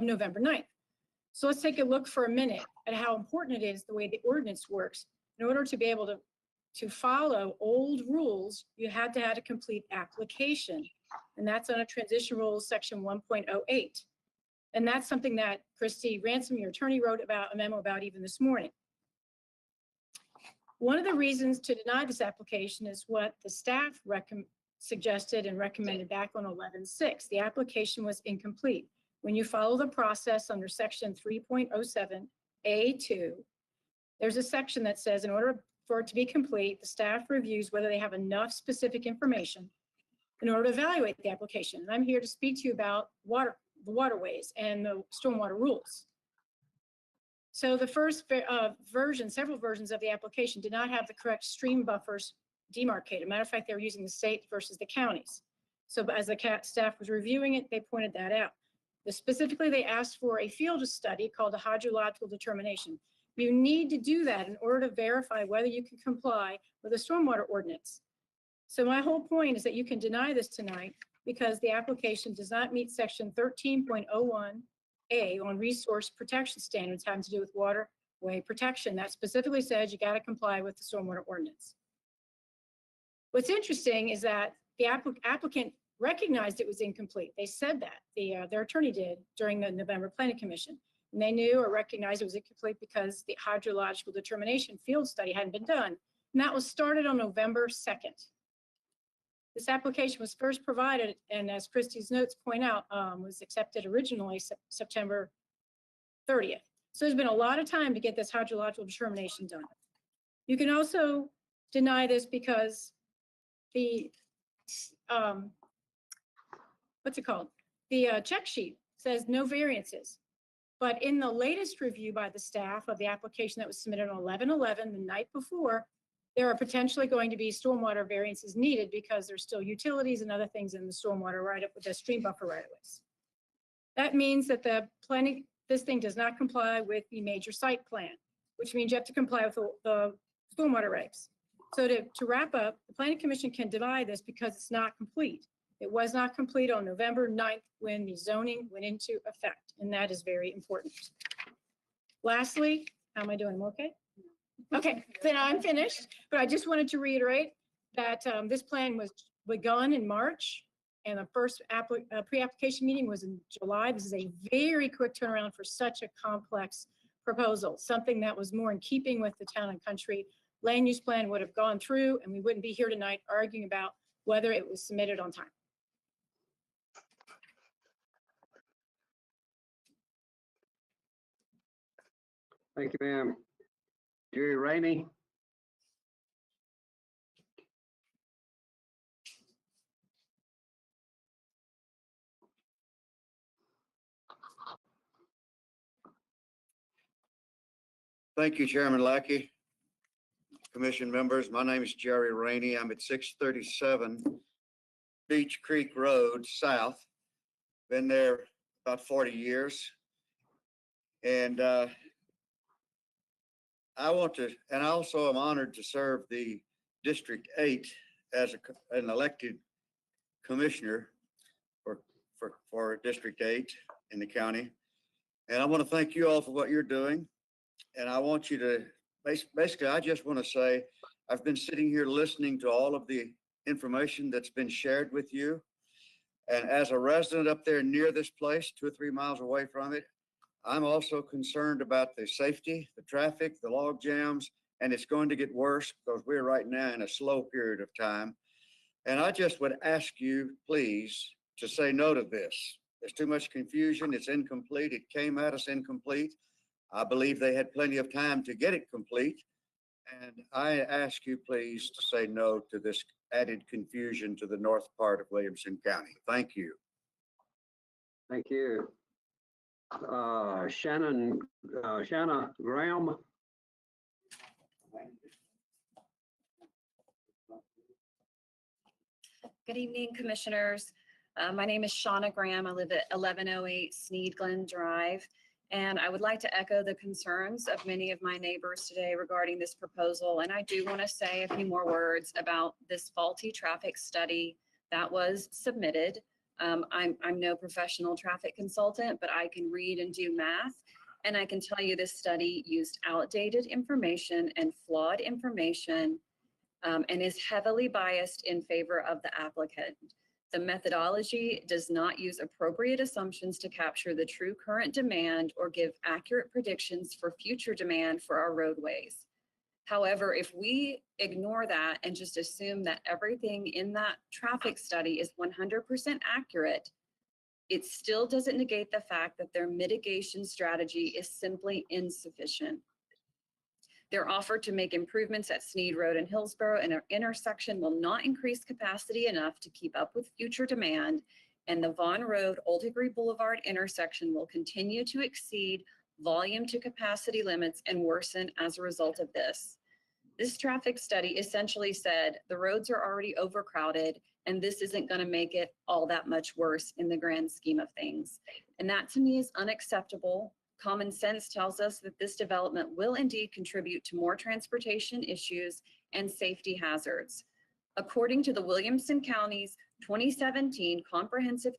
November 9th. So let's take a look for a minute at how important it is the way the ordinance works. In order to be able to follow old rules, you had to have a complete application, and that's on a transition rules section 1.08. And that's something that Christy Ransom, your attorney, wrote about a memo about even this morning. One of the reasons to deny this application is what the staff suggested and recommended back on 11/6. The application was incomplete. When you follow the process under section 3.07A2, there's a section that says in order for it to be complete, the staff reviews whether they have enough specific information in order to evaluate the application. And I'm here to speak to you about the waterways and the stormwater rules. So the first several versions of the application did not have the correct stream buffers demarcated. Matter of fact, they were using the state versus the counties. So as the staff was reviewing it, they pointed that out. Specifically, they asked for a field study called a hydrological determination. You need to do that in order to verify whether you can comply with the stormwater ordinance. So my whole point is that you can deny this tonight because the application does not meet section 13.01A on resource protection standards having to do with waterway protection. That specifically says you got to comply with the stormwater ordinance. What's interesting is that the applicant recognized it was incomplete. They said that, their attorney did during the November Planning Commission. And they knew or recognized it was incomplete because the hydrological determination field study hadn't been done. And that was started on November 2nd. This application was first provided, and as Christie's notes point out, was accepted originally September 30th. So there's been a lot of time to get this hydrological determination done. You can also deny this because the, what's it called? The check sheet says no variances. But in the latest review by the staff of the application that was submitted on 11/11, the night before, there are potentially going to be stormwater variances needed because there's still utilities and other things in the stormwater right up with the stream buffer right of ways. That means that this thing does not comply with the major site plan, which means you have to comply with the stormwater regs. So to wrap up, the Planning Commission can deny this because it's not complete. It was not complete on November 9th when the zoning went into effect, and that is very important. Lastly, how am I doing? Okay? Okay, then I'm finished, but I just wanted to reiterate that this plan was begun in March, and the first pre-application meeting was in July. This is a very quick turnaround for such a complex proposal, something that was more in keeping with the town and country land use plan would have gone through, and we wouldn't be here tonight arguing about whether it was submitted on time. Thank you, ma'am. Jerry Rainey. Thank you, Chairman Lackey. Commission members, my name is Jerry Rainey. I'm at 637 Beach Creek Road South. Been there about 40 years. And I also am honored to serve the District 8 as an elected commissioner for District 8 in the county. And I want to thank you all for what you're doing. And I want you to, basically, I just want to say, I've been sitting here listening to all of the information that's been shared with you. And as a resident up there near this place, 2 or 3 miles away from it, I'm also concerned about the safety, the traffic, the log jams, and it's going to get worse because we're right now in a slow period of time. And I just would ask you, please, to say no to this. There's too much confusion. It's incomplete. It came at us incomplete. I believe they had plenty of time to get it complete. And I ask you, please, to say no to this added confusion to the north part of Williamson County. Thank you. Thank you. Shanna Graham. Good evening, commissioners. My name is Shauna Graham. I live at 1108 Sneed Glen Drive, And I would like to echo the concerns of many of my neighbors today regarding this proposal. And I do want to say a few more words about this faulty traffic study that was submitted. I'm no professional traffic consultant, but I can read and do math. And I can tell you this study used outdated information and flawed information and is heavily biased in favor of the applicant. The methodology does not use appropriate assumptions to capture the true current demand or give accurate predictions for future demand for our roadways. However, if we ignore that and just assume that everything in that traffic study is 100% accurate, it still doesn't negate the fact that their mitigation strategy is simply insufficient. Their offer to make improvements at Sneed Road and Hillsborough intersection will not increase capacity enough to keep up with future demand, and the Vaughn Road Old Hickory Boulevard intersection will continue to exceed volume to capacity limits and worsen as a result of this. This traffic study essentially said the roads are already overcrowded and this isn't going to make it all that much worse in the grand scheme of things. And that to me is unacceptable. Common sense tells us that this development will indeed contribute to more transportation issues and safety hazards. According to the Williamson County's 2017 Comprehensive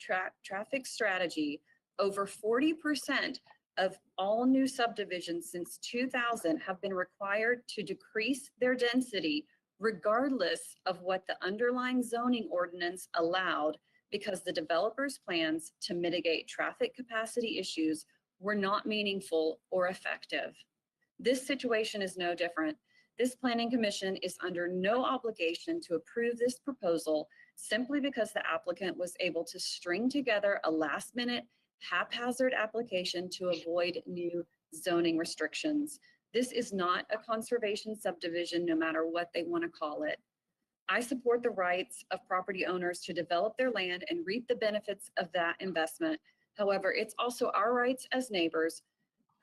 Traffic Strategy, over 40% of all new subdivisions since 2000 have been required to decrease their density regardless of what the underlying zoning ordinance allowed, because the developer's plans to mitigate traffic capacity issues were not meaningful or effective. This situation is no different. This planning commission is under no obligation to approve this proposal simply because the applicant was able to string together a last-minute haphazard application to avoid new zoning restrictions. This is not a conservation subdivision, no matter what they want to call it. I support the rights of property owners to develop their land and reap the benefits of that investment. However, it's also our rights as neighbors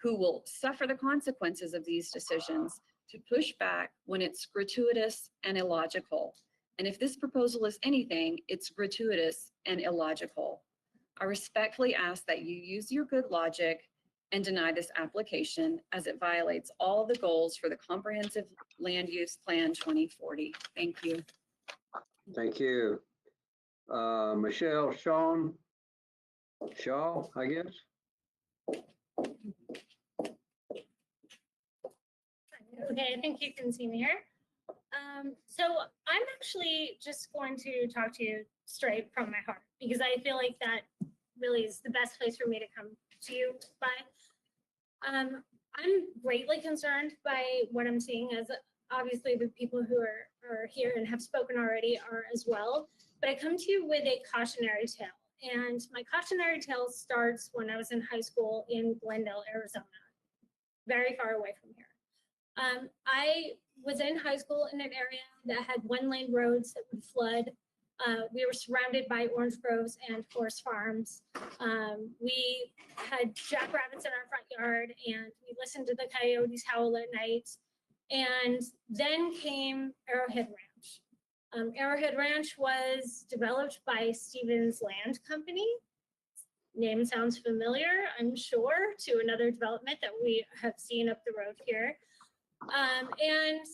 who will suffer the consequences of these decisions to push back when it's gratuitous and illogical. And if this proposal is anything, it's gratuitous and illogical. I respectfully ask that you use your good logic and deny this application as it violates all the goals for the Comprehensive Land Use Plan 2040. Thank you. Thank you. Michelle Shaw, I guess. Okay, I think you can see me here. So I'm actually just going to talk to you straight from my heart, because I feel like that really is the best place for me to come to you by. I'm greatly concerned by what I'm seeing, as obviously the people who are here and have spoken already are as well. But I come to you with a cautionary tale. And my cautionary tale starts when I was in high school in Glendale, Arizona, very far away from here. I was in high school in an area that had one-lane roads that would flood. We were surrounded by orange groves and horse farms. We had jackrabbits in our front yard, and we listened to the coyotes howl at night. And then came Arrowhead Ranch. Arrowhead Ranch was developed by Stevens Land Company. Name sounds familiar, I'm sure, to another development that we have seen up the road here. And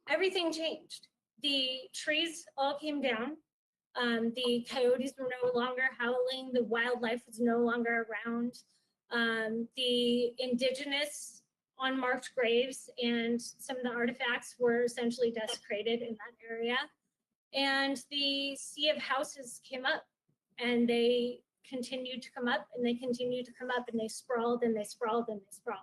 everything changed. The trees all came down. The coyotes were no longer howling. The wildlife was no longer around. The indigenous unmarked graves and some of the artifacts were essentially desecrated in that area. And the sea of houses came up, and they continued to come up, and they continued to come up, and they sprawled and they sprawled and they sprawled.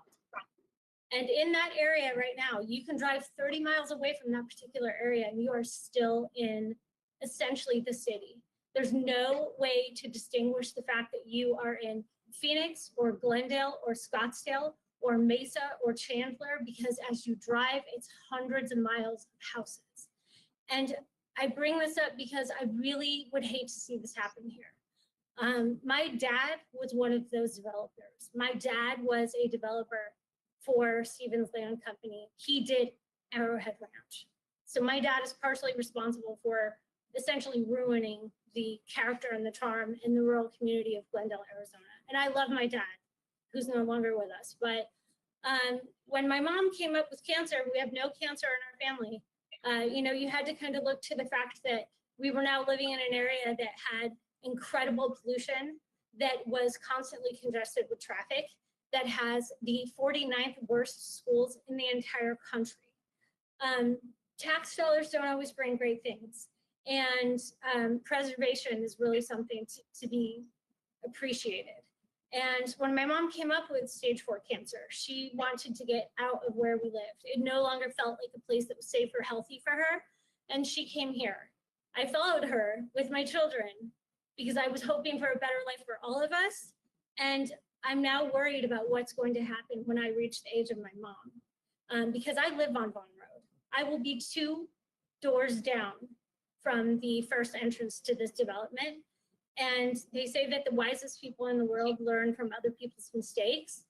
And in that area right now, you can drive 30 miles away from that particular area and you are still in essentially the city. There's no way to distinguish the fact that you are in Phoenix or Glendale or Scottsdale or Mesa or Chandler, because as you drive, it's hundreds of miles of houses. And I bring this up because I really would hate to see this happen here. My dad was one of those developers. My dad was a developer for Stevens Land Company. He did Arrowhead Ranch. So my dad is partially responsible for essentially ruining the character and the charm in the rural community of Glendale, Arizona. And I love my dad. who's no longer with us. But when my mom came up with cancer, we have no cancer in our family. You know, you had to kind of look to the fact that we were now living in an area that had incredible pollution, that was constantly congested with traffic, that has the 49th worst schools in the entire country. Tax dollars don't always bring great things, and preservation is really something to be appreciated. And when my mom came up with stage 4 cancer, she wanted to get out of where we lived. It no longer felt like a place that was safe or healthy for her, and she came here. I followed her with my children because I was hoping for a better life for all of us, and I'm now worried about what's going to happen when I reach the age of my mom, because I live on Vaughn Road. I will be 2 doors down from the first entrance to this development. And they say that the wisest people in the world learn from other people's mistakes.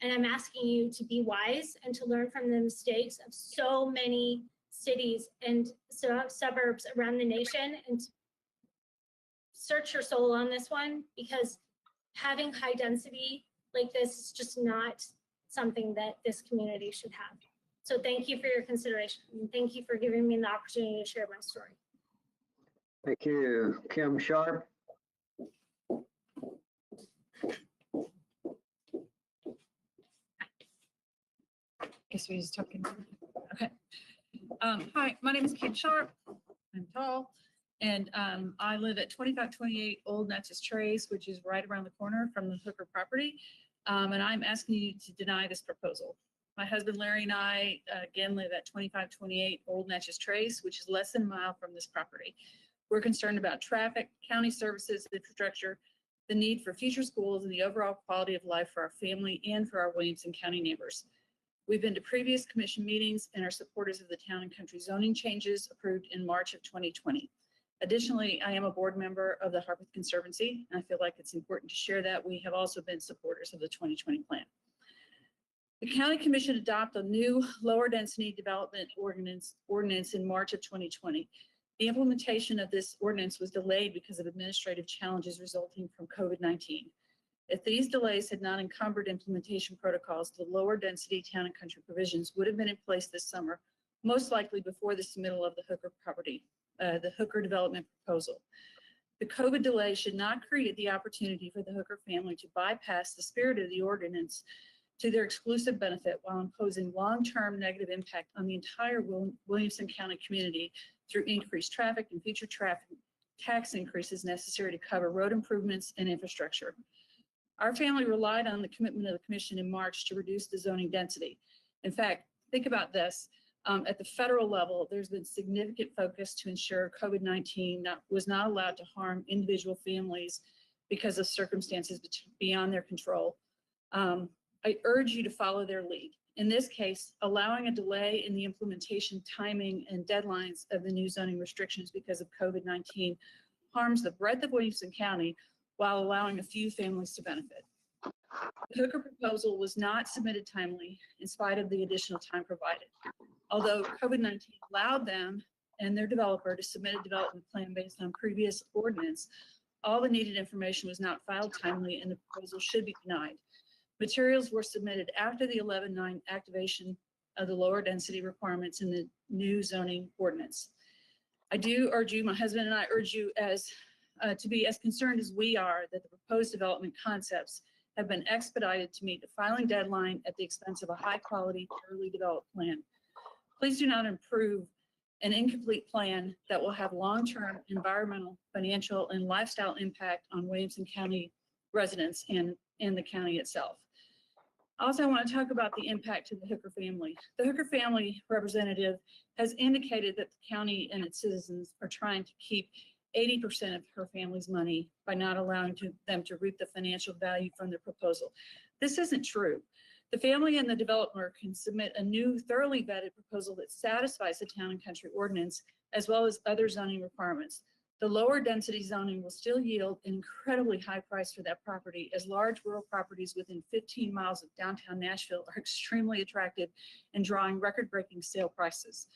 And I'm asking you to be wise and to learn from the mistakes of so many cities and suburbs around the nation, and search your soul on this one, because having high density like this is just not something that this community should have. So thank you for your consideration, and thank you for giving me the opportunity to share my story. Thank you. Kim Sharp. Guess we just talking. Okay. Hi, my name is Kim Sharp. I'm tall, and I live at 2528 Old Natchez Trace, which is right around the corner from the Hooker property. And I'm asking you to deny this proposal. My husband Larry and I again live at 2528 Old Natchez Trace, which is less than a mile from this property. We're concerned about traffic, county services, infrastructure, the need for future schools, and the overall quality of life for our family and for our Williamson County neighbors. We've been to previous commission meetings and are supporters of the town and country zoning changes approved in March of 2020. Additionally, I am a board member of the Harpeth Conservancy, and I feel like it's important to share that we have also been supporters of the 2020 plan. The County Commission adopted a new lower density development ordinance in March of 2020. The implementation of this ordinance was delayed because of administrative challenges resulting from COVID-19. If these delays had not encumbered implementation protocols, the lower density town and country provisions would have been in place this summer, most likely before the submittal of the Hooker property, the Hooker development proposal. The COVID delay should not create the opportunity for the Hooker family to bypass the spirit of the ordinance to their exclusive benefit while imposing long-term negative impact on the entire Williamson County community through increased traffic and future traffic tax increases necessary to cover road improvements and infrastructure. Our family relied on the commitment of the commission in March to reduce the zoning density. In fact, think about this. At the federal level, there's been significant focus to ensure COVID-19 was not allowed to harm individual families because of circumstances beyond their control. I urge you to follow their lead. In this case, allowing a delay in the implementation timing and deadlines of the new zoning restrictions because of COVID-19 harms the breadth of Williamson County while allowing a few families to benefit. The Hooker proposal was not submitted timely in spite of the additional time provided. Although COVID-19 allowed them and their developer to submit a development plan based on previous ordinance, all the needed information was not filed timely and the proposal should be denied. Materials were submitted after the 11/9 activation of the lower density requirements in the new zoning ordinance. I do urge you, my husband and I urge you to be as concerned as we are that the proposed development concepts have been expedited to meet the filing deadline at the expense of a high quality, thoroughly developed plan. Please do not approve an incomplete plan that will have long-term environmental, financial, and lifestyle impact on Williamson County residents and the county itself. Also, I want to talk about the impact to the Hooker family. The Hooker family representative has indicated that the county and its citizens are trying to keep 80% of her family's money by not allowing them to reap the financial value from the proposal. This isn't true. The family and the developer can submit a new thoroughly vetted proposal that satisfies the town and country ordinance as well as other zoning requirements. The lower density zoning will still yield an incredibly high price for that property, as large rural properties within 15 miles of downtown Nashville are extremely attractive and drawing record-breaking sale prices.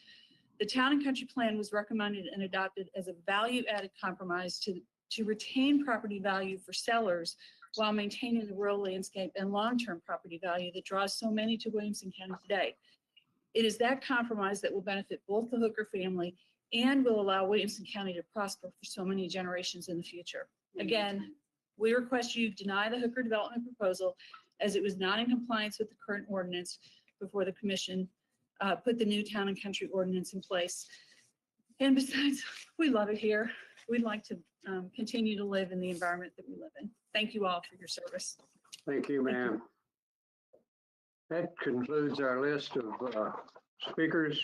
The town and country plan was recommended and adopted as a value-added compromise to retain property value for sellers while maintaining the rural landscape and long-term property value that draws so many to Williamson County today. It is that compromise that will benefit both the Hooker family and will allow Williamson County to prosper for so many generations in the future. Again, we request you deny the Hooker development proposal as it was not in compliance with the current ordinance before the commission put the new town and country ordinance in place. And besides, we love it here. We'd like to continue to live in the environment that we live in. Thank you all for your service. Thank you, ma'am. That concludes our list of speakers.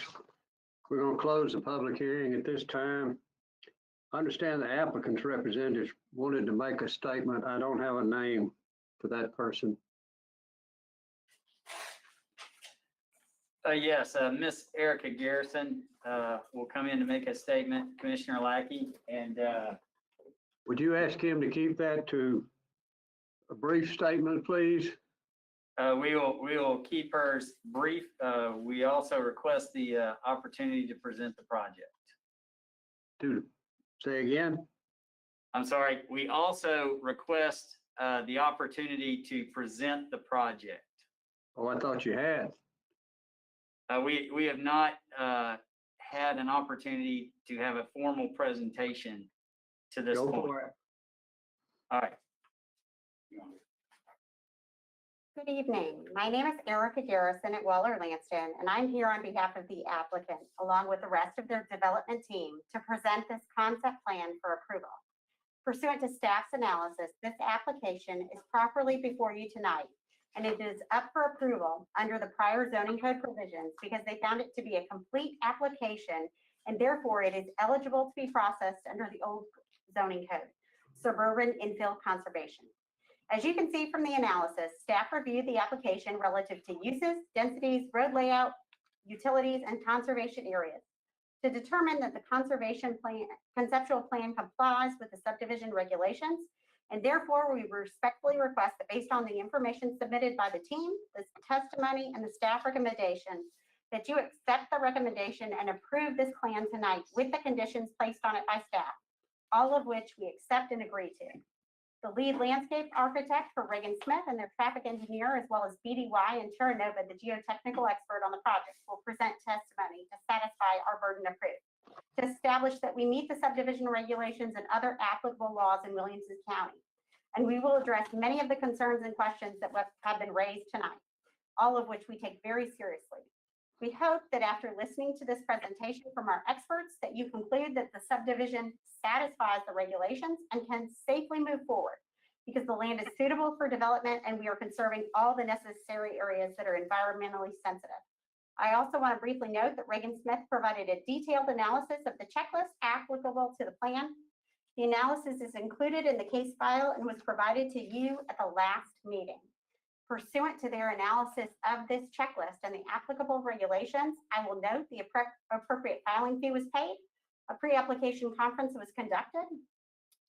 We're going to close the public hearing at this time. I understand the applicant's representative wanted to make a statement. I don't have a name for that person. Yes, Miss Erica Garrison will come in to make a statement, Commissioner Lackey, and would you ask him to keep that to a brief statement, please? we will keep hers brief. We also request the opportunity to present the project. Say again? I'm sorry. We also request the opportunity to present the project. Oh, I thought you had. We have not had an opportunity to have a formal presentation to this Go point. for it. All right. Good evening. My name is Erica Garrison at Waller Lanston, and I'm here on behalf of the applicant, along with the rest of their development team, to present this concept plan for approval. Pursuant to staff's analysis, this application is properly before you tonight, and it is up for approval under the prior zoning code provisions because they found it to be a complete application, and therefore it is eligible to be processed under the old zoning code, suburban infill conservation. As you can see from the analysis, staff reviewed the application relative to uses, densities, road layout, utilities, and conservation areas to determine that the conservation plan, conceptual plan complies with the subdivision regulations, and therefore we respectfully request that based on the information submitted by the team, the testimony, and the staff recommendation, that you accept the recommendation and approve this plan tonight with the conditions placed on it by staff, all of which we accept and agree to. The lead landscape architect for Reagan Smith and their traffic engineer, as well as BDY and Terranova, the geotechnical expert on the project, will present testimony to satisfy our burden of proof, to establish that we meet the subdivision regulations and other applicable laws in Williamson County. And we will address many of the concerns and questions that have been raised tonight, all of which we take very seriously. We hope that after listening to this presentation from our experts, that you conclude that the subdivision satisfies the regulations and can safely move forward because the land is suitable for development and we are conserving all the necessary areas that are environmentally sensitive. I also want to briefly note that Reagan Smith provided a detailed analysis of the checklist applicable to the plan. The analysis is included in the case file and was provided to you at the last meeting. Pursuant to their analysis of this checklist and the applicable regulations, I will note the appropriate filing fee was paid, a pre-application conference was conducted,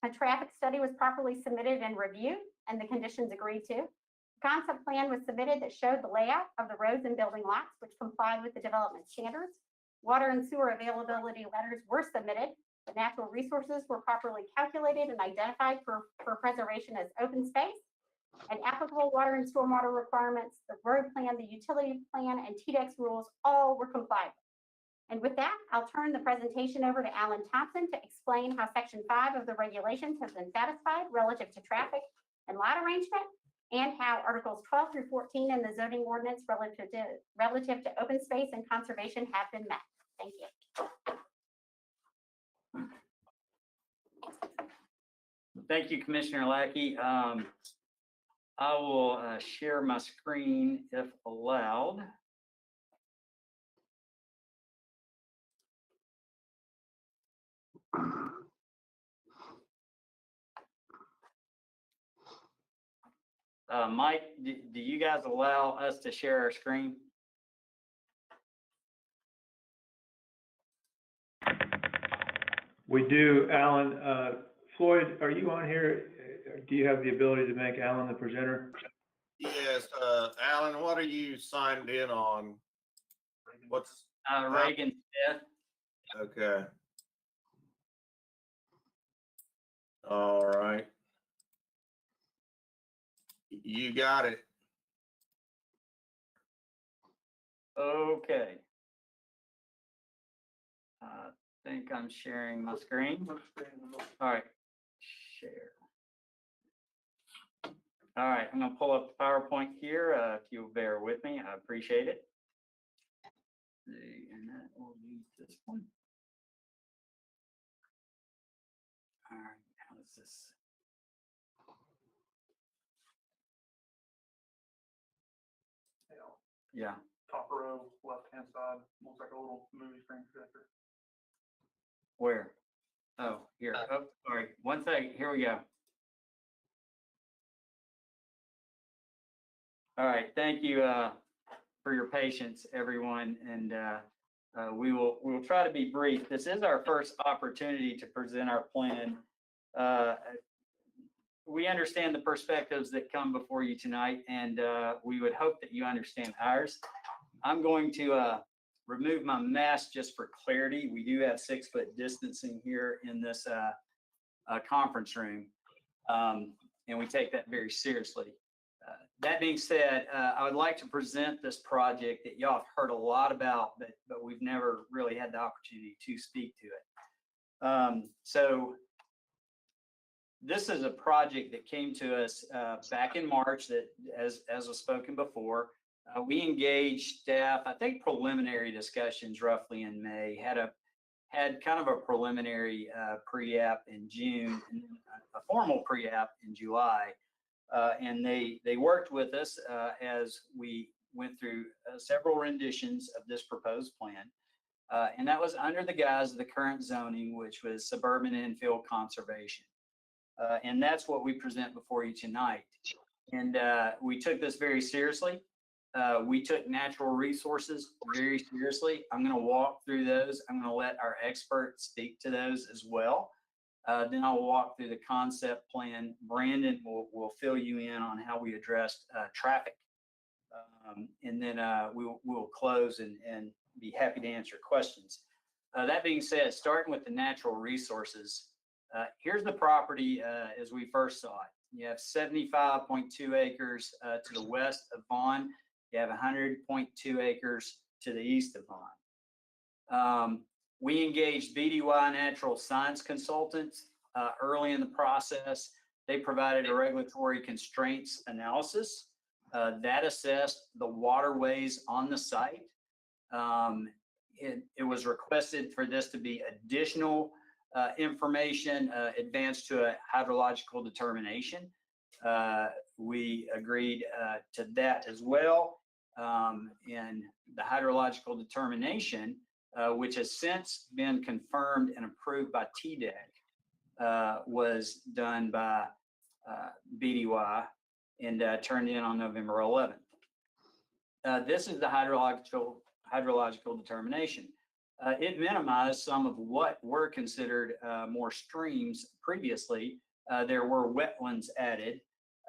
a traffic study was properly submitted and reviewed, and the conditions agreed to. A concept plan was submitted that showed the layout of the roads and building lots, which complied with the development standards. Water and sewer availability letters were submitted. The natural resources were properly calculated and identified for preservation as open space. And applicable water and stormwater requirements, the road plan, the utility plan, and TDEX rules all were complied with. And with that, I'll turn the presentation over to Alan Thompson to explain how Section 5 of the regulations has been satisfied relative to traffic and lot arrangement, and how Articles 12 through 14 in the zoning ordinance relative to open space and conservation have been met. Thank you. Thank you, Commissioner Lackey. I will share my screen if allowed. Mike, do you guys allow us to share our screen? We do, Alan. Floyd, are you on here? Do you have the ability to make Alan the presenter? Yes, Alan, what are you signed in on? What's Reagan Smith. Okay. All right. You got it. Okay. I think I'm sharing my screen. All right, share. All right, I'm gonna pull up the PowerPoint here. If you'll bear with me, I appreciate it. And that will use this one. All right, how is this? Yeah. Top row, left-hand side, looks like a little movie screen projector. Where? Oh, here. Oh, sorry. One second. Here we go. All right. Thank you for your patience, everyone. And we will try to be brief. This is our first opportunity to present our plan. We understand the perspectives that come before you tonight, and we would hope that you understand ours. I'm going to remove my mask just for clarity. We do have 6-foot distancing here in this conference room, and we take that very seriously. That being said, I would like to present this project that y'all have heard a lot about, but we've never really had the opportunity to speak to it. So this is a project that came to us back in March that, as was spoken before, we engaged staff, I think preliminary discussions roughly in May, had kind of a preliminary pre-app in June, and a formal pre-app in July. And they worked with us as we went through several renditions of this proposed plan. And that was under the guise of the current zoning, which was suburban infill conservation. And that's what we present before you tonight. And we took this very seriously. We took natural resources very seriously. I'm going to walk through those. I'm going to let our experts speak to those as well. Then I'll walk through the concept plan. Brandon will fill you in on how we addressed traffic. And then we'll close and be happy to answer questions. That being said, starting with the natural resources, here's the property as we first saw it. You have 75.2 acres to the west of Vaughn. You have 100.2 acres to the east of Vaughn. We engaged BDY Natural Science Consultants early in the process. They provided a regulatory constraints analysis that assessed the waterways on the site. It was requested for this to be additional information advanced to a hydrological determination. We agreed to that as well. And the hydrological determination, which has since been confirmed and approved by TDEC, was done by BDY and turned in on November 11th. This is the hydrological determination. It minimized some of what were considered more streams previously. There were wetlands added,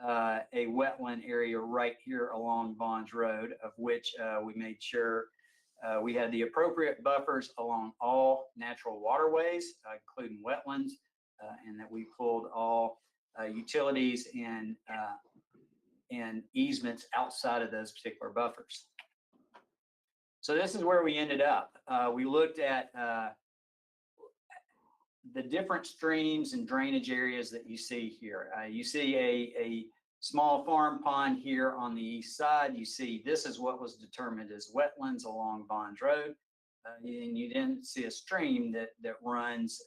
a wetland area right here along Bonds Road, of which we made sure we had the appropriate buffers along all natural waterways, including wetlands, and that we pulled all utilities and easements outside of those particular buffers. So this is where we ended up. We looked at the different streams and drainage areas that you see here. You see a small farm pond here on the east side. You see this is what was determined as wetlands along Bonds Road. And you didn't see a stream that runs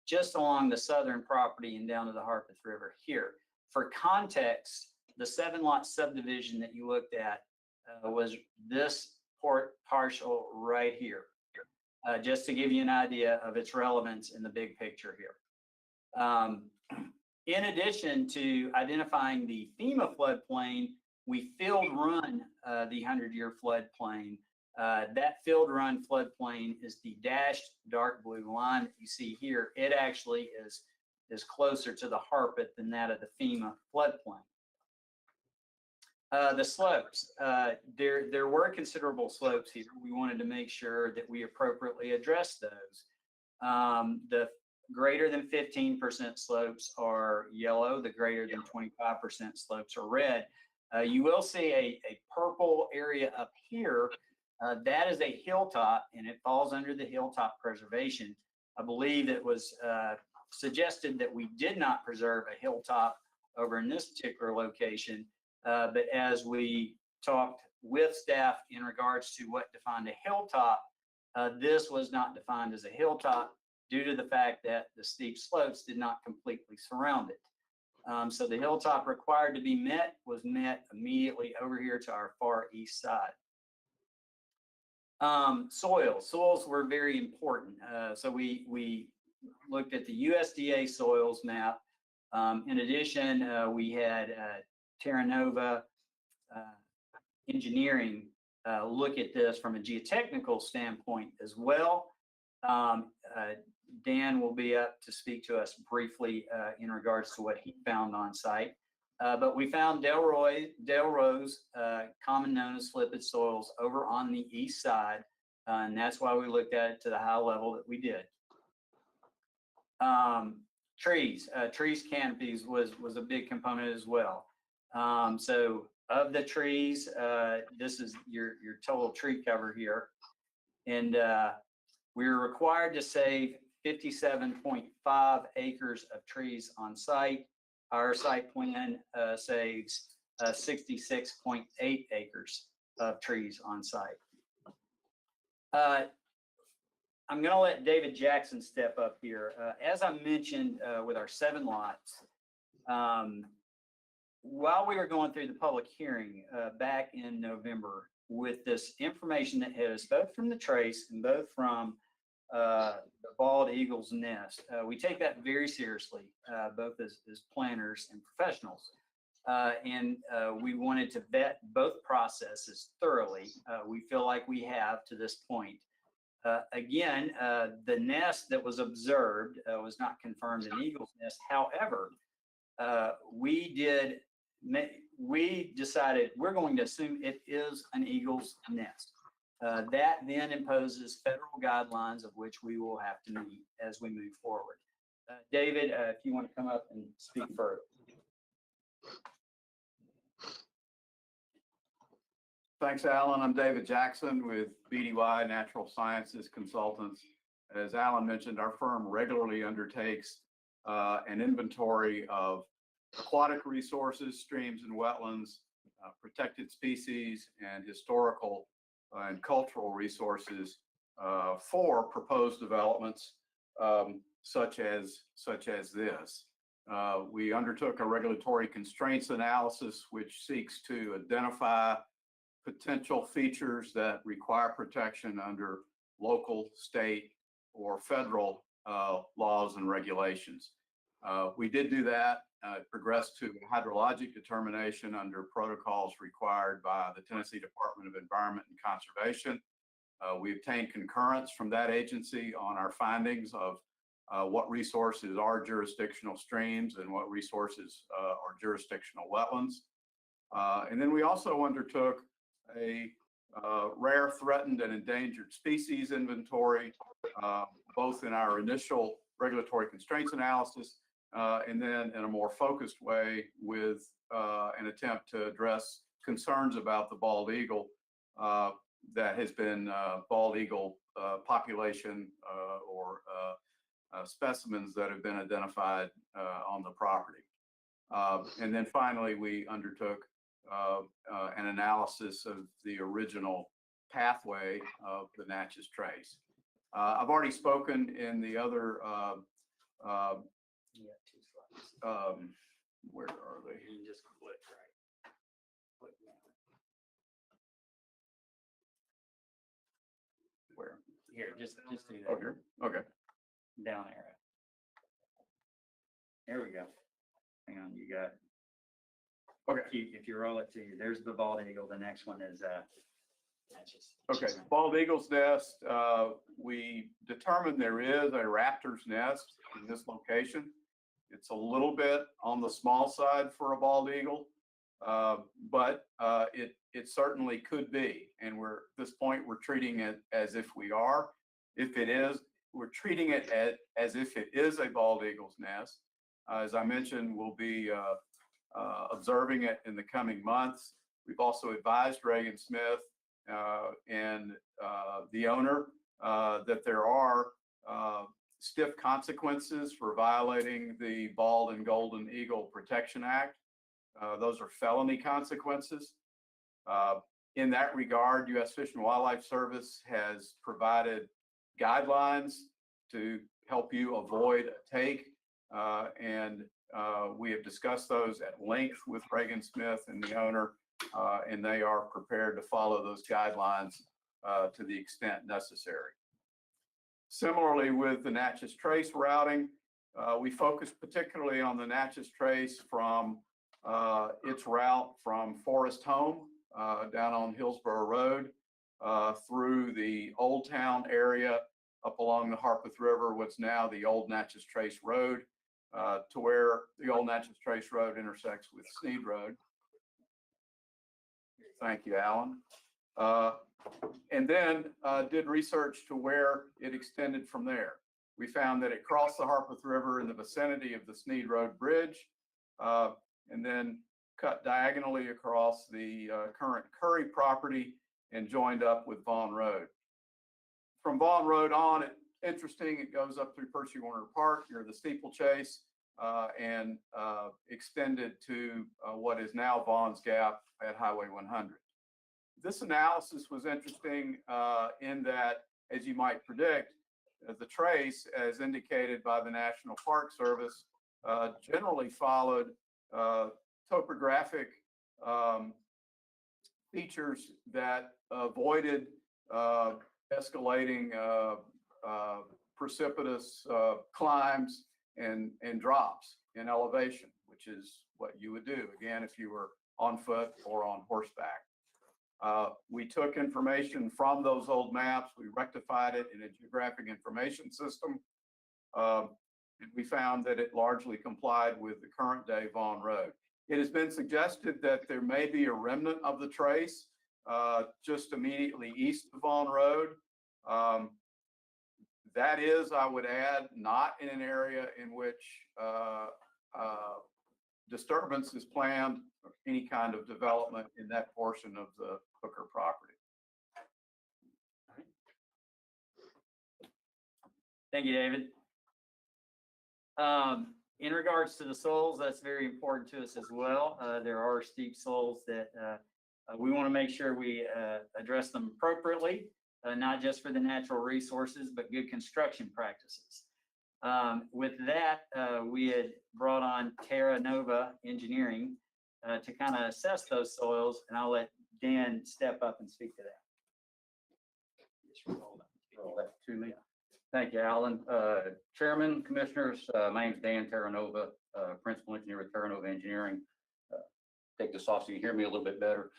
just along the southern property and down to the Harpeth River here. For context, the 7-lot subdivision that you looked at was this partial right here, just to give you an idea of its relevance in the big picture here. In addition to identifying the FEMA floodplain, we field run the 100-year floodplain. That field run floodplain is the dashed dark blue line that you see here. It actually is closer to the Harpeth than that of the FEMA floodplain. The slopes, there were considerable slopes here. We wanted to make sure that we appropriately addressed those. The greater than 15% slopes are yellow, the greater than 25% slopes are red. You will see a purple area up here. That is a hilltop, and it falls under the hilltop preservation. I believe it was suggested that we did not preserve a hilltop over in this particular location, but as we talked with staff in regards to what defined a hilltop, this was not defined as a hilltop due to the fact that the steep slopes did not completely surround it. So the hilltop required to be met was met immediately over here to our far east side. Soils were very important. So we looked at the USDA soils map. In addition, we had Terra Nova Engineering look at this from a geotechnical standpoint as well. Dan will be up to speak to us briefly in regards to what he found on site. But we found Delrose, common known as flipped soils, over on the east side, and that's why we looked at it to the high level that we did. Trees canopies was a big component as well. So of the trees, this is your total tree cover here, and we're required to save 57.5 acres of trees on site. Our site plan saves 66.8 acres of trees on site. I'm going to let David Jackson step up here. As I mentioned with our 7 lots, while we were going through the public hearing back in November with this information that hit us both from the trace and both from the bald eagle's nest, we take that very seriously, both as planners and professionals. And we wanted to vet both processes thoroughly. We feel like we have to this point. Again, the nest that was observed was not confirmed an eagle's nest. However, we decided we're going to assume it is an eagle's nest. That then imposes federal guidelines of which we will have to meet as we move forward. David, if you want to come up and speak further. Thanks, Alan. I'm David Jackson with BDY Natural Sciences Consultants. As Alan mentioned, our firm regularly undertakes an inventory of aquatic resources, streams and wetlands, protected species, and historical and cultural resources for proposed developments such as this. We undertook a regulatory constraints analysis which seeks to identify potential features that require protection under local, state, or federal laws and regulations. We did do that. It progressed to hydrologic determination under protocols required by the Tennessee Department of Environment and Conservation. We obtained concurrence from that agency on our findings of what resources are jurisdictional streams and what resources are jurisdictional wetlands. And then we also undertook a rare, threatened, and endangered species inventory, both in our initial regulatory constraints analysis and then in a more focused way with an attempt to address concerns about the bald eagle that has been bald eagle population or specimens that have been identified on the property. And then finally, we undertook an analysis of the original pathway of the Natchez Trace. I've already spoken in the other where are they? You just click right. Click down. Where? Here, just do that. Oh, here. Okay. Down arrow. There we go. Hang on, you got. Okay. If you roll it to you, there's the bald eagle. The next one is Okay, bald eagle's nest. We determined there is a raptor's nest in this location. It's a little bit on the small side for a bald eagle, but it certainly could be. And at this point, we're treating it as if we are. If it is, we're treating it as if it is a bald eagle's nest. As I mentioned, we'll be observing it in the coming months. We've also advised Reagan Smith and the owner that there are stiff consequences for violating the Bald and Golden Eagle Protection Act. Those are felony consequences. In that regard, U.S. Fish and Wildlife Service has provided guidelines to help you avoid a take. And we have discussed those at length with Reagan Smith and the owner, and they are prepared to follow those guidelines to the extent necessary. Similarly, with the Natchez Trace routing, we focus particularly on the Natchez Trace from its route from Forest Home down on Hillsborough Road through the Old Town area up along the Harpeth River, what's now the Old Natchez Trace Road, to where the Old Natchez Trace Road intersects with Sneed Road. Thank you, Alan. And then did research to where it extended from there. We found that it crossed the Harpeth River in the vicinity of the Sneed Road Bridge, and then cut diagonally across the current Curry property and joined up with Vaughn Road. From Vaughn Road on, interesting, it goes up through Percy Warner Park near the steeplechase and extended to what is now Vaughn's Gap at Highway 100. This analysis was interesting in that, as you might predict, the trace, as indicated by the National Park Service, generally followed topographic features that avoided escalating precipitous climbs and drops in elevation, which is what you would do, again, if you were on foot or on horseback. We took information from those old maps, we rectified it in a geographic information system, and we found that it largely complied with the current day Vaughn Road. It has been suggested that there may be a remnant of the trace just immediately east of Vaughn Road. That is, I would add, not in an area in which disturbance is planned or any kind of development in that portion of the Hooker property. Thank you, David. In regards to the soils, that's very important to us as well. There are steep soils that we want to make sure we address them appropriately, not just for the natural resources, but good construction practices. With that, we had brought on Terra Nova Engineering to kind of assess those soils, and I'll let Dan step up and speak to that. Just roll that to me. Thank you, Alan. Chairman, Commissioners, my name is Dan Terranova, Principal Engineer with Terranova Engineering. Take this off so you can hear me a little bit better.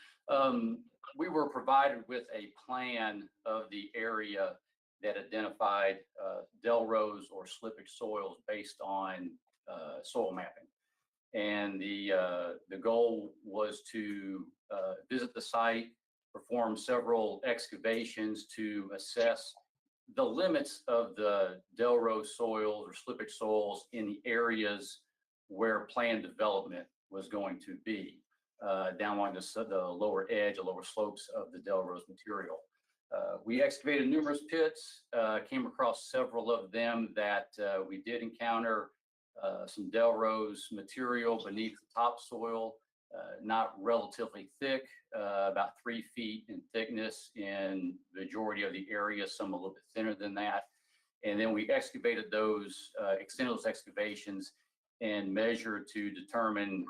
We were provided with a plan of the area that identified Delrose or slippage soils based on soil mapping. And the goal was to visit the site, perform several excavations to assess the limits of the Delrose soils or slippage soils in the areas where planned development was going to be, down along the lower edge, the lower slopes of the Delrose material. We excavated numerous pits, came across several of them that we did encounter some Delrose material beneath the topsoil, not relatively thick, about 3 feet in thickness in the majority of the area, some a little bit thinner than that. And then we excavated those, extended those excavations and measured to determine,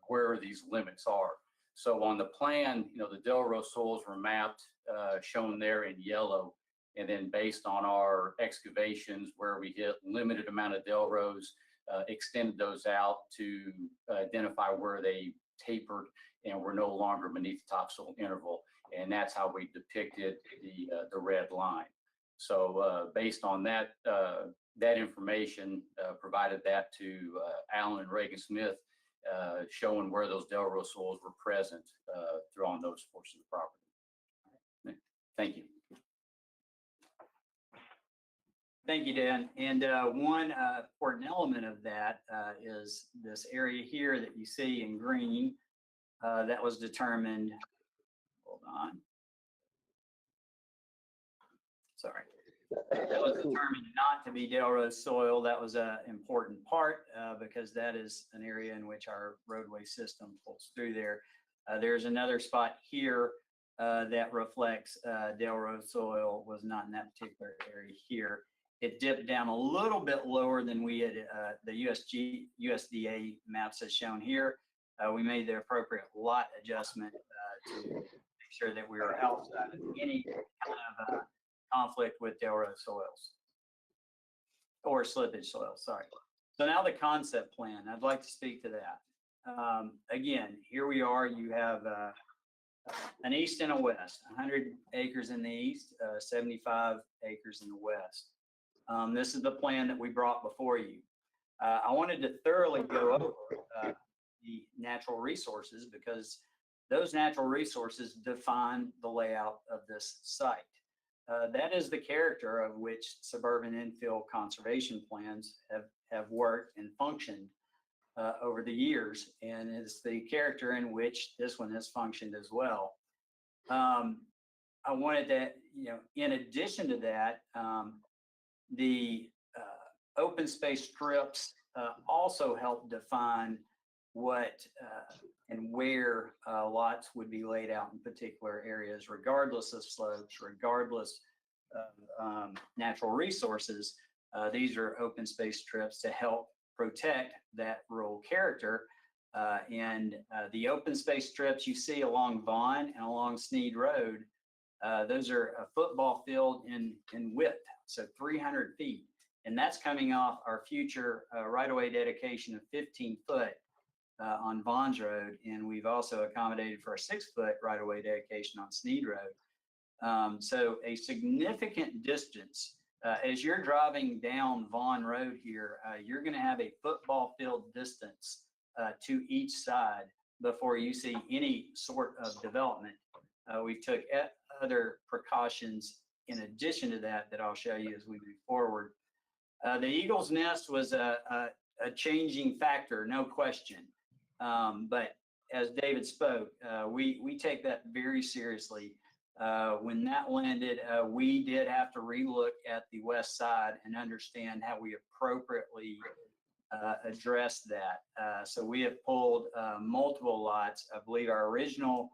where these limits are. So on the plan, the Delrose soils were mapped, shown there in yellow. And then based on our excavations where we hit limited amount of Delrose, extended those out to identify where they tapered and were no longer beneath the topsoil interval. And that's how we depicted the red line. So based on that, that information, provided that to Alan and Reagan Smith, showing where those Delrose soils were present on those portions of the property. Thank you. Thank you, Dan. And one important element of that is this area here that you see in green that was determined, hold on. Sorry. That was determined not to be Dale Rose soil. That was an important part because that is an area in which our roadway system pulls through there. There's another spot here that reflects Dale Rose soil was not in that particular area here. It dipped down a little bit lower than we had, the USDA maps has shown here. We made the appropriate lot adjustment to make sure that we were outside of any kind of conflict with Dale Rose soils or slippage soils, sorry. So now the concept plan, I'd like to speak to that. Again, here we are, you have an east and a west, 100 acres in the east, 75 acres in the west. This is the plan that we brought before you. I wanted to thoroughly go over the natural resources because those natural resources define the layout of this site. That is the character of which suburban infill conservation plans have worked and functioned over the years, and it's the character in which this one has functioned as well. I wanted to, in addition to that, the open space strips also help define what and where lots would be laid out in particular areas, regardless of slopes, regardless of natural resources. These are open space strips to help protect that rural character. And the open space strips you see along Vaughn and along Sneed Road, those are a football field in width, so 300 feet. And that's coming off our future right-of-way dedication of 15 foot on Vaughn's Road. And we've also accommodated for a 6 foot right-of-way dedication on Sneed Road. So a significant distance. As you're driving down Vaughn Road here, you're going to have a football field distance to each side before you see any sort of development. We took other precautions in addition to that I'll show you as we move forward. The Eagle's Nest was a changing factor, no question. But as David spoke, we take that very seriously. When that landed, we did have to relook at the west side and understand how we appropriately address that. So we have pulled multiple lots. I believe our original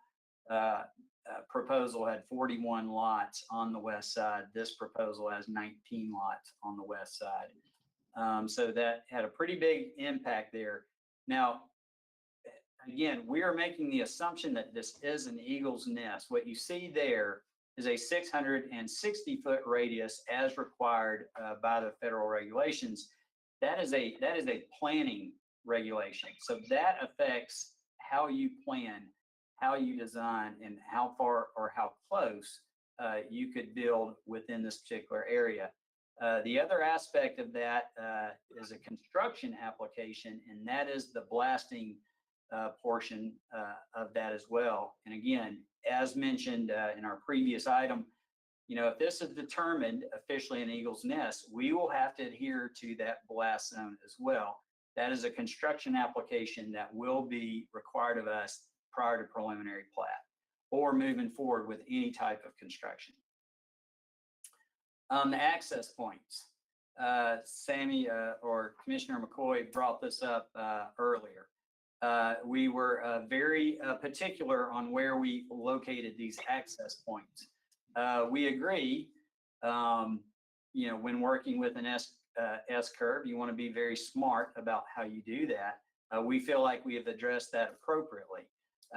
proposal had 41 lots on the west side. This proposal has 19 lots on the west side. So that had a pretty big impact there. Now, again, we are making the assumption that this is an Eagle's Nest. What you see there is a 660 foot radius as required by the federal regulations. That is a planning regulation. So that affects how you plan, how you design, and how far or how close you could build within this particular area. The other aspect of that is a construction application, and that is the blasting portion of that as well. And again, as mentioned in our previous item, if this is determined officially an Eagle's Nest, we will have to adhere to that blast zone as well. That is a construction application that will be required of us prior to preliminary plat or moving forward with any type of construction. The access points. Sammy or Commissioner McCoy brought this up earlier. We were very particular on where we located these access points. We agree, when working with an S-curve, you want to be very smart about how you do that. We feel like we have addressed that appropriately.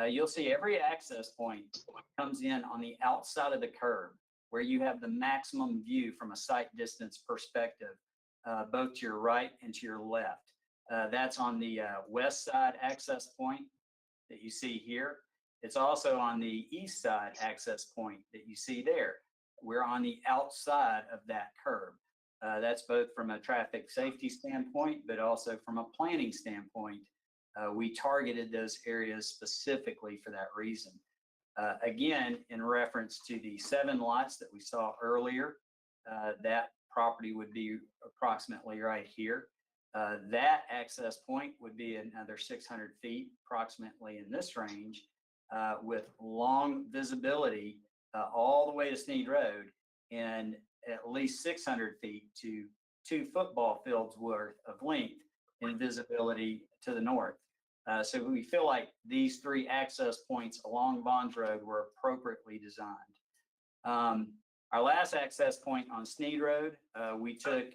You'll see every access point comes in on the outside of the curb where you have the maximum view from a sight distance perspective, both to your right and to your left. That's on the west side access point that you see here. It's also on the east side access point that you see there. We're on the outside of that curb. That's both from a traffic safety standpoint, but also from a planning standpoint. We targeted those areas specifically for that reason. Again, in reference to the 7 lots that we saw earlier, that property would be approximately right here. That access point would be another 600 feet, approximately in this range, with long visibility all the way to Sneed Road and at least 600 feet to 2 football fields worth of length in visibility to the north. So we feel like these 3 access points along Bonds Road were appropriately designed. Our last access point on Sneed Road, we took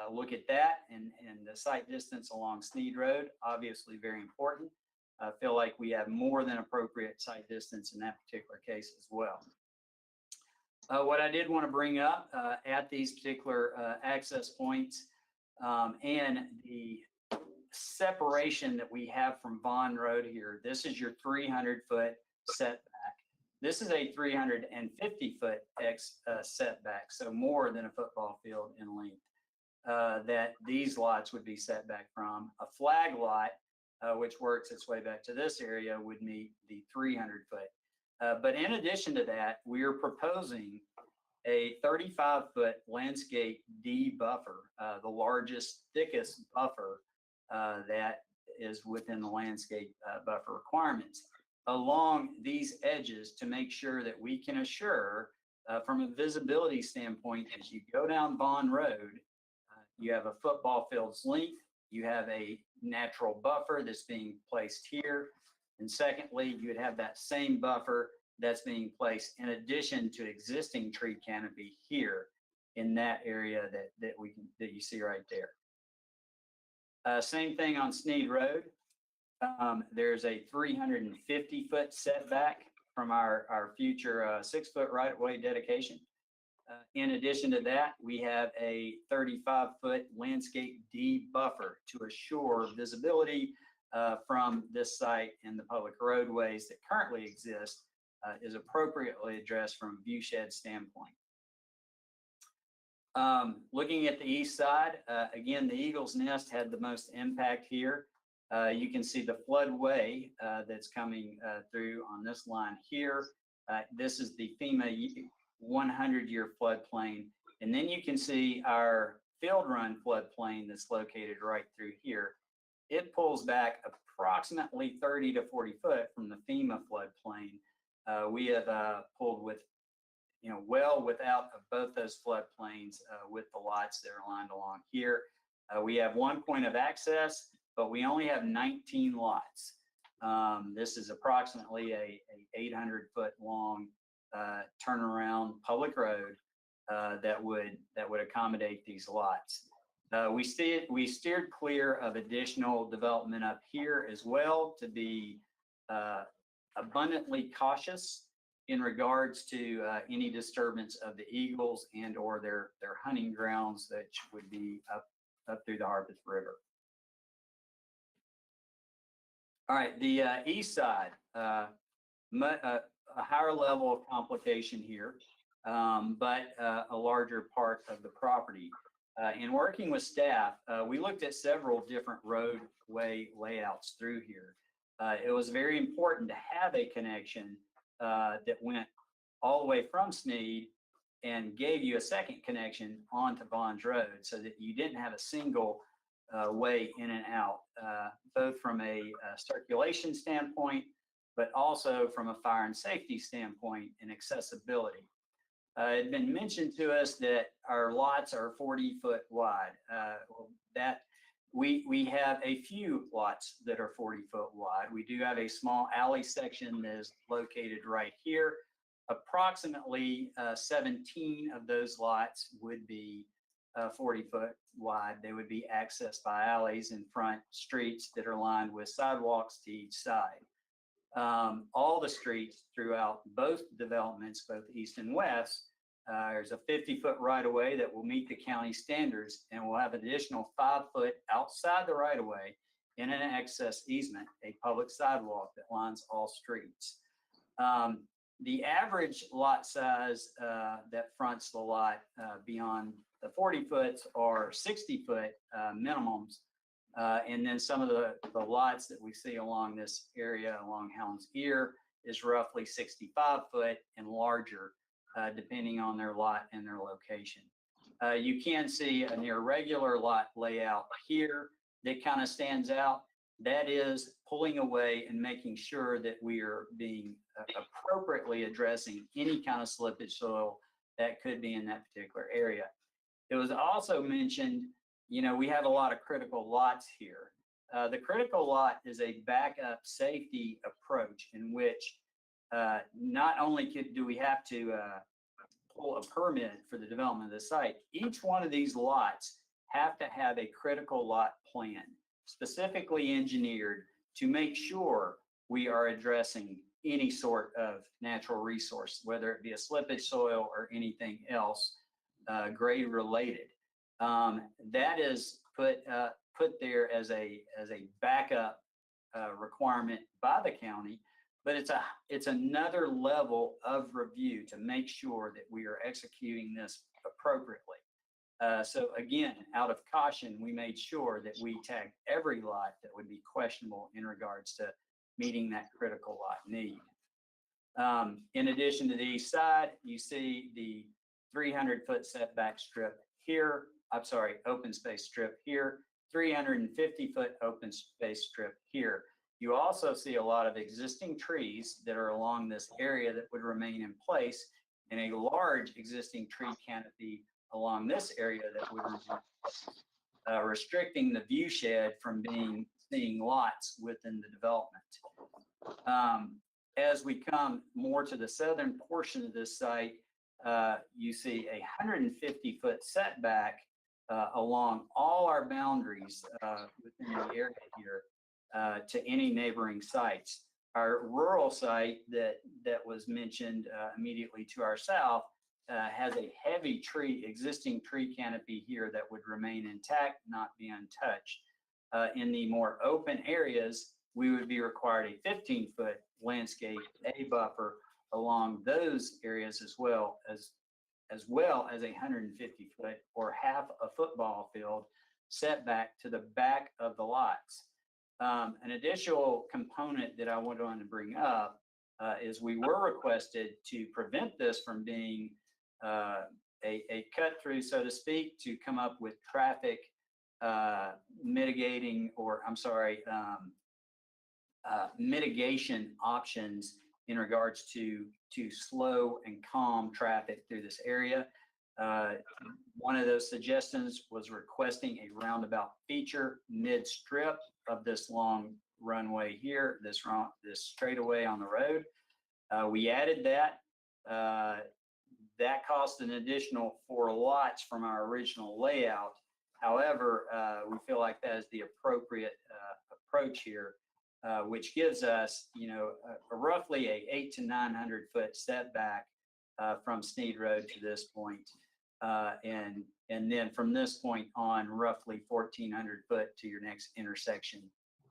a look at that and the site distance along Sneed Road, obviously very important. I feel like we have more than appropriate site distance in that particular case as well. What I did want to bring up at these particular access points and the separation that we have from Bond Road here, this is your 300-foot setback. This is a 350-foot setback, so more than a football field in length that these lots would be set back from. A flag lot, which works its way back to this area, would meet the 300-foot. But in addition to that, we are proposing a 35-foot landscape D buffer, the largest, thickest buffer that is within the landscape buffer requirements, along these edges to make sure that we can assure from a visibility standpoint, as you go down Bond Road, you have a football field's length, you have a natural buffer that's being placed here, and secondly, you would have that same buffer that's being placed in addition to existing tree canopy here in that area that you see right there. Same thing on Sneed Road. There's a 350-foot setback from our future 6-foot right-of-way dedication. In addition to that, we have a 35-foot landscape D buffer to assure visibility from this site and the public roadways that currently exist is appropriately addressed from a view shed standpoint. Looking at the east side, again, the Eagle's Nest had the most impact here. You can see the floodway that's coming through on this line here. This is the FEMA 100-year floodplain. And then you can see our field run floodplain that's located right through here. It pulls back approximately 30 to 40 foot from the FEMA floodplain. We have pulled with, well without both those floodplains with the lots that are lined along here. We have 1 point of access, but we only have 19 lots. This is approximately a 800-foot long turnaround public road that would accommodate these lots. We steered clear of additional development up here as well to be abundantly cautious in regards to any disturbance of the eagles and or their hunting grounds that would be up through the Harpeth River. All right, the east side, a higher level of complication here, but a larger part of the property. In working with staff, we looked at several different roadway layouts through here. It was very important to have a connection that went all the way from Sneed and gave you a second connection onto Bonds Road so that you didn't have a single way in and out, both from a circulation standpoint, but also from a fire and safety standpoint and accessibility. It had been mentioned to us that our lots are 40 foot wide. That we have a few lots that are 40 foot wide. We do have a small alley section that is located right here. Approximately 17 of those lots would be 40 foot wide. They would be accessed by alleys and front streets that are lined with sidewalks to each side. All the streets throughout both developments, both east and west, there's a 50-foot right-of-way that will meet the county standards, and we'll have an additional 5 foot outside the right-of-way in an access easement, a public sidewalk that lines all streets. The average lot size that fronts the lot beyond the 40 foot are 60 foot minimums. And then some of the lots that we see along this area, along Helms Ear, is roughly 65 foot and larger, depending on their lot and their location. You can see an irregular lot layout here that kind of stands out. That is pulling away and making sure that we are being appropriately addressing any kind of slippage soil that could be in that particular area. It was also mentioned, you know, we have a lot of critical lots here. The critical lot is a backup safety approach in which not only do we have to pull a permit for the development of the site, each one of these lots have to have a critical lot plan specifically engineered to make sure we are addressing any sort of natural resource, whether it be a slippage soil or anything else grade related. That is put there as a backup requirement by the county, but it's another level of review to make sure that we are executing this appropriately. So again, out of caution, we made sure that we tagged every lot that would be questionable in regards to meeting that critical lot need. In addition to the east side, you see the 300-foot setback strip here. I'm sorry, open space strip here, 350-foot open space strip here. You also see a lot of existing trees that are along this area that would remain in place, and a large existing tree canopy along this area that would restricting the view shed from seeing lots within the development. As we come more to the southern portion of this site, you see a 150-foot setback along all our boundaries within the area here to any neighboring sites. Our rural site that was mentioned immediately to our south has a heavy existing tree canopy here that would remain intact, not be untouched. In the more open areas, we would be required a 15-foot landscape A buffer along those areas as well as a 150-foot or half a football field setback to the back of the lots. An additional component that I wanted to bring up is we were requested to prevent this from being a cut through, so to speak, to come up with traffic mitigating, or I'm sorry, mitigation options in regards to slow and calm traffic through this area. One of those suggestions was requesting a roundabout feature mid-strip of this long runway here, this straightaway on the road. We added that. That cost an additional 4 lots from our original layout. However, we feel like that is the appropriate approach here, which gives us, you know, roughly a 800 to 900 foot setback from Sneed Road to this point. And then from this point on, roughly 1,400 foot to your next intersection,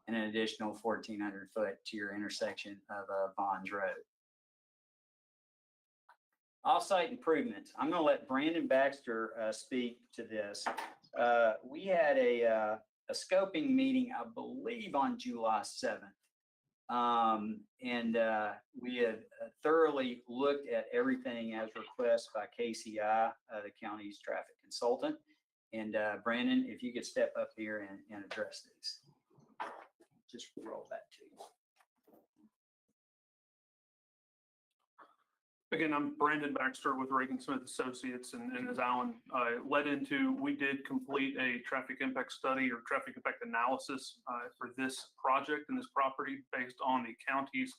and an additional 1,400 foot to your intersection of Bonds Road. Off-site improvements. I'm going to let Brandon Baxter speak to this. We had a scoping meeting, I believe, on July 7th. We had thoroughly looked at everything as requested by KCI, the county's traffic consultant. And Brandon, if you could step up here and address these. Just roll that to you. Again, I'm Brandon Baxter with Reagan Smith Associates, and as Alan led into, we did complete a traffic impact study or traffic impact analysis for this project and this property based on the county's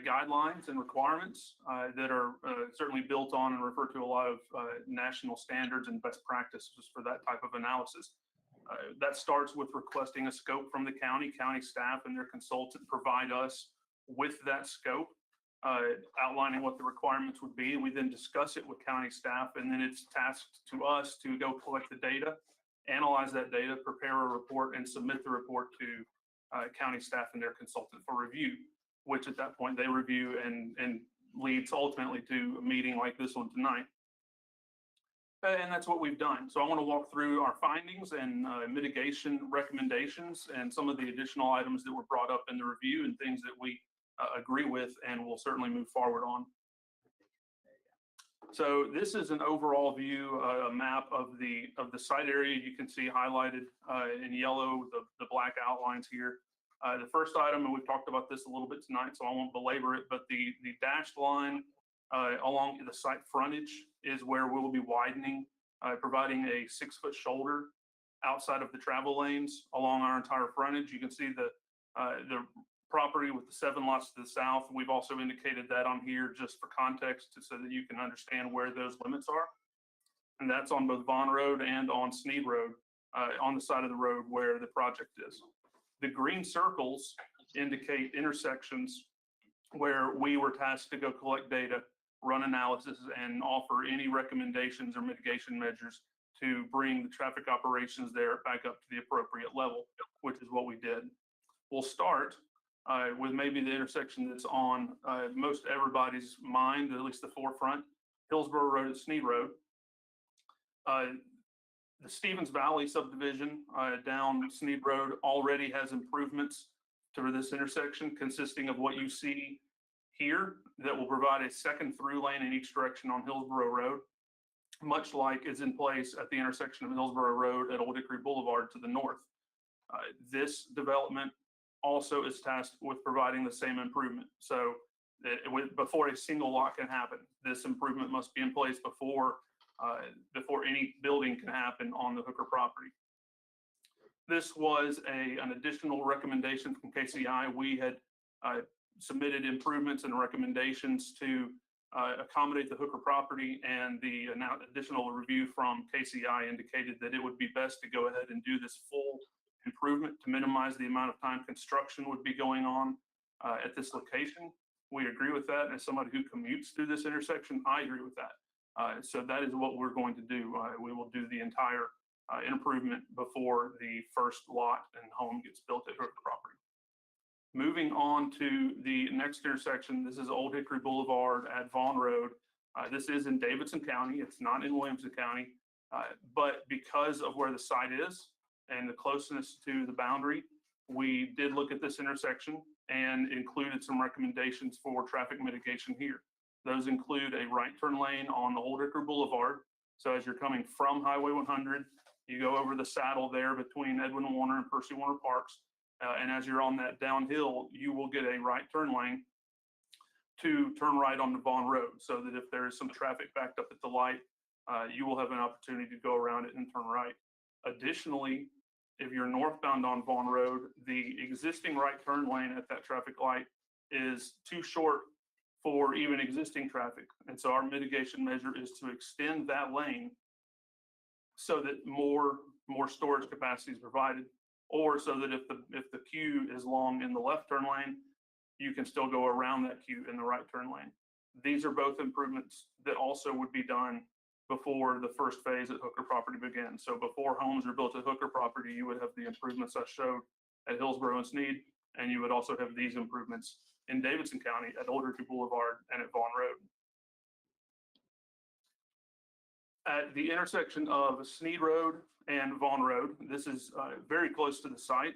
guidelines and requirements that are certainly built on and refer to a lot of national standards and best practices for that type of analysis. That starts with requesting a scope from the county staff and their consultant provide us with that scope, outlining what the requirements would be. We then discuss it with county staff, and then it's tasked to us to go collect the data, analyze that data, prepare a report, and submit the report to county staff and their consultant for review, which at that point they review and leads ultimately to a meeting like this one tonight. And that's what we've done. So I want to walk through our findings and mitigation recommendations and some of the additional items that were brought up in the review and things that we agree with and will certainly move forward on. So this is an overall view, a map of the site area. You can see highlighted in yellow, the black outlines here. The first item, and we've talked about this a little bit tonight, so I won't belabor it, but the dashed line along the site frontage is where we will be widening, providing a 6-foot shoulder outside of the travel lanes along our entire frontage. You can see the property with the 7 lots to the south. We've also indicated that on here just for context so that you can understand where those limits are. And that's on both Vaughn Road and on Sneed Road, on the side of the road where the project is. The green circles indicate intersections where we were tasked to go collect data, run analysis, and offer any recommendations or mitigation measures to bring the traffic operations there back up to the appropriate level, which is what we did. We'll start with maybe the intersection that's on most everybody's mind, at least the forefront, Hillsborough Road and Sneed Road. The Stevens Valley subdivision down Sneed Road already has improvements to this intersection consisting of what you see here that will provide a second through lane in each direction on Hillsborough Road, much like is in place at the intersection of Hillsborough Road at Old Hickory Boulevard to the north. This development also is tasked with providing the same improvement. So before a single lot can happen, this improvement must be in place before any building can happen on the Hooker property. This was an additional recommendation from KCI. We had submitted improvements and recommendations to accommodate the Hooker property, and the additional review from KCI indicated that it would be best to go ahead and do this full improvement to minimize the amount of time construction would be going on at this location. We agree with that. As somebody who commutes through this intersection, I agree with that. So that is what we're going to do. We will do the entire improvement before the first lot and home gets built at Hooker property. Moving on to the next intersection, this is Old Hickory Boulevard at Vaughn Road. This is in Davidson County. It's not in Williamson County, but because of where the site is and the closeness to the boundary, we did look at this intersection and included some recommendations for traffic mitigation here. Those include a right turn lane on the Old Hickory Boulevard. So as you're coming from Highway 100, you go over the saddle there between Edwin Warner and Percy Warner Parks. And as you're on that downhill, you will get a right turn lane to turn right on the Vaughn Road, so that if there is some traffic backed up at the light, you will have an opportunity to go around it and turn right. Additionally, if you're northbound on Vaughn Road, the existing right turn lane at that traffic light is too short for even existing traffic. And so our mitigation measure is to extend that lane so that more storage capacity is provided, or so that if the queue is long in the left turn lane, you can still go around that queue in the right turn lane. These are both improvements that also would be done before the first phase at Hooker property begins. So before homes are built at Hooker property, you would have the improvements I showed at Hillsborough and Sneed, and you would also have these improvements in Davidson County at Old Hickory Boulevard and at Vaughn Road. At the intersection of Sneed Road and Vaughn Road, this is very close to the site.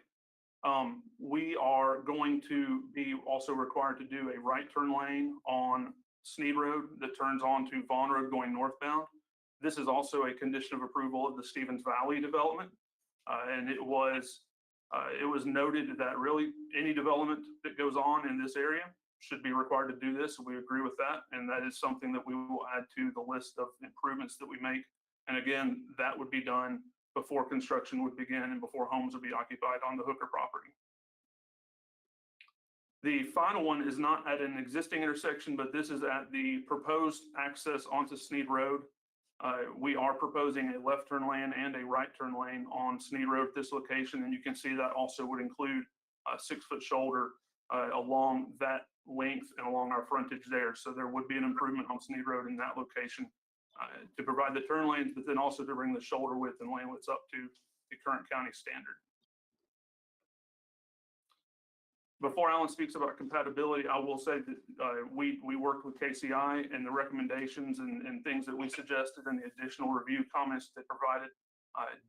We are going to be also required to do a right turn lane on Sneed Road that turns on to Vaughn Road going northbound. This is also a condition of approval of the Stevens Valley development. And it was noted that really any development that goes on in this area should be required to do this. We agree with that. And that is something that we will add to the list of improvements that we make. And again, that would be done before construction would begin and before homes would be occupied on the Hooker property. The final one is not at an existing intersection, but this is at the proposed access onto Sneed Road. We are proposing a left turn lane and a right turn lane on Sneed Road at this location. And you can see that also would include a 6-foot shoulder along that length and along our frontage there. So there would be an improvement on Sneed Road in that location to provide the turn lanes, but then also to bring the shoulder width and lane widths up to the current county standard. Before Alan speaks about compatibility, I will say that we worked with KCI, and the recommendations and things that we suggested and the additional review comments they provided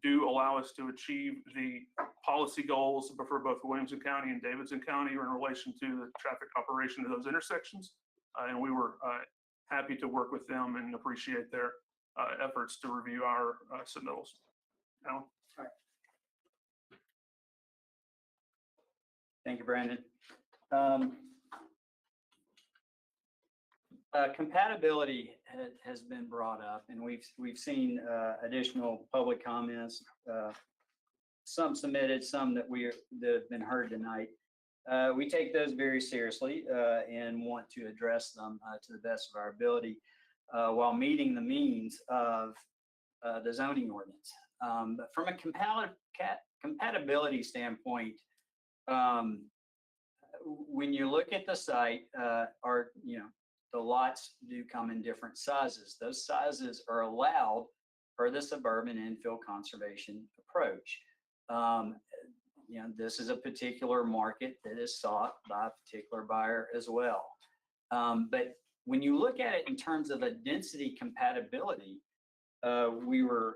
do allow us to achieve the policy goals for both Williamson County and Davidson County in relation to the traffic operation of those intersections. And we were happy to work with them and appreciate their efforts to review our submittals. Alan? Thank you, Brandon. Compatibility has been brought up, and we've seen additional public comments, some submitted, some that have been heard tonight. We take those very seriously and want to address them to the best of our ability while meeting the means of the zoning ordinance. But from a compatibility standpoint, when you look at the site, the lots do come in different sizes. Those sizes are allowed per the suburban infill conservation approach. This is a particular market that is sought by a particular buyer as well. But when you look at it in terms of a density compatibility, we were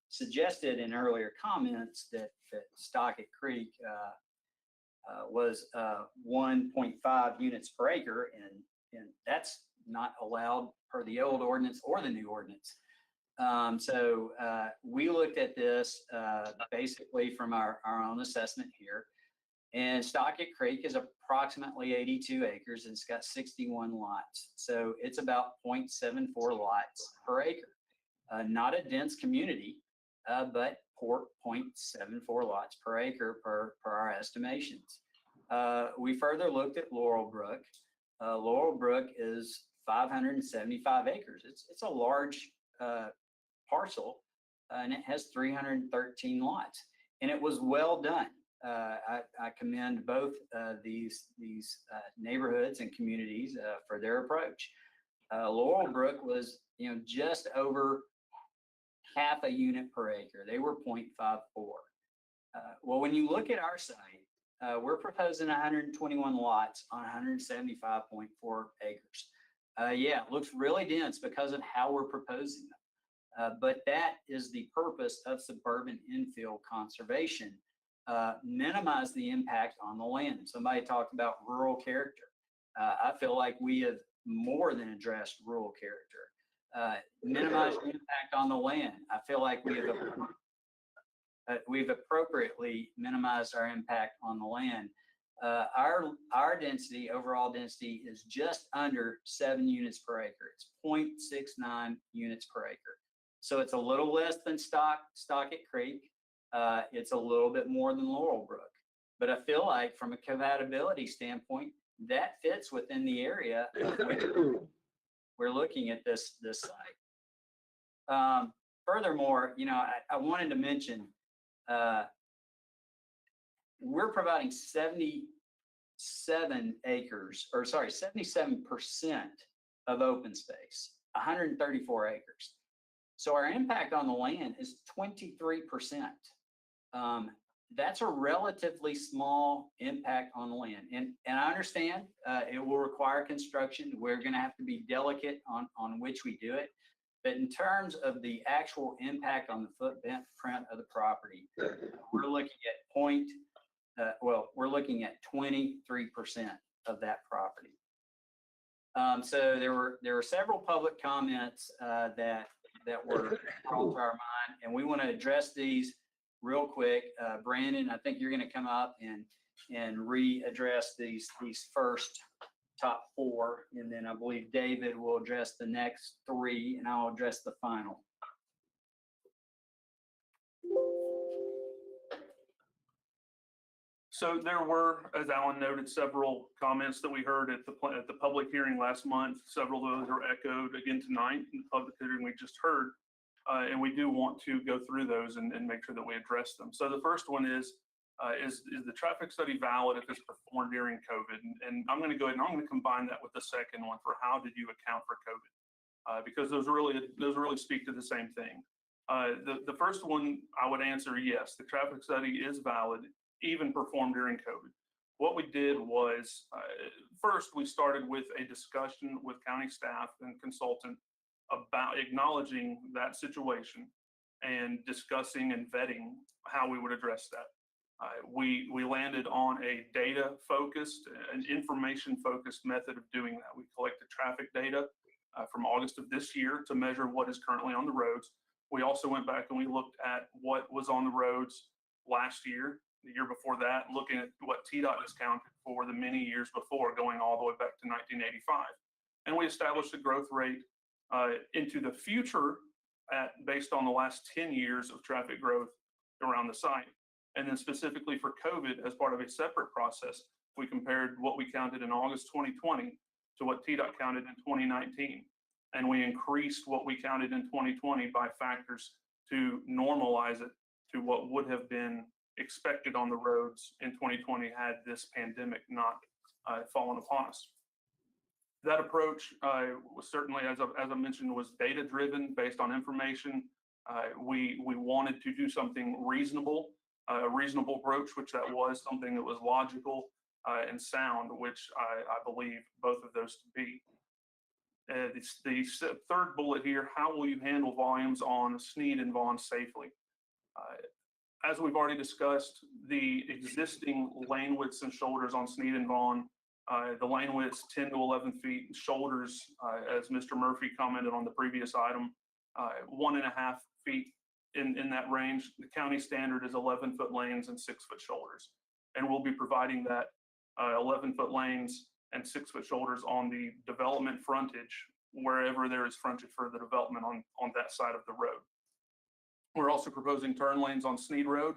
suggested in earlier comments that Stockett Creek was 1.5 units per acre, and that's not allowed per the old ordinance or the new ordinance. So we looked at this basically from our own assessment here, and Stockett Creek is approximately 82 acres and it's got 61 lots. So it's about 0.74 lots per acre. Not a dense community, but 0.74 lots per acre per our estimations. We further looked at Laurel Brook. Laurel Brook is 575 acres. It's a large parcel, and it has 313 lots, and it was well done. I commend both these neighborhoods and communities for their approach. Laurel Brook was, just over half a unit per acre. They were 0.54. Well, when you look at our site, we're proposing 121 lots on 175.4 acres. Yeah, it looks really dense because of how we're proposing them. But that is the purpose of suburban infill conservation. Minimize the impact on the land. Somebody talked about rural character. I feel like we have more than addressed rural character. Minimize the impact on the land. I feel like we've appropriately minimized our impact on the land. Our density, overall density, is just under 7 units per acre. It's 0.69 units per acre. So it's a little less than Stockett Creek. It's a little bit more than Laurel Brook. But I feel like from a compatibility standpoint, that fits within the area of which we're looking at this site. Furthermore, I wanted to mention, we're providing 77% of open space, 134 acres. So our impact on the land is 23%. That's a relatively small impact on the land. And I understand it will require construction. We're going to have to be delicate on which we do it. But in terms of the actual impact on the footprint of the property, we're looking at we're looking at 23% of that property. So there were several public comments that were brought to our mind, and we want to address these real quick. Brandon, I think you're going to come up and readdress these first top 4, and then I believe David will address the next 3, and I'll address the final. So there were, as Alan noted, several comments that we heard at the public hearing last month. Several of those are echoed again tonight in the public hearing we just heard. And we do want to go through those and make sure that we address them. So the first one is the traffic study valid if it's performed during COVID? And I'm going to go ahead and I'm going to combine that with the second one for how did you account for COVID? Because those really speak to the same thing. The first one, I would answer yes, the traffic study is valid, even performed during COVID. What we did was, first, we started with a discussion with county staff and consultant about acknowledging that situation and discussing and vetting how we would address that. We landed on a data-focused, an information-focused method of doing that. We collected traffic data from August of this year to measure what is currently on the roads. We also went back and we looked at what was on the roads last year, the year before that, looking at what TDOT discounted for the many years before, going all the way back to 1985. And we established a growth rate into the future based on the last 10 years of traffic growth around the site. And then specifically for COVID, as part of a separate process, we compared what we counted in August 2020 to what TDOT counted in 2019. And we increased what we counted in 2020 by factors to normalize it to what would have been expected on the roads in 2020 had this pandemic not fallen upon us. That approach was certainly, as I mentioned, was data-driven, based on information. We wanted to do something reasonable, a reasonable approach, which that was something that was logical and sound, which I believe both of those to be. The third bullet here, how will you handle volumes on Sneed and Vaughn safely? As we've already discussed, the existing lane widths and shoulders on Sneed and Vaughn, the lane widths 10 to 11 feet, shoulders, as Mr. Murphy commented on the previous item, 1.5 feet in that range. The county standard is 11-foot lanes and 6-foot shoulders. And we'll be providing that 11-foot lanes and 6-foot shoulders on the development frontage, wherever there is frontage for the development on that side of the road. We're also proposing turn lanes on Sneed Road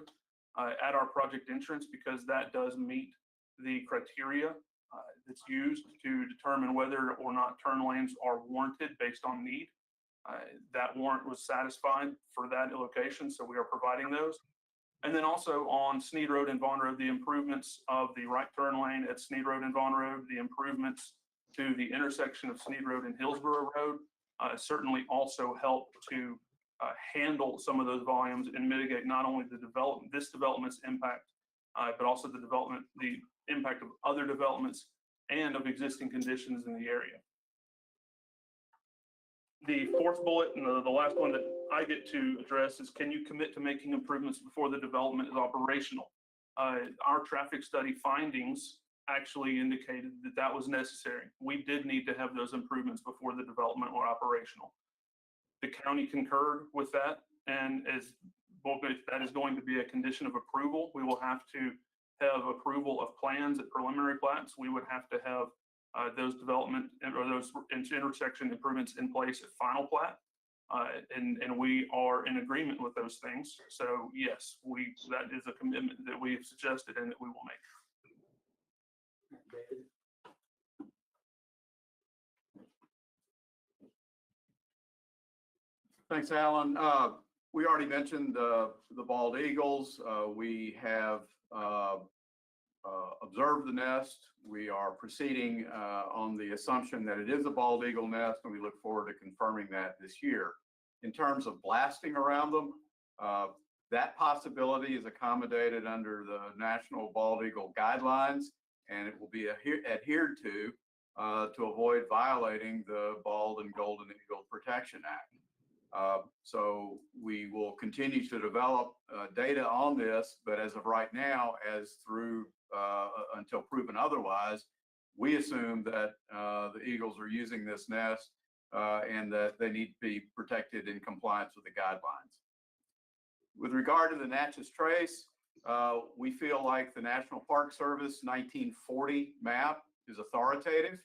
at our project entrance, because that does meet the criteria that's used to determine whether or not turn lanes are warranted based on need. That warrant was satisfied for that location, so we are providing those. And then also on Sneed Road and Vaughn Road, the improvements of the right turn lane at Sneed Road and Vaughn Road, the improvements to the intersection of Sneed Road and Hillsborough Road certainly also help to handle some of those volumes and mitigate not only this development's impact, but also the impact of other developments and of existing conditions in the area. The fourth bullet, and the last one that I get to address, is can you commit to making improvements before the development is operational? Our traffic study findings actually indicated that that was necessary. We did need to have those improvements before the development were operational. The county concurred with that, and if that is going to be a condition of approval, we will have to have approval of plans at preliminary plats. We would have to have those development or those intersection improvements in place at final plat. And we are in agreement with those things. So yes, that is a commitment that we have suggested and that we will make. Thanks, Alan. We already mentioned the bald eagles. We have observed the nest. We are proceeding on the assumption that it is a bald eagle nest, and we look forward to confirming that this year. In terms of blasting around them, that possibility is accommodated under the National Bald Eagle Guidelines, and it will be adhered to avoid violating the Bald and Golden Eagle Protection Act. So we will continue to develop data on this, but as of right now, until proven otherwise, we assume that the eagles are using this nest and that they need to be protected in compliance with the guidelines. With regard to the Natchez Trace, we feel like the National Park Service 1940 map is authoritative.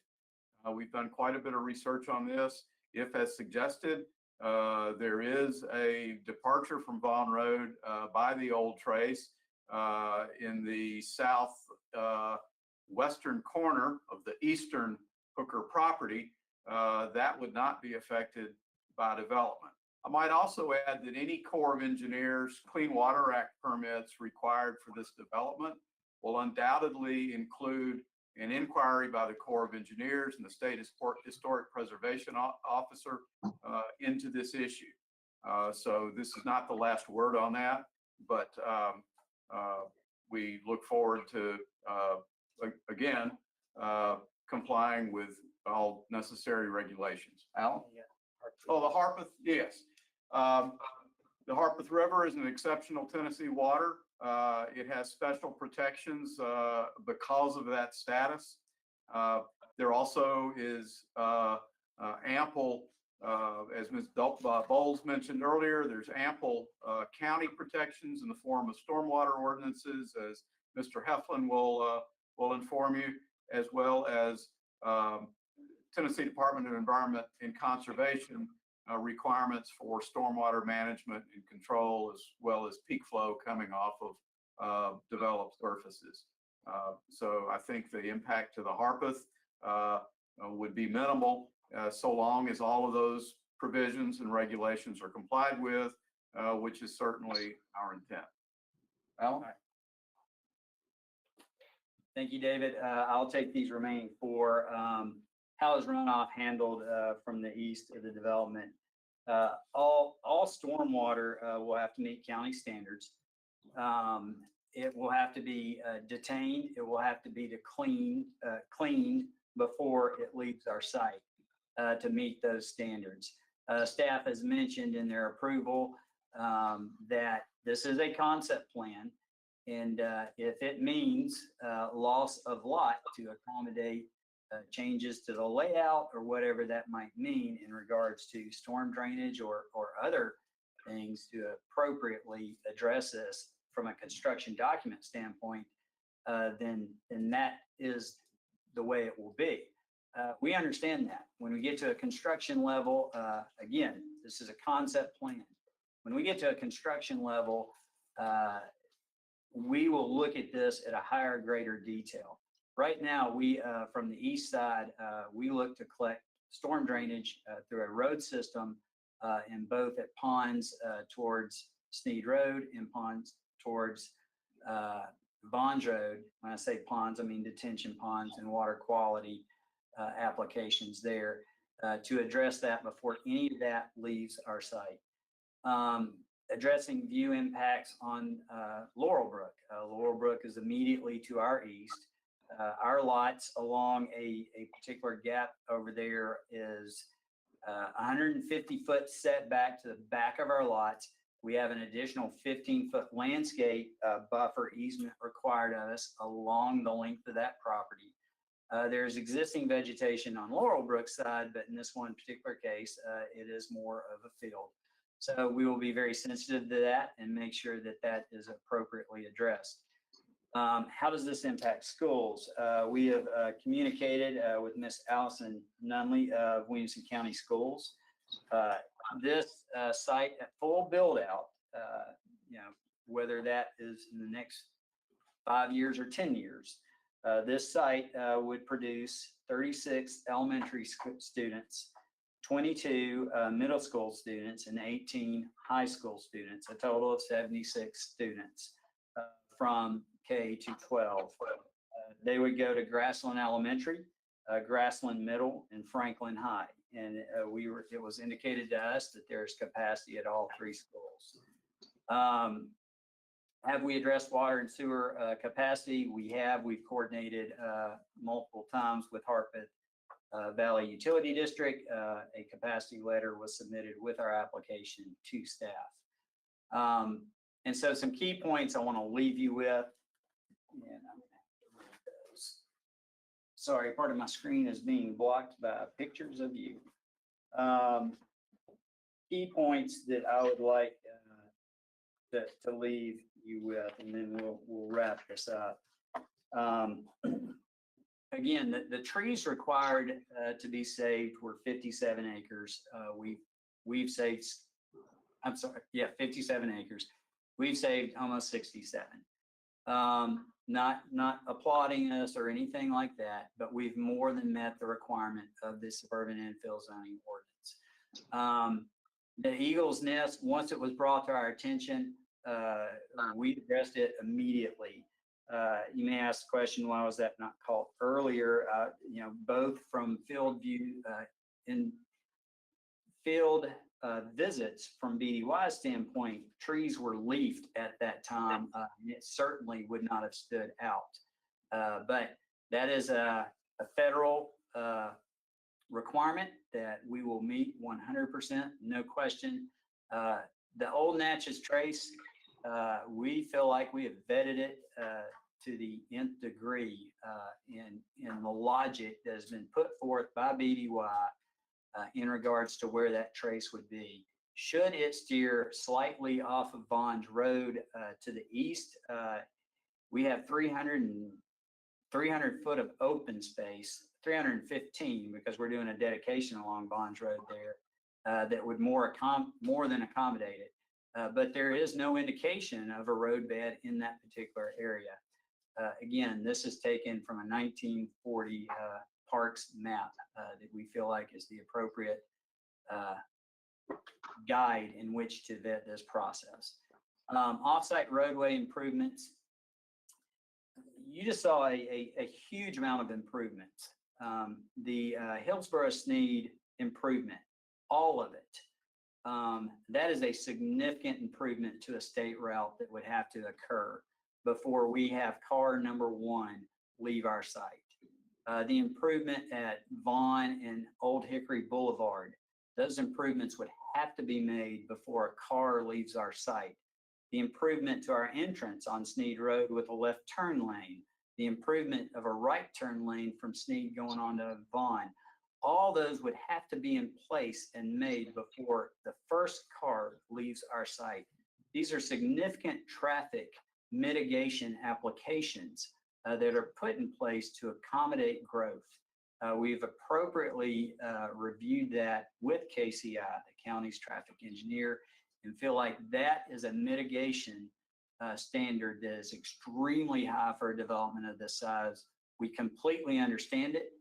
We've done quite a bit of research on this. If, as suggested, there is a departure from Vaughn Road by the old trace in the south western corner of the eastern Hooker property, that would not be affected by development. I might also add that any Corps of Engineers Clean Water Act permits required for this development will undoubtedly include an inquiry by the Corps of Engineers and the State Historic Preservation Officer into this issue. So this is not the last word on that, but we look forward to, again, complying with all necessary regulations. Alan? Yeah. Oh, the Harpeth, yes. The Harpeth River is an exceptional Tennessee water. It has special protections because of that status. There also is ample, as Ms. Bowles mentioned earlier, there's ample county protections in the form of stormwater ordinances, as Mr. Heflin will inform you, as well as Tennessee Department of Environment and Conservation requirements for stormwater management and control, as well as peak flow coming off of developed surfaces. So I think the impact to the Harpeth would be minimal, so long as all of those provisions and regulations are complied with, which is certainly our intent. Alan? Thank you, David. I'll take these remaining four. How is runoff handled from the east of the development? All stormwater will have to meet county standards. It will have to be detained. It will have to be cleaned before it leaves our site to meet those standards. Staff has mentioned in their approval that this is a concept plan, and if it means loss of lot to accommodate changes to the layout or whatever that might mean in regards to storm drainage or other things to appropriately address this from a construction document standpoint, then that is the way it will be. We understand that. When we get to a construction level, again, this is a concept plan. When we get to a construction level, we will look at this at a higher, greater detail. Right now, we, from the east side, we look to collect storm drainage through a road system in both at ponds towards Sneed Road and ponds towards Bonds Road. When I say ponds, I mean detention ponds and water quality applications there to address that before any of that leaves our site. Addressing view impacts on Laurelbrook. Laurelbrook is immediately to our east. Our lots along a particular gap over there is 150-foot setback to the back of our lots. We have an additional 15-foot landscape buffer easement required of us along the length of that property. There's existing vegetation on Laurelbrook's side, but in this one particular case, it is more of a field. So we will be very sensitive to that and make sure that that is appropriately addressed. How does this impact schools? We have communicated with Miss Allison Nunley of Williamson County Schools. This site at full build out, whether that is in the next 5 years or 10 years, this site would produce 36 elementary students, 22 middle school students, and 18 high school students, a total of 76 students from K to 12. They would go to Grassland Elementary, Grassland Middle, and Franklin High. And it was indicated to us that there's capacity at all three schools. Have we addressed water and sewer capacity? We have. We've coordinated multiple times with Harpeth Valley Utility District. A capacity letter was submitted with our application to staff. And so some key points I want to leave you with. And I'm gonna have to read those. Sorry, part of my screen is being blocked by pictures of you. Key points that I would like to leave you with, and then we'll wrap this up. Again, the trees required to be saved were 57 acres. We've saved, I'm sorry, yeah, 57 acres. We've saved almost 67. Not applauding us or anything like that, but we've more than met the requirement of the suburban infill zoning ordinance. The Eagle's Nest, once it was brought to our attention, we addressed it immediately. You may ask the question, why was that not called earlier? Both from field view in field visits from BDY's standpoint, trees were leafed at that time, and it certainly would not have stood out. But that is a federal requirement that we will meet 100%, no question. The Old Natchez Trace, we feel like we have vetted it to the nth degree in the logic that has been put forth by BDY in regards to where that trace would be. Should it steer slightly off of Bond Road to the east, we have 300 foot of open space, 315 because we're doing a dedication along Bonds Road there that would more than accommodate it. But there is no indication of a roadbed in that particular area. Again, this is taken from a 1940 parks map that we feel like is the appropriate guide in which to vet this process. Offsite roadway improvements. You just saw a huge amount of improvements. The Hillsborough-Sneed improvement, all of it. That is a significant improvement to a state route that would have to occur before we have car number one leave our site. The improvement at Vaughn and Old Hickory Boulevard, those improvements would have to be made before a car leaves our site. The improvement to our entrance on Sneed Road with a left turn lane, the improvement of a right turn lane from Sneed going on to Vaughn, all those would have to be in place and made before the first car leaves our site. These are significant traffic mitigation applications that are put in place to accommodate growth. We've appropriately reviewed that with KCI, the county's traffic engineer, and feel like that is a mitigation standard that is extremely high for a development of this size. We completely understand it,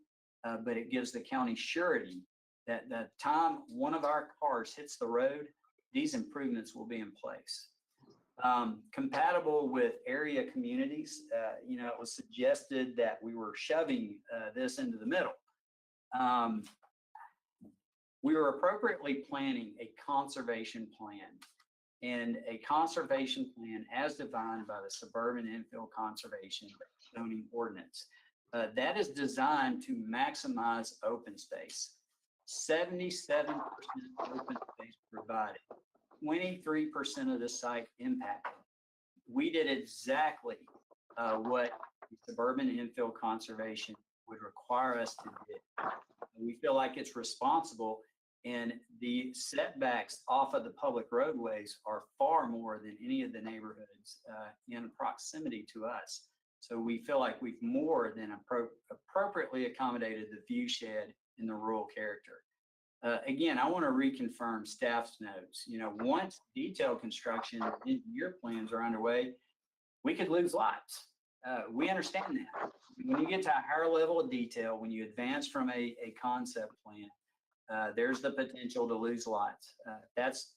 but it gives the county surety that the time one of our cars hits the road, these improvements will be in place. Compatible with area communities, it was suggested that we were shoving this into the middle. We were appropriately planning a conservation plan, and a conservation plan as defined by the Suburban Infill Conservation Zoning Ordinance. That is designed to maximize open space. 77% open space provided. 23% of the site impacted. We did exactly what Suburban Infill Conservation would require us to do. We feel like it's responsible, and the setbacks off of the public roadways are far more than any of the neighborhoods in proximity to us. So we feel like we've more than appropriately accommodated the view shed in the rural character. Again, I want to reconfirm staff's notes. Once detailed construction engineer plans are underway, we could lose lots. We understand that. When you get to a higher level of detail, when you advance from a concept plan, there's the potential to lose lots. That's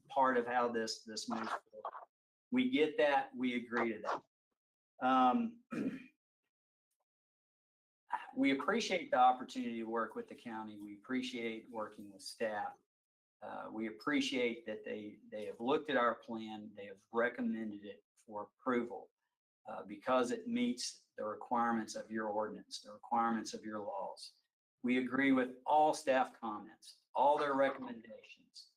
part of how this moves forward. We get that. We agree to that. We appreciate the opportunity to work with the county. We appreciate working with staff. We appreciate that they have looked at our plan. They have recommended it for approval because it meets the requirements of your ordinance, the requirements of your laws. We agree with all staff comments, all their recommendations,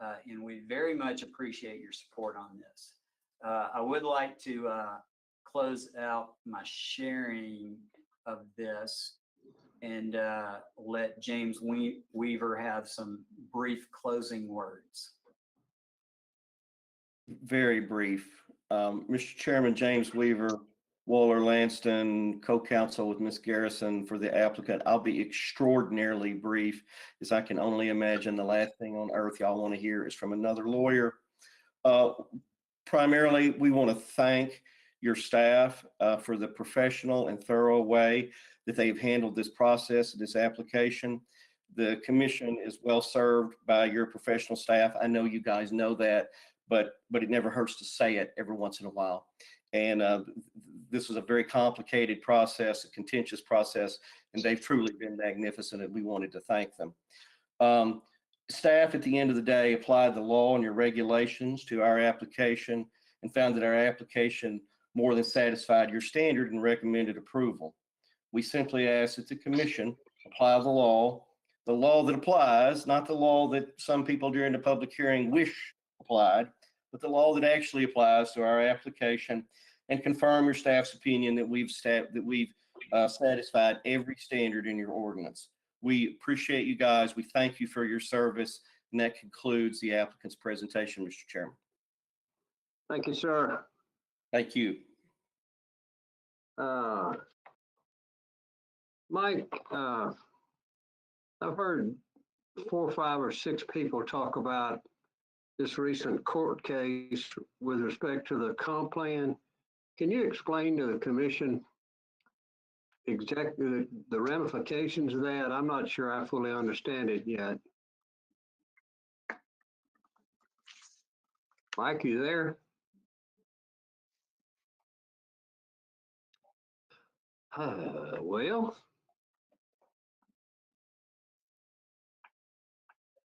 and we very much appreciate your support on this. I would like to close out my sharing of this and let James Weaver have some brief closing words. Very brief. Mr. Chairman, James Weaver, Waller Lanston, co-counsel with Ms. Garrison for the applicant. I'll be extraordinarily brief, as I can only imagine the last thing on earth y'all want to hear is from another lawyer. Primarily, we want to thank your staff for the professional and thorough way that they've handled this process, this application. The commission is well served by your professional staff. I know you guys know that, but it never hurts to say it every once in a while. And this was a very complicated process, a contentious process, and they've truly been magnificent, and we wanted to thank them. Staff, at the end of the day, applied the law and your regulations to our application and found that our application more than satisfied your standard and recommended approval. We simply ask that the commission apply the law that applies, not the law that some people during the public hearing wish applied, but the law that actually applies to our application, and confirm your staff's opinion that we've satisfied every standard in your ordinance. We appreciate you guys. We thank you for your service. And that concludes the applicant's presentation, Mr. Chairman. Thank you, sir. Thank you. Mike, I've heard 4, 5, or 6 people talk about this recent court case with respect to the comp plan. Can you explain to the commission exactly the ramifications of that? I'm not sure I fully understand it yet. Mike, you there? Well,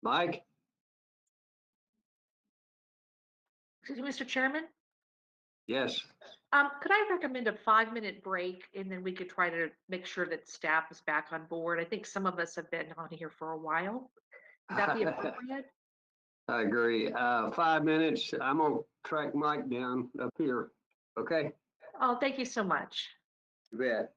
Mike? Excuse me, Mr. Chairman, Yes. could I recommend a 5-minute break and then we could try to make sure that staff is back on board? I think some of us have been on here for a while. Would that be appropriate? I agree. 5 minutes. I'm gonna track Mike down up here. Okay? Oh, thank you so much. You bet.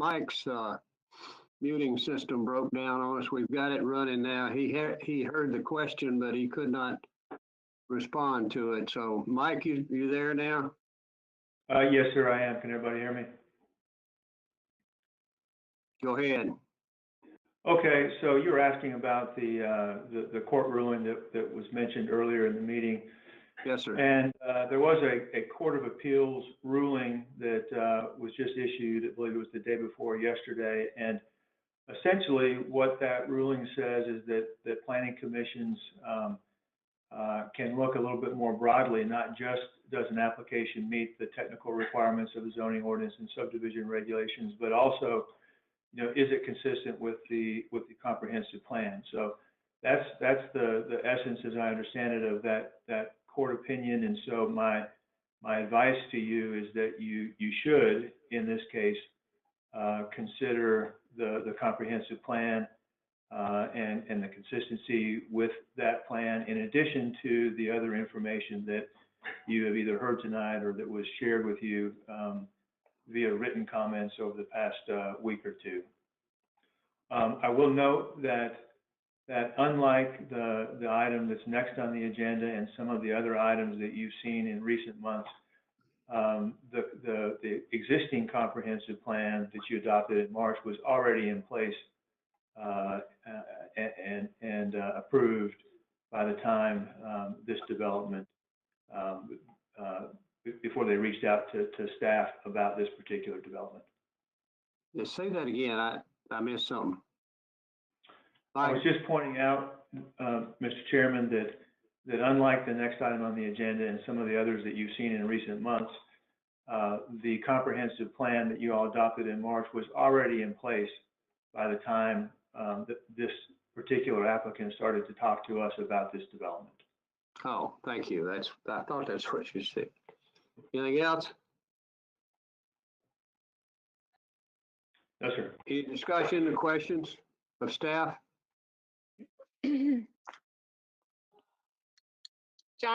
Mike's muting system broke down on us. We've got it running now. He heard the question, but he could not respond to it. So Mike, you there now? Yes, sir, I am. Can everybody hear me? Go ahead. Okay, so you were asking about the court ruling that was mentioned earlier in the meeting. Yes, sir. And there was a Court of Appeals ruling that was just issued, I believe it was the day before yesterday. And essentially what that ruling says is that planning commissions can look a little bit more broadly, not just does an application meet the technical requirements of the zoning ordinance and subdivision regulations, but also, is it consistent with the comprehensive plan? So that's the essence, as I understand it, of that court opinion. And so my advice to you is that you should, in this case, consider the comprehensive plan and the consistency with that plan, in addition to the other information that you have either heard tonight or that was shared with you via written comments over the past week or two. I will note that unlike the item that's next on the agenda and some of the other items that you've seen in recent months, the existing comprehensive plan that you adopted in March was already in place and approved by the time this development, before they reached out to staff about this particular development. Yeah, say that again. I missed something. I was just pointing out, Mr. Chairman, that unlike the next item on the agenda and some of the others that you've seen in recent months, the comprehensive plan that you all adopted in March was already in place by the time that this particular applicant started to talk to us about this development. Oh, thank you. I thought that's what you said. Anything else? No, sir. Any discussion or questions of staff? John,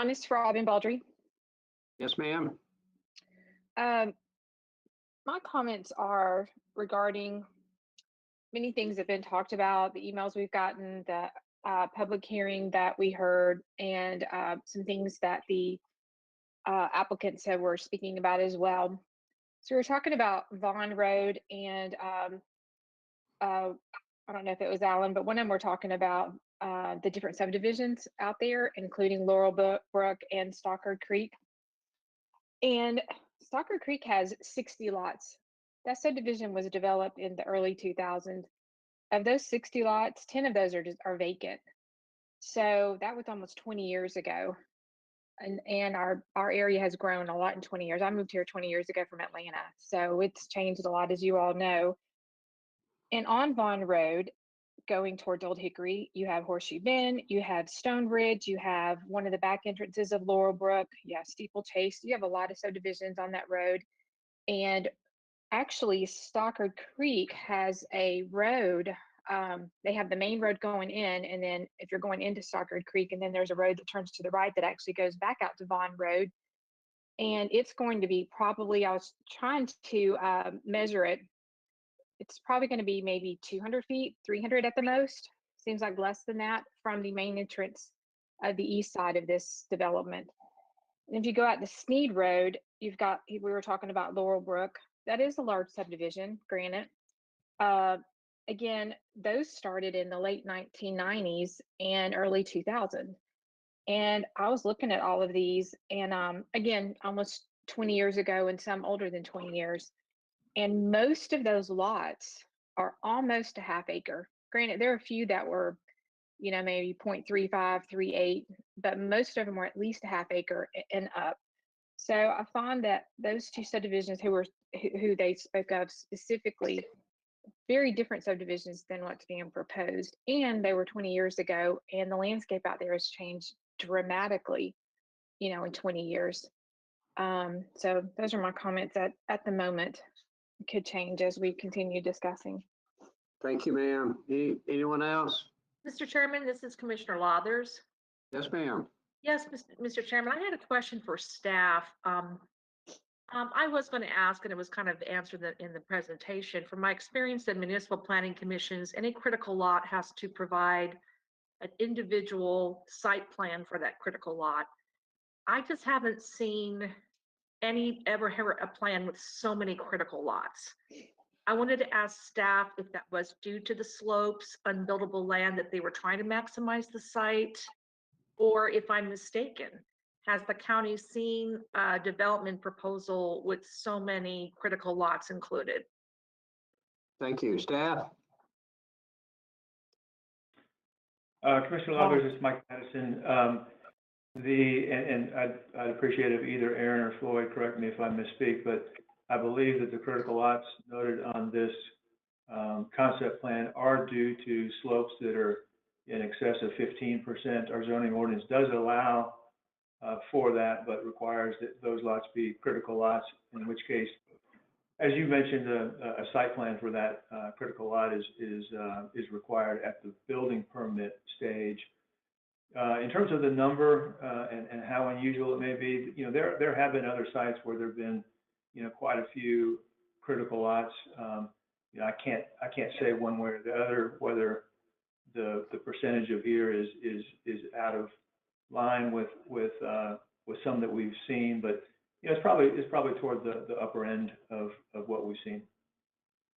it's Robin Baldry. Yes, ma'am. My comments are regarding many things that have been talked about, the emails we've gotten, the public hearing that we heard, and some things that the applicant said we're speaking about as well. So we're talking about Vaughn Road and I don't know if it was Alan, but one of them we're talking about the different subdivisions out there, including Laurel Brook and Stockard Creek. And Stockard Creek has 60 lots. That subdivision was developed in the early 2000s. Of those 60 lots, 10 of those are vacant. So that was almost 20 years ago. And our area has grown a lot in 20 years. I moved here 20 years ago from Atlanta. So it's changed a lot, as you all know. And on Vaughn Road, going towards Old Hickory, you have Horseshoe Bend, you have Stonebridge, you have one of the back entrances of Laurel Brook, you have Steeplechase. You have a lot of subdivisions on that road. And actually, Stockard Creek has a road. They have the main road going in, and then if you're going into Stockard Creek, and then there's a road that turns to the right that actually goes back out to Vaughn Road. And it's going to be probably, I was trying to measure it, it's probably going to be maybe 200 feet, 300 at the most. Seems like less than that from the main entrance of the east side of this development. And if you go out to Sneed Road, you've got, we were talking about Laurel Brook. That is a large subdivision, granted. Again, those started in the late 1990s and early 2000s. And I was looking at all of these, and again, almost 20 years ago, and some older than 20 years. And most of those lots are almost a half acre. Granted, there are a few that were, maybe 0.35, 0.38, but most of them were at least a half acre and up. So I found that those two subdivisions who they spoke of specifically, very different subdivisions than what's being proposed. And they were 20 years ago, and the landscape out there has changed dramatically, in 20 years. So those are my comments at the moment. It could change as we continue discussing. Thank you, ma'am. Anyone else? Mr. Chairman, this is Commissioner Lathers. Yes, ma'am. Yes, Mr. Chairman, I had a question for staff. I was going to ask, and it was kind of answered in the presentation. From my experience in municipal planning commissions, any critical lot has to provide an individual site plan for that critical lot. I just haven't seen ever a plan with so many critical lots. I wanted to ask staff if that was due to the slopes, unbuildable land, that they were trying to maximize the site, or if I'm mistaken. Has the county seen a development proposal with so many critical lots included? Thank you. Staff? Commissioner Lovers, it's Mike Madison. I'd appreciate if either Aaron or Floyd correct me if I misspeak, but I believe that the critical lots noted on this concept plan are due to slopes that are in excess of 15%. Our zoning ordinance does allow for that, but requires that those lots be critical lots, in which case, as you mentioned, a site plan for that critical lot is required at the building permit stage. In terms of the number and how unusual it may be, there have been other sites where there have been, quite a few critical lots. I can't say one way or the other whether the percentage of here is out of line with some that we've seen, but it's probably toward the upper end of what we've seen.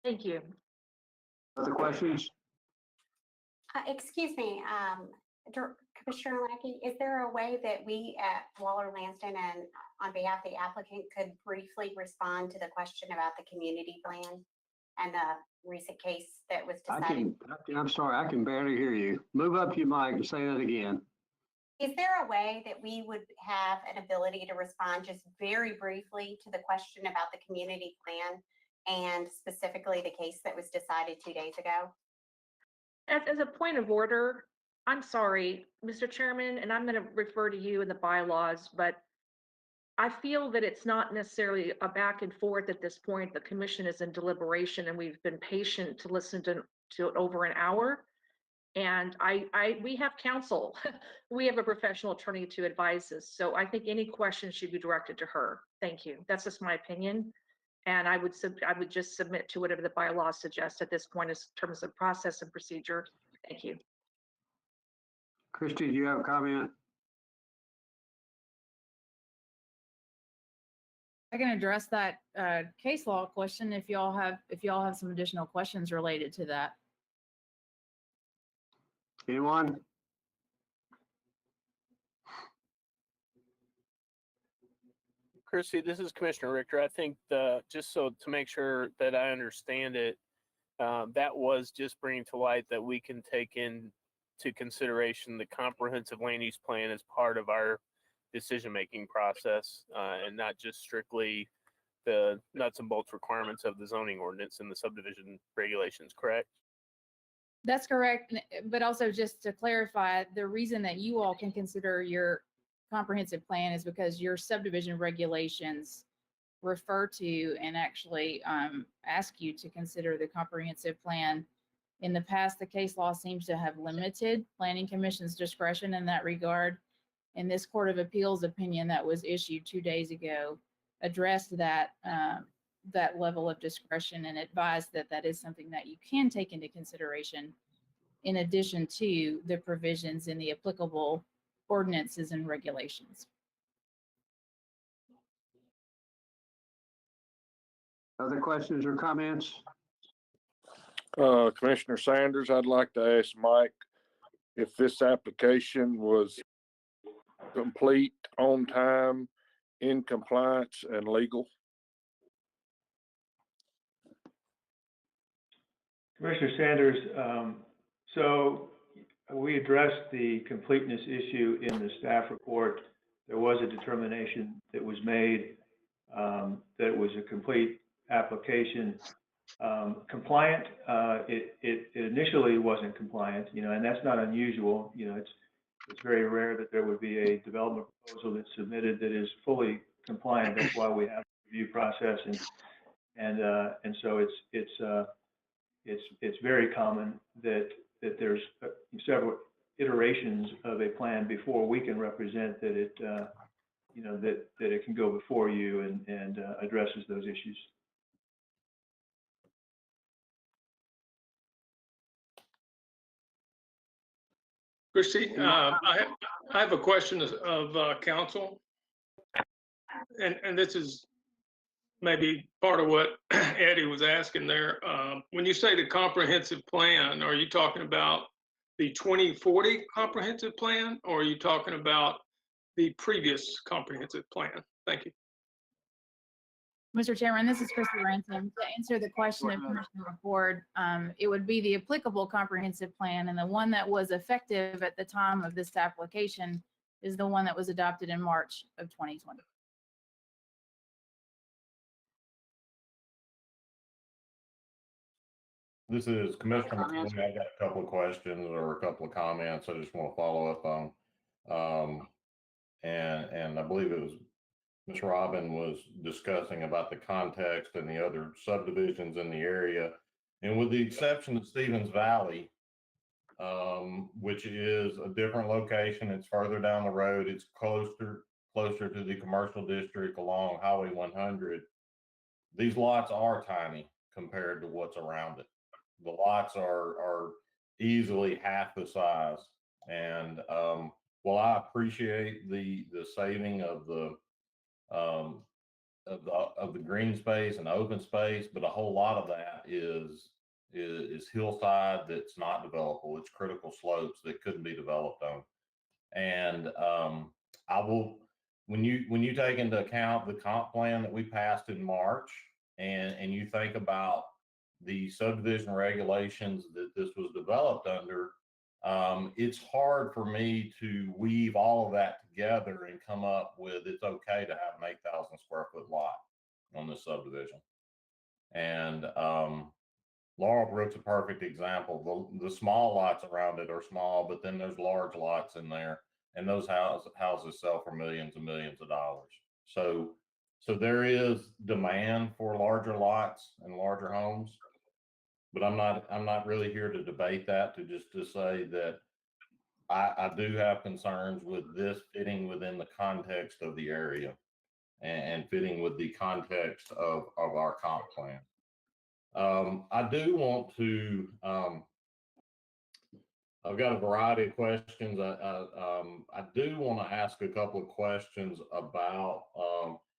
Thank you. Other questions? Excuse me, Commissioner Lackey, is there a way that we at Waller Lanston and on behalf of the applicant could briefly respond to the question about the community plan and the recent case that was decided? I'm sorry, I can barely hear you. Move up your mic and say that again. Is there a way that we would have an ability to respond just very briefly to the question about the community plan and specifically the case that was decided 2 days ago? As a point of order, I'm sorry, Mr. Chairman, and I'm going to refer to you in the bylaws, but I feel that it's not necessarily a back and forth at this point. The commission is in deliberation and we've been patient to listen to it over an hour. And we have counsel. We have a professional attorney to advise us. So I think any questions should be directed to her. Thank you. That's just my opinion. And I would just submit to whatever the bylaws suggest at this point in terms of process and procedure. Thank you. Christy, do you have a comment? I can address that case law question if y'all have some additional questions related to that. Anyone? Chrissy, this is Commissioner Richter. I think just so to make sure that I understand it, that was just bringing to light that we can take into consideration the comprehensive land use plan as part of our decision-making process, and not just strictly the nuts and bolts requirements of the zoning ordinance and the subdivision regulations, correct? That's correct. But also just to clarify, the reason that you all can consider your comprehensive plan is because your subdivision regulations refer to and actually ask you to consider the comprehensive plan. In the past, the case law seems to have limited planning commission's discretion in that regard. And this Court of Appeals opinion that was issued 2 days ago addressed that level of discretion and advised that that is something that you can take into consideration in addition to the provisions in the applicable ordinances and regulations. Other questions or comments? Commissioner Sanders, I'd like to ask Mike if this application was complete, on time, in compliance, and legal. Commissioner Sanders, so we addressed the completeness issue in the staff report. There was a determination that was made that it was a complete application. Compliant, it initially wasn't compliant, and that's not unusual. It's very rare that there would be a development proposal that's submitted that is fully compliant. That's why we have a review process, and so it's very common that there's several iterations of a plan before we can represent that you know, that it can go before you and addresses those issues. Christie, I have a question of council. And this is maybe part of what Eddie was asking there. When you say the comprehensive plan, are you talking about the 2040 comprehensive plan, or are you talking about the previous comprehensive plan? Thank you. Mr. Chairman, this is Christy Ransom. To answer the question of Commissioner McCord, it would be the applicable comprehensive plan, and the one that was effective at the time of this application is the one that was adopted in March of 2020. This is Commissioner McCord. I got a couple of questions or a couple of comments I just want to follow up on. And I believe it was Ms. Robin was discussing about the context and the other subdivisions in the area. And with the exception of Stevens Valley, which is a different location, it's further down the road, it's closer to the commercial district along Highway 100. These lots are tiny compared to what's around it. The lots are easily half the size. And while I appreciate the saving of the green space and open space, but a whole lot of that is hillside that's not developable. It's critical slopes that couldn't be developed on. And I will, when you take into account the comp plan that we passed in March, and you think about the subdivision regulations that this was developed under, it's hard for me to weave all of that together and come up with it's okay to have an 8,000 square foot lot on this subdivision. And Laurelbrook's a perfect example. The small lots around it are small, but then there's large lots in there, and those houses sell for millions and millions of dollars. So there is demand for larger lots and larger homes. But I'm not really here to debate that, to say that I do have concerns with this fitting within the context of the area and fitting with the context of our comp plan. I do want to, I've got a variety of questions. I do want to ask a couple of questions about,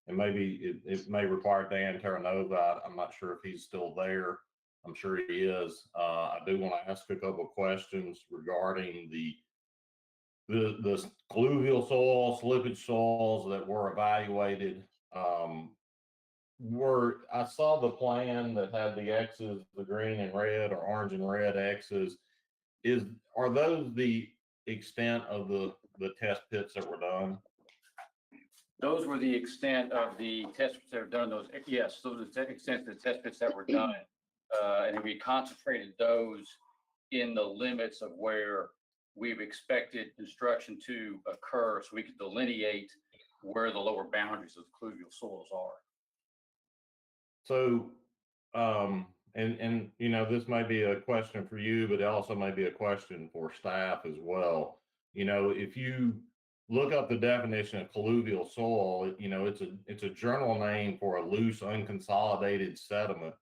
and maybe it may require Dan Terranova. I'm not sure if he's still there. I'm sure he is. I do want to ask a couple of questions regarding the colluvial soil, slippage soils that were evaluated. I saw the plan that had the X's, the green and red or orange and red X's. Are those the extent of the test pits that were done? Those were the extent of the test pits that were done. Yes, those are the extent of the test pits that were done. And we concentrated those in the limits of where we've expected construction to occur, so we could delineate where the lower boundaries of the colluvial soils are. So, and you know, this may be a question for you, but it also may be a question for staff as well. You know, if you look up the definition of colluvial soil, you know, it's a general name for a loose, unconsolidated sediment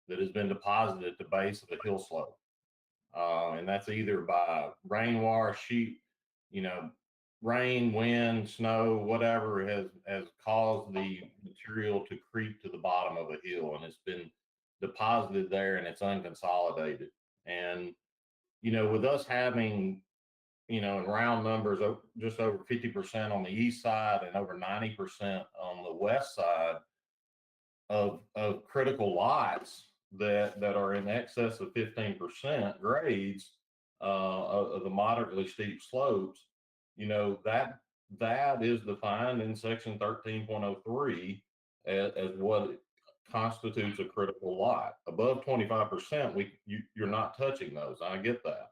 that has been deposited at the base of a hill slope. And that's either by rainwater, sheet, you know, rain, wind, snow, whatever has caused the material to creep to the bottom of a hill, and it's been deposited there and it's unconsolidated. And, you know, with us having, you know, in round numbers, just over 50% on the east side and over 90% on the west side of critical lots that are in excess of 15% grades of the moderately steep slopes, you know, that is defined in section 13.03 as what constitutes a critical lot. Above 25%, you're not touching those. I get that.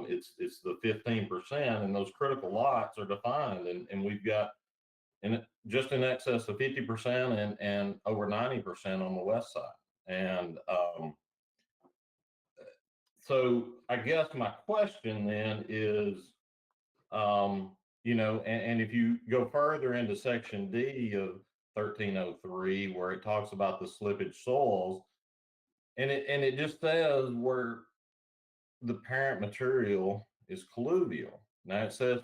It's the 15%, and those critical lots are defined, and we've got just in excess of 50% and over 90% on the west side. And so I guess my question then is, and if you go further into section D of 1303, where it talks about the slippage soils, and it just says where the parent material is colluvial. Now it says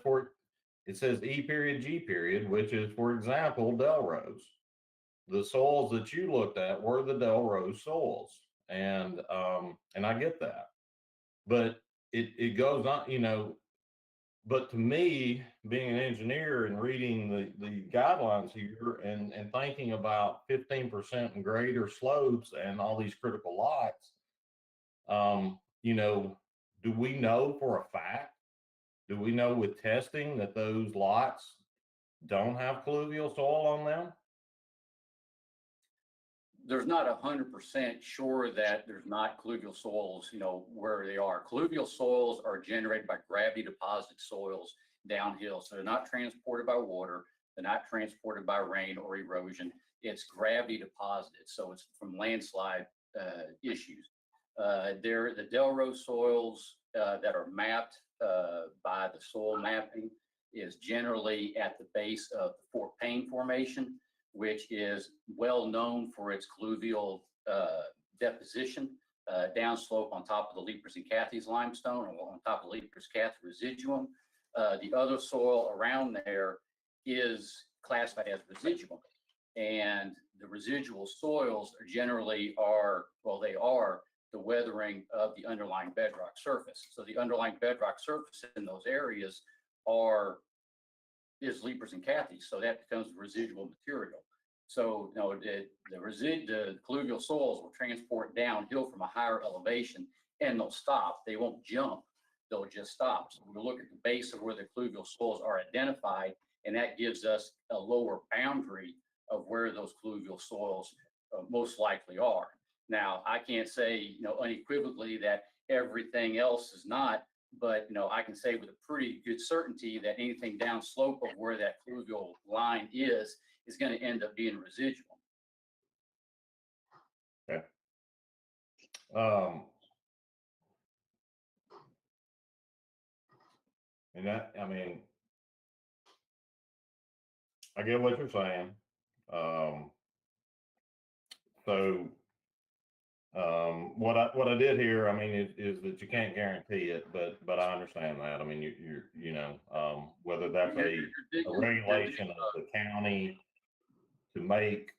E period G period, which is, for example, Delrose. The soils that you looked at were the Delrose soils, and I get that, but it goes on, but to me, being an engineer and reading the guidelines here and thinking about 15% and greater slopes and all these critical lots, do we know for a fact? Do we know with testing that those lots don't have colluvial soil on them? There's not 100% sure that there's not colluvial soils, where they are. Colluvial soils are generated by gravity deposited soils downhill. So they're not transported by water. They're not transported by rain or erosion. It's gravity deposited. So it's from landslide issues. The Delrose soils that are mapped by the soil mapping is generally at the base of the Fort Payne Formation, which is well known for its colluvial deposition, downslope on top of the Lepers and Cathy's limestone, or on top of the Lepers Cathy residuum. The other soil around there is classified as residual. And the residual soils generally are the weathering of the underlying bedrock surface. So the underlying bedrock surface in those areas is Lepers and Cathy, so that becomes residual material. So the colluvial soils will transport downhill from a higher elevation, and they'll stop. They won't jump. They'll just stop. So we'll look at the base of where the colluvial soils are identified, and that gives us a lower boundary of where those colluvial soils most likely are. Now, I can't say unequivocally that everything else is not, but I can say with a pretty good certainty that anything downslope of where that colluvial line is going to end up being residual. Okay. And that, I get what you're saying. What I did here, is that you can't guarantee it, but I understand that. Whether that's a regulation of the county to make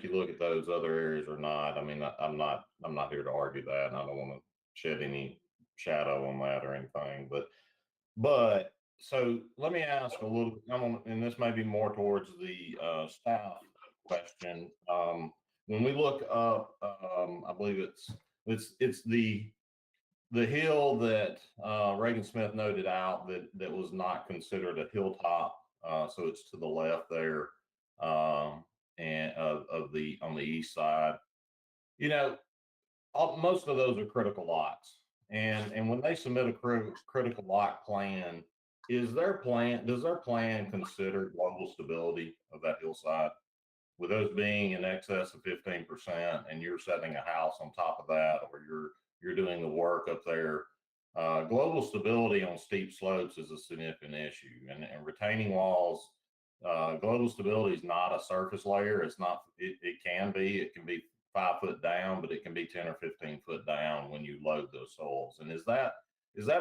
you look at those other areas or not. I'm not here to argue that, and I don't want to shed any shadow on that or anything. But so let me ask a little, and this may be more towards the staff question. When we look up, I believe it's the hill that Reagan Smith noted out that was not considered a hilltop. So it's to the left there, and on the east side. Most of those are critical lots, and when they submit a critical lot plan, does their plan consider global stability of that hillside? With those being in excess of 15%, and you're setting a house on top of that, or you're doing the work up there, global stability on steep slopes is a significant issue. And retaining walls, global stability is not a surface layer. It's not. It can be 5 foot down, but it can be 10 or 15 foot down when you load those soils. And is that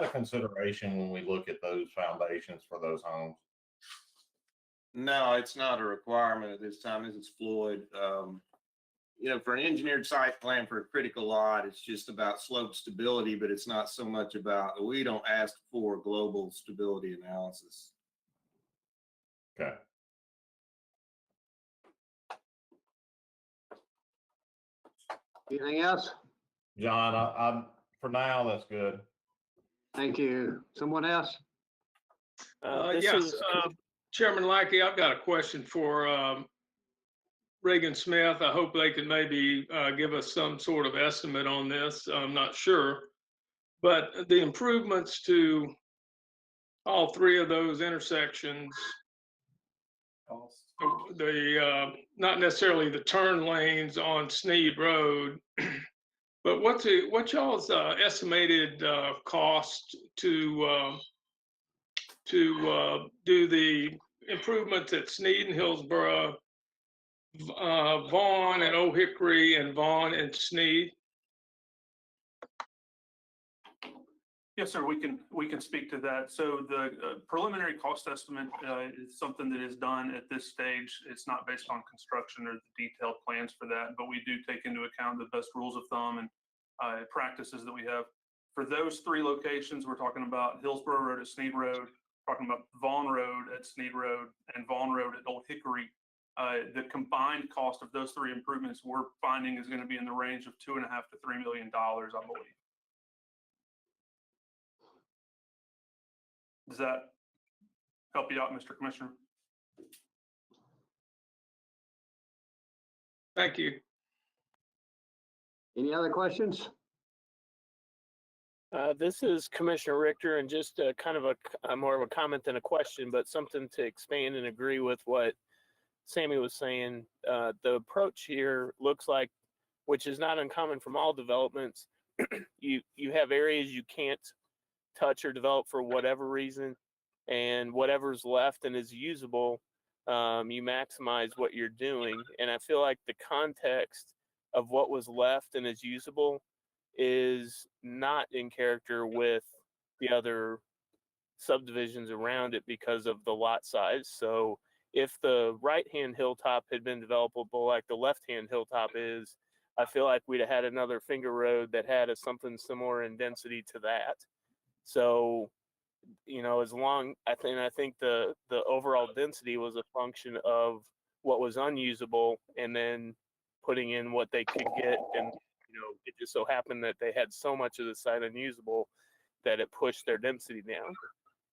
a consideration when we look at those foundations for those homes? No, it's not a requirement at this time. This is Floyd. For an engineered site plan for a critical lot, it's just about slope stability, but it's not so much about, we don't ask for global stability analysis. Okay. Anything else? John, I for now, that's good. Thank you. Someone else? Yes, Chairman Lackey, I've got a question for Reagan Smith. I hope they can maybe give us some sort of estimate on this. I'm not sure. But the improvements to all three of those intersections, not necessarily the turn lanes on Sneed Road, but what y'all's estimated cost to to do the improvements at Sneed and Hillsborough, Vaughn and Old Hickory, and Vaughn and Sneed? Yes, sir, we can speak to that. So the preliminary cost estimate is something that is done at this stage. It's not based on construction or the detailed plans for that, but we do take into account the best rules of thumb and practices that we have. For those three locations, we're talking about Hillsborough Road at Sneed Road, talking about Vaughn Road at Sneed Road, and Vaughn Road at Old Hickory. The combined cost of those three improvements we're finding is going to be in the range of $2.5 to $3 million, I believe. Does that help you out, Mr. Commissioner? Thank you. Any other questions? This is Commissioner Richter, and just kind of a more of a comment than a question, but something to expand and agree with what Sammy was saying. The approach here looks like, which is not uncommon from all developments, you have areas you can't touch or develop for whatever reason, and whatever's left and is usable, you maximize what you're doing. And I feel like the context of what was left and is usable is not in character with the other subdivisions around it because of the lot size. So if the right-hand hilltop had been developable like the left-hand hilltop is, I feel like we'd have had another finger road that had something similar in density to that. So, I think the overall density was a function of what was unusable and then putting in what they could get. And, it just so happened that they had so much of the site unusable that it pushed their density down.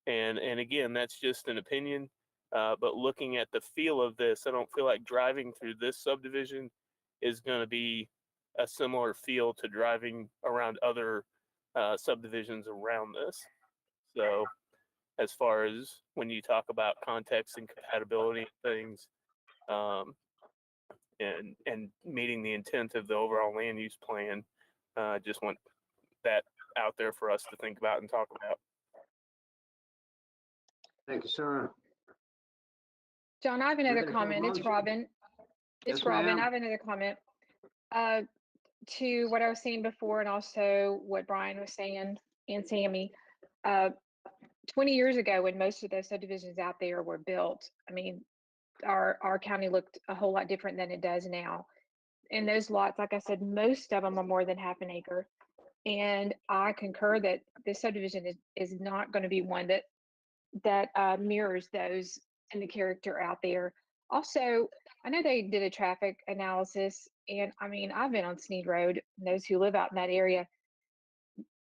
And again, that's just an opinion. But looking at the feel of this, I don't feel like driving through this subdivision is going to be a similar feel to driving around other subdivisions around this. So as far as when you talk about context and compatibility things, and meeting the intent of the overall land use plan, just want that out there for us to think about and talk about. Thank you, sir. John, I have another comment. It's Robin. It's Yes, Robin. ma'am. I have another comment to what I was saying before, and also what Brian was saying and Sammy. 20 years ago, when most of those subdivisions out there were built, I mean, our county looked a whole lot different than it does now. And those lots, like I said, most of them are more than half an acre. And I concur that this subdivision is not going to be one that mirrors those and the character out there. Also, I know they did a traffic analysis, and I mean, I've been on Sneed Road, and those who live out in that area,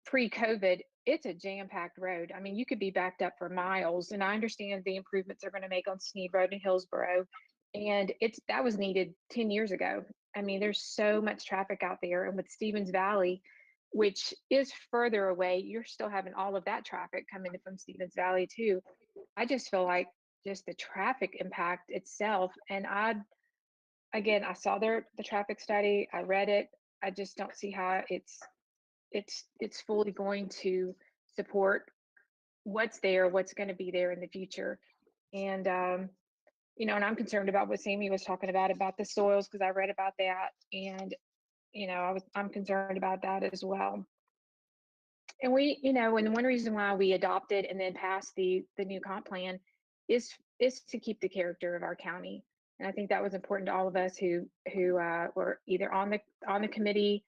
pre-COVID, it's a jam-packed road. I mean, you could be backed up for miles, and I understand the improvements they're going to make on Sneed Road in Hillsborough, and that was needed 10 years ago. I mean, there's so much traffic out there, and with Stevens Valley, which is further away, you're still having all of that traffic coming from Stevens Valley too. I just feel like just the traffic impact itself, and I saw the traffic study, I read it, I just don't see how it's fully going to support what's there, what's going to be there in the future. And and I'm concerned about what Sammy was talking about the soils, because I read about that, and I'm concerned about that as well. And and one reason why we adopted and then passed the new comp plan is to keep the character of our county. And I think that was important to all of us who were either on the committee,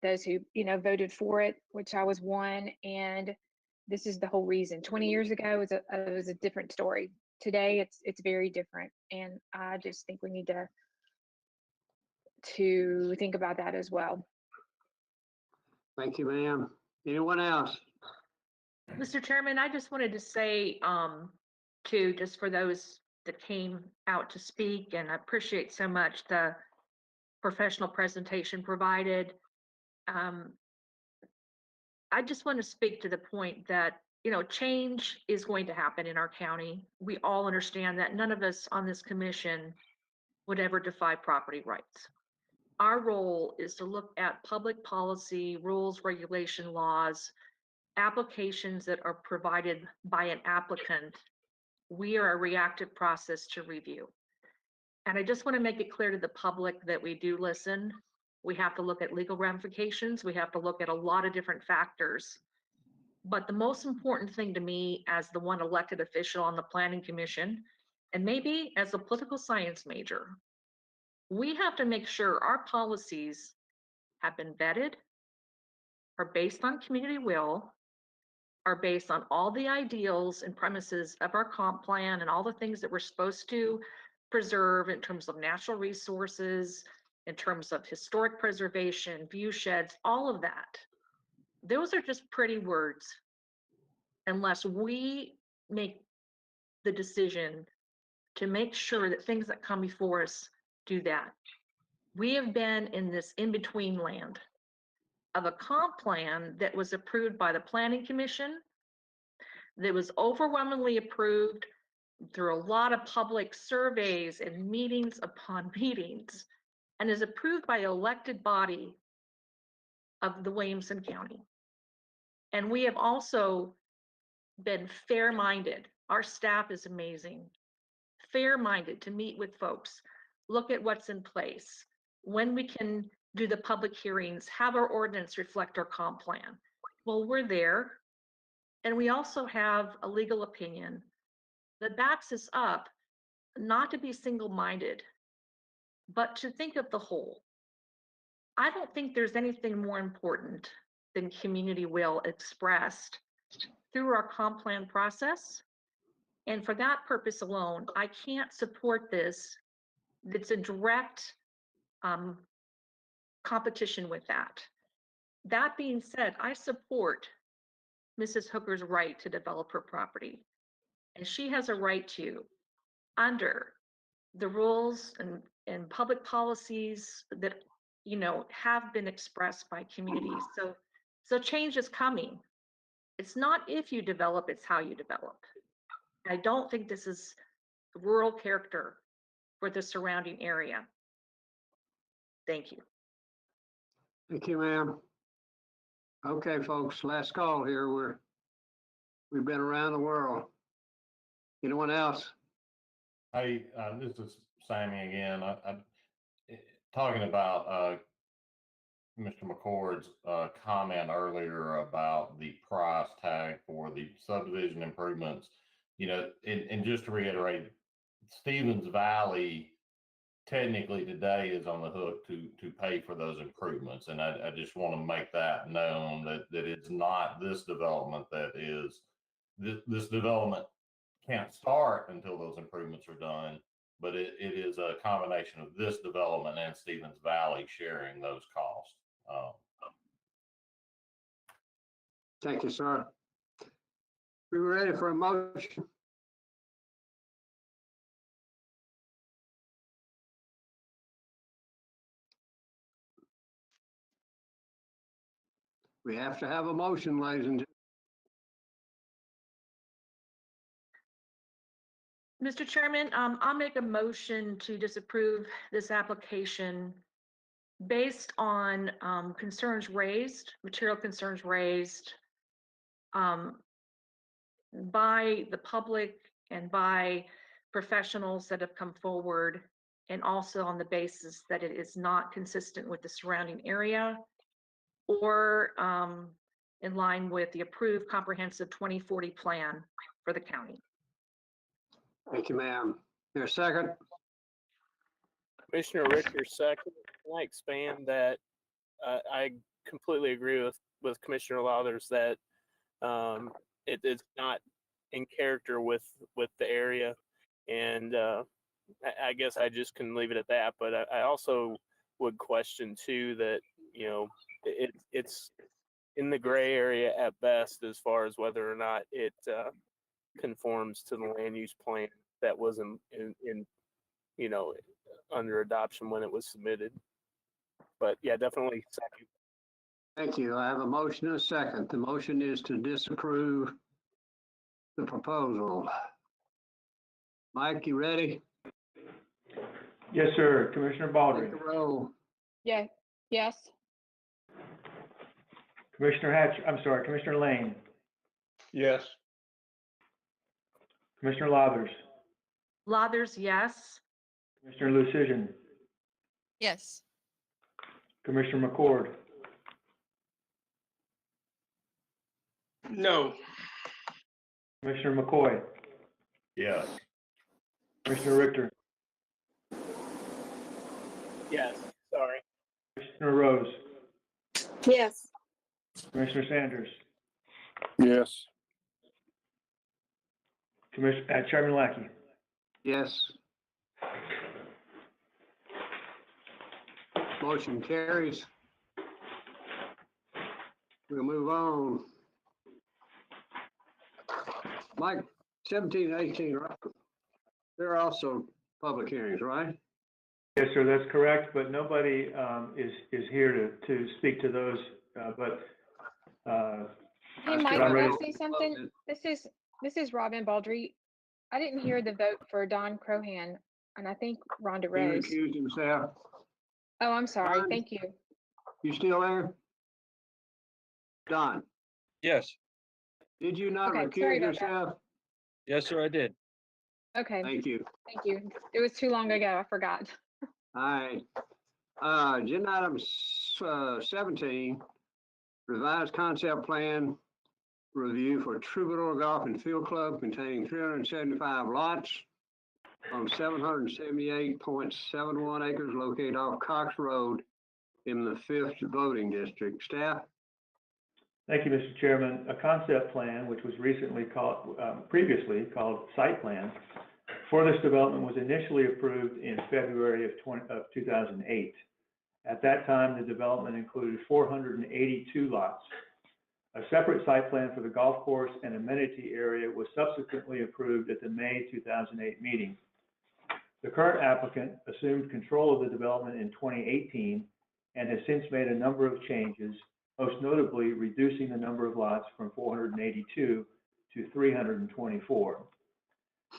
those who voted for it, which I was one. And this is the whole reason. 20 years ago it was a different story. Today it's very different, and I just think we need to think about that as well. Thank you, ma'am. Anyone else? Mr. Chairman, I just wanted to say, just for those that came out to speak, and I appreciate so much the professional presentation provided. I just want to speak to the point that, change is going to happen in our county. We all understand that. None of us on this commission would ever defy property rights. Our role is to look at public policy, rules, regulation, laws applications that are provided by an applicant, we are a reactive process to review. And I just want to make it clear to the public that we do listen. We have to look at legal ramifications. We have to look at a lot of different factors. But the most important thing to me as the one elected official on the Planning Commission, and maybe as a political science major, we have to make sure our policies have been vetted, are based on community will, are based on all the ideals and premises of our comp plan and all the things that we're supposed to preserve in terms of natural resources, in terms of historic preservation, view sheds, all of that. Those are just pretty words unless we make the decision to make sure that things that come before us do that. We have been in this in-between land of a comp plan that was approved by the Planning Commission, that was overwhelmingly approved through a lot of public surveys and meetings upon meetings, and is approved by an elected body of the Williamson County. And we have also been fair-minded. Our staff is amazing. Fair-minded to meet with folks, look at what's in place, when we can do the public hearings, have our ordinance reflect our comp plan. Well, we're there. And we also have a legal opinion that backs us up, not to be single-minded, but to think of the whole. I don't think there's anything more important than community will expressed through our comp plan process. And for that purpose alone, I can't support this. It's a direct competition with that. That being said, I support Mrs. Hooker's right to develop her property. And she has a right to, under the rules and public policies that, you know, have been expressed by communities. So change is coming. It's not if you develop, it's how you develop. I don't think this is rural character for the surrounding area. Thank you. Thank you, ma'am. Okay, folks, last call here. We've been around the world. Anyone else? Hey, this is Sammy again. I'm talking about Mr. McCord's comment earlier about the price tag for the subdivision improvements. You know, and just to reiterate, Stevens Valley technically today is on the hook to pay for those improvements. And I just want to make that known that it's not this development that is, this development can't start until those improvements are done, but it is a combination of this development and Stevens Valley sharing those costs. Thank you, sir. We were ready for a motion. We have to have a motion, ladies and gentlemen. Mr. Chairman, I'll make a motion to disapprove this application based on concerns raised, material concerns raised by the public and by professionals that have come forward, and also on the basis that it is not consistent with the surrounding area or in line with the approved comprehensive 2040 plan for the county. Thank you, ma'am. There's a second? Commissioner Richter, second. Can I expand that? I completely agree with Commissioner Lathers that it's not in character with the area. And I guess I just can leave it at that. But I also would question too that, you know, it's in the gray area at best as far as whether or not it conforms to the land use plan that was in you know, under adoption when it was submitted. But yeah, definitely second. Thank you. I have a motion and a second. The motion is to disapprove the proposal. Mike, you ready? Yes, sir. Commissioner Baldry. Take the roll. Yeah, yes. Commissioner Hatch, I'm sorry, Commissioner Lane. Yes. Commissioner Lathers, Lathers, yes. Commissioner Lucian, Yes. Commissioner McCord, No. Commissioner McCoy, Yes. Commissioner Richter, Yes, sorry. Commissioner Rose, Yes. Commissioner Sanders, Yes. Chairman Lackey. Yes. Motion carries. We'll move on. Mike, 17 and 18, right? They're also public hearings, right? Yes, sir, that's correct, but nobody is here to speak to those, but. Hey, I'm Mike, can I ready. say something? This is Robin Baldry. I didn't hear the vote for Don Crohan, and I think Rhonda He Rose. recused himself. Oh, I'm sorry. Don? Thank you. You still there? Don, Yes, did you not Okay, recuse sorry about that. yourself? yes, sir, I did. Okay, Thank you. thank you. It was too long ago. I forgot. All right. Agenda item 17, revised concept plan review for Tribor Golf and Field Club containing 375 lots on 778.71 acres located off Cox Road in the 5th voting district. Staff? Thank you, Mr. Chairman. A concept plan, which was previously called site plan, for this development was initially approved in February of 2008. At that time, the development included 482 lots. A separate site plan for the golf course and amenity area was subsequently approved at the May 2008 meeting. The current applicant assumed control of the development in 2018 and has since made a number of changes, most notably reducing the number of lots from 482 to 324.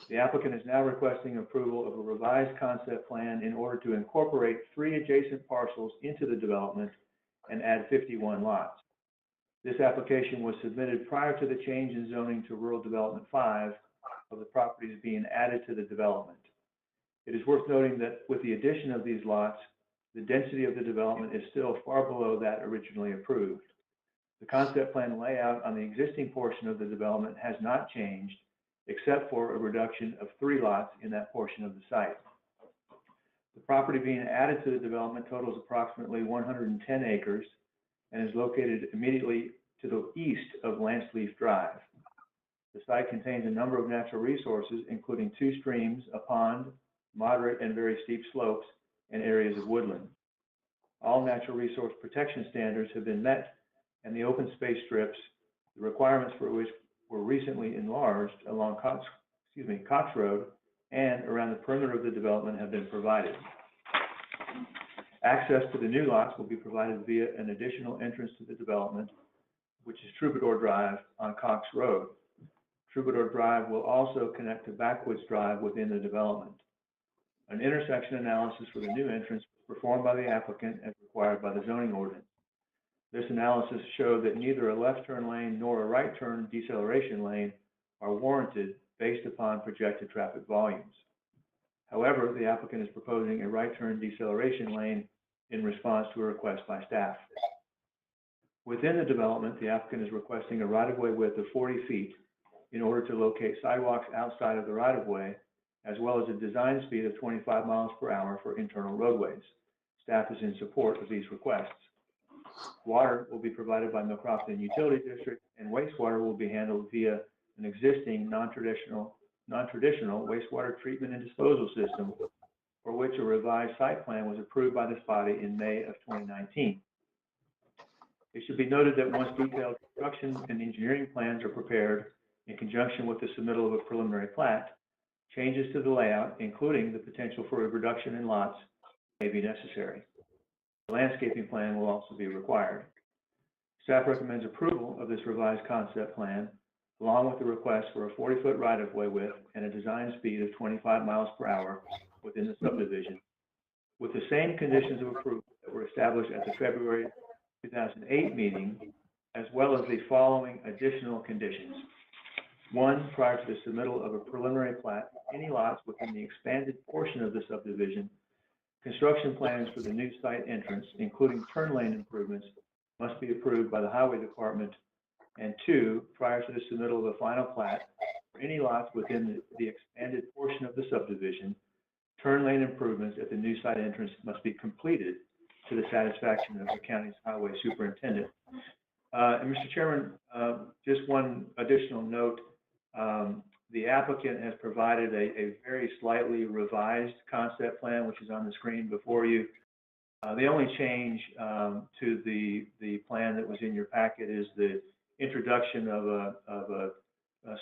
The applicant is now requesting approval of a revised concept plan in order to incorporate 3 adjacent parcels into the development and add 51 lots. This application was submitted prior to the change in zoning to Rural Development 5 of the properties being added to the development. It is worth noting that with the addition of these lots, the density of the development is still far below that originally approved. The concept plan layout on the existing portion of the development has not changed, except for a reduction of 3 lots in that portion of the site. The property being added to the development totals approximately 110 acres and is located immediately to the east of Lanceleaf Drive. The site contains a number of natural resources, including 2 streams, a pond, moderate and very steep slopes, and areas of woodland. All natural resource protection standards have been met, and the open space strips, the requirements for which were recently enlarged along Cox Road and around the perimeter of the development have been provided. Access to the new lots will be provided via an additional entrance to the development, which is Troubadour Drive on Cox Road. Troubadour Drive will also connect to Backwoods Drive within the development. An intersection analysis for the new entrance was performed by the applicant as required by the zoning ordinance. This analysis showed that neither a left turn lane nor a right turn deceleration lane are warranted based upon projected traffic volumes. However, the applicant is proposing a right turn deceleration lane in response to a request by staff. Within the development, the applicant is requesting a right-of-way width of 40 feet in order to locate sidewalks outside of the right-of-way, as well as a design speed of 25 miles per hour for internal roadways. Staff is in support of these requests. Water will be provided by Milcroft Utility District, and wastewater will be handled via an existing non-traditional wastewater treatment and disposal system, for which a revised site plan was approved by this body in May of 2019. It should be noted that once detailed construction and engineering plans are prepared in conjunction with the submittal of a preliminary plat, changes to the layout, including the potential for a reduction in lots, may be necessary. The landscaping plan will also be required. Staff recommends approval of this revised concept plan, along with the request for a 40-foot right-of-way width and a design speed of 25 miles per hour within the subdivision, with the same conditions of approval that were established at the February 2008 meeting, as well as the following additional conditions. One, prior to the submittal of a preliminary plat, for any lots within the expanded portion of the subdivision, construction plans for the new site entrance, including turn lane improvements, must be approved by the Highway Department. And two, prior to the submittal of a final plat, for any lots within the expanded portion of the subdivision, turn lane improvements at the new site entrance must be completed to the satisfaction of the county's highway superintendent. And Mr. Chairman, just one additional note. The applicant has provided a very slightly revised concept plan, which is on the screen before you. The only change to the plan that was in your packet is the introduction of a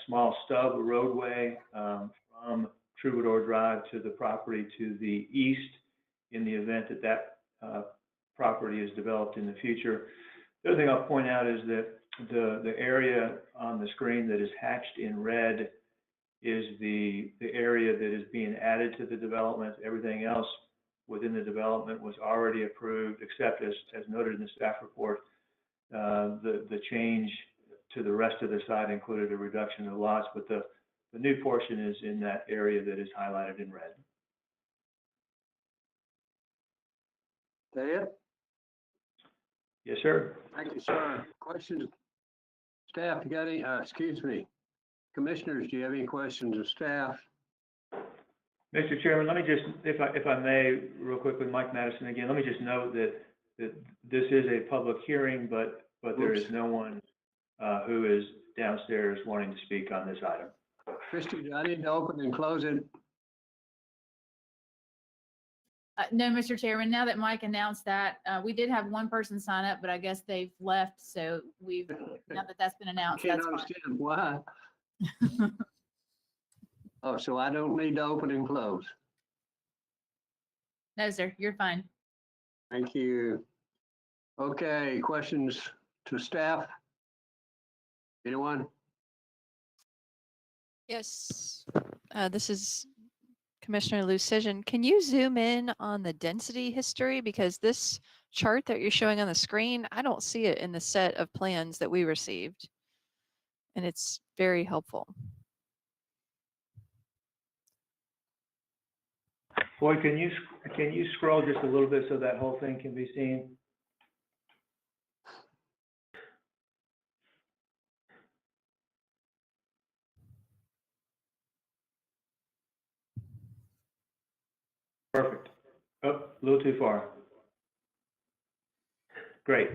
small stub roadway from Troubadour Drive to the property to the east in the event that property is developed in the future. The other thing I'll point out is that the area on the screen that is hatched in red is the area that is being added to the development. Everything else within the development was already approved, except as noted in the staff report, the change to the rest of the site included a reduction of lots, but the new portion is in that area that is highlighted in red. That it? Yes, sir. Thank you, sir. Questions? Staff, you got any, excuse me, commissioners, do you have any questions of staff? Mr. Chairman, let me just, if I may, real quickly, Mike Madison again, let me just note that this is a public hearing, but there is no one who is downstairs wanting to speak on this item. Christie, do I need to open and close it? No, Mr. Chairman, now that Mike announced that, we did have one person sign up, but I guess they've left. So now that that's been announced, Can't that's fine. understand why. Oh, so I don't need to open and close. No, sir, you're fine. Thank you. Okay, questions to staff? Anyone? Yes. This is Commissioner Lucision. Can you zoom in on the density history? Because this chart that you're showing on the screen, I don't see it in the set of plans that we received. And it's very helpful. Boy, can you scroll just a little bit so that whole thing can be seen? Perfect. Oh, a little too far. Great.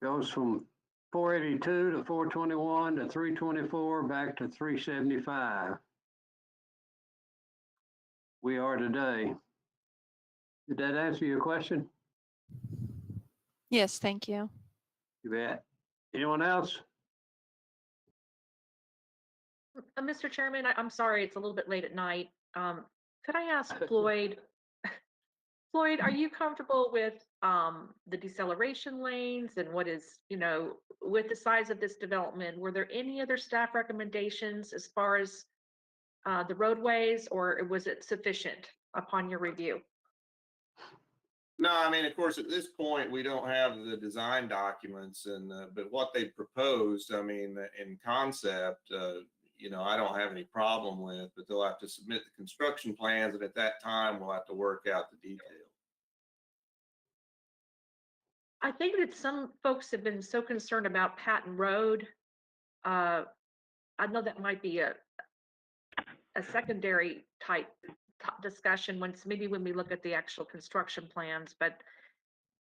Goes from 482 to 421 to 324 back to 375. We are today. Did that answer your question? Yes, thank you. You bet. Anyone else? Mr. Chairman, I'm sorry, it's a little bit late at night. Could I ask Floyd, Floyd, are you comfortable with the deceleration lanes and what is, with the size of this development, were there any other staff recommendations as far as the roadways, or was it sufficient upon your review? No, I mean, of course, at this point, we don't have the design documents but what they proposed, I mean, in concept, I don't have any problem with, but they'll have to submit the construction plans, and at that time, we'll have to work out the details. I think that some folks have been so concerned about Patton Road. I know that might be a secondary type discussion when we look at the actual construction plans, but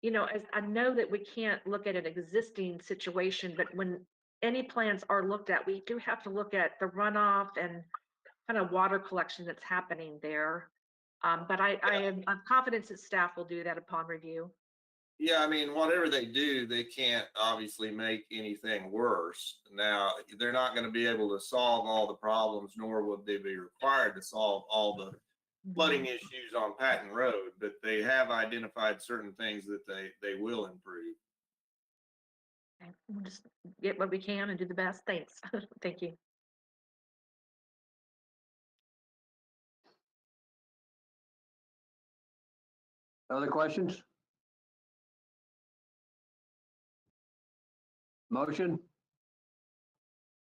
as I know that we can't look at an existing situation, but when any plans are looked at, we do have to look at the runoff and kind of water collection that's happening there. But I'm confident that staff will do that upon review. Yeah, I mean, whatever they do, they can't obviously make anything worse. Now, they're not going to be able to solve all the problems, nor would they be required to solve all the flooding issues on Patton Road, but they have identified certain things that they will improve. Okay. We'll just get what we can and do the best. Thanks. Thank you. Other questions? Motion?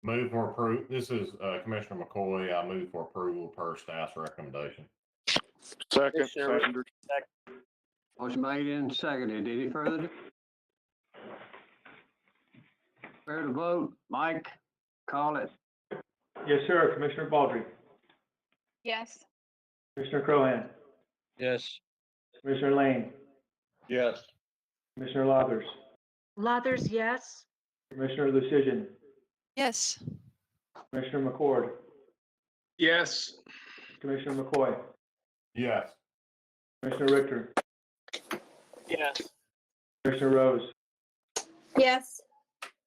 Move for approval. This is Commissioner McCoy. I move for approval per staff's recommendation. Second, Commissioner Rick- Sanders. Motion made and seconded. Any further? Fair to vote. Mike, call it. Yes, sir. Commissioner Baldry, Yes. Commissioner Crohan, Yes. Commissioner Lane, Yes. Commissioner Lathers, Lathers, yes. Commissioner Lucian, Yes. Commissioner McCord, Yes. Commissioner McCoy, Yes. Commissioner Richter, Yes. Commissioner Rose, Yes.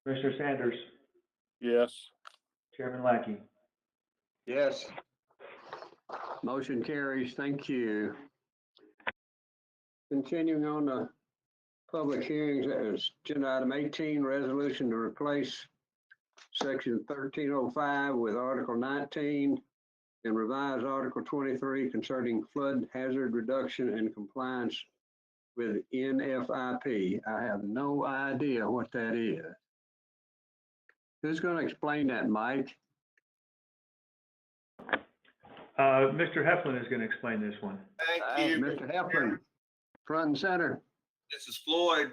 Commissioner Sanders, Yes. Chairman Lackey. Yes. Motion carries. Thank you. Continuing on the public hearings, that is agenda item 18, resolution to replace section 1305 with article 19 and revise article 23 concerning flood hazard reduction and compliance with NFIP. I have no idea what that is. Who's going to explain that, Mike? Mr. Heflin is going to explain this one. Thank you. Mr. Heflin, front and center. This is Floyd.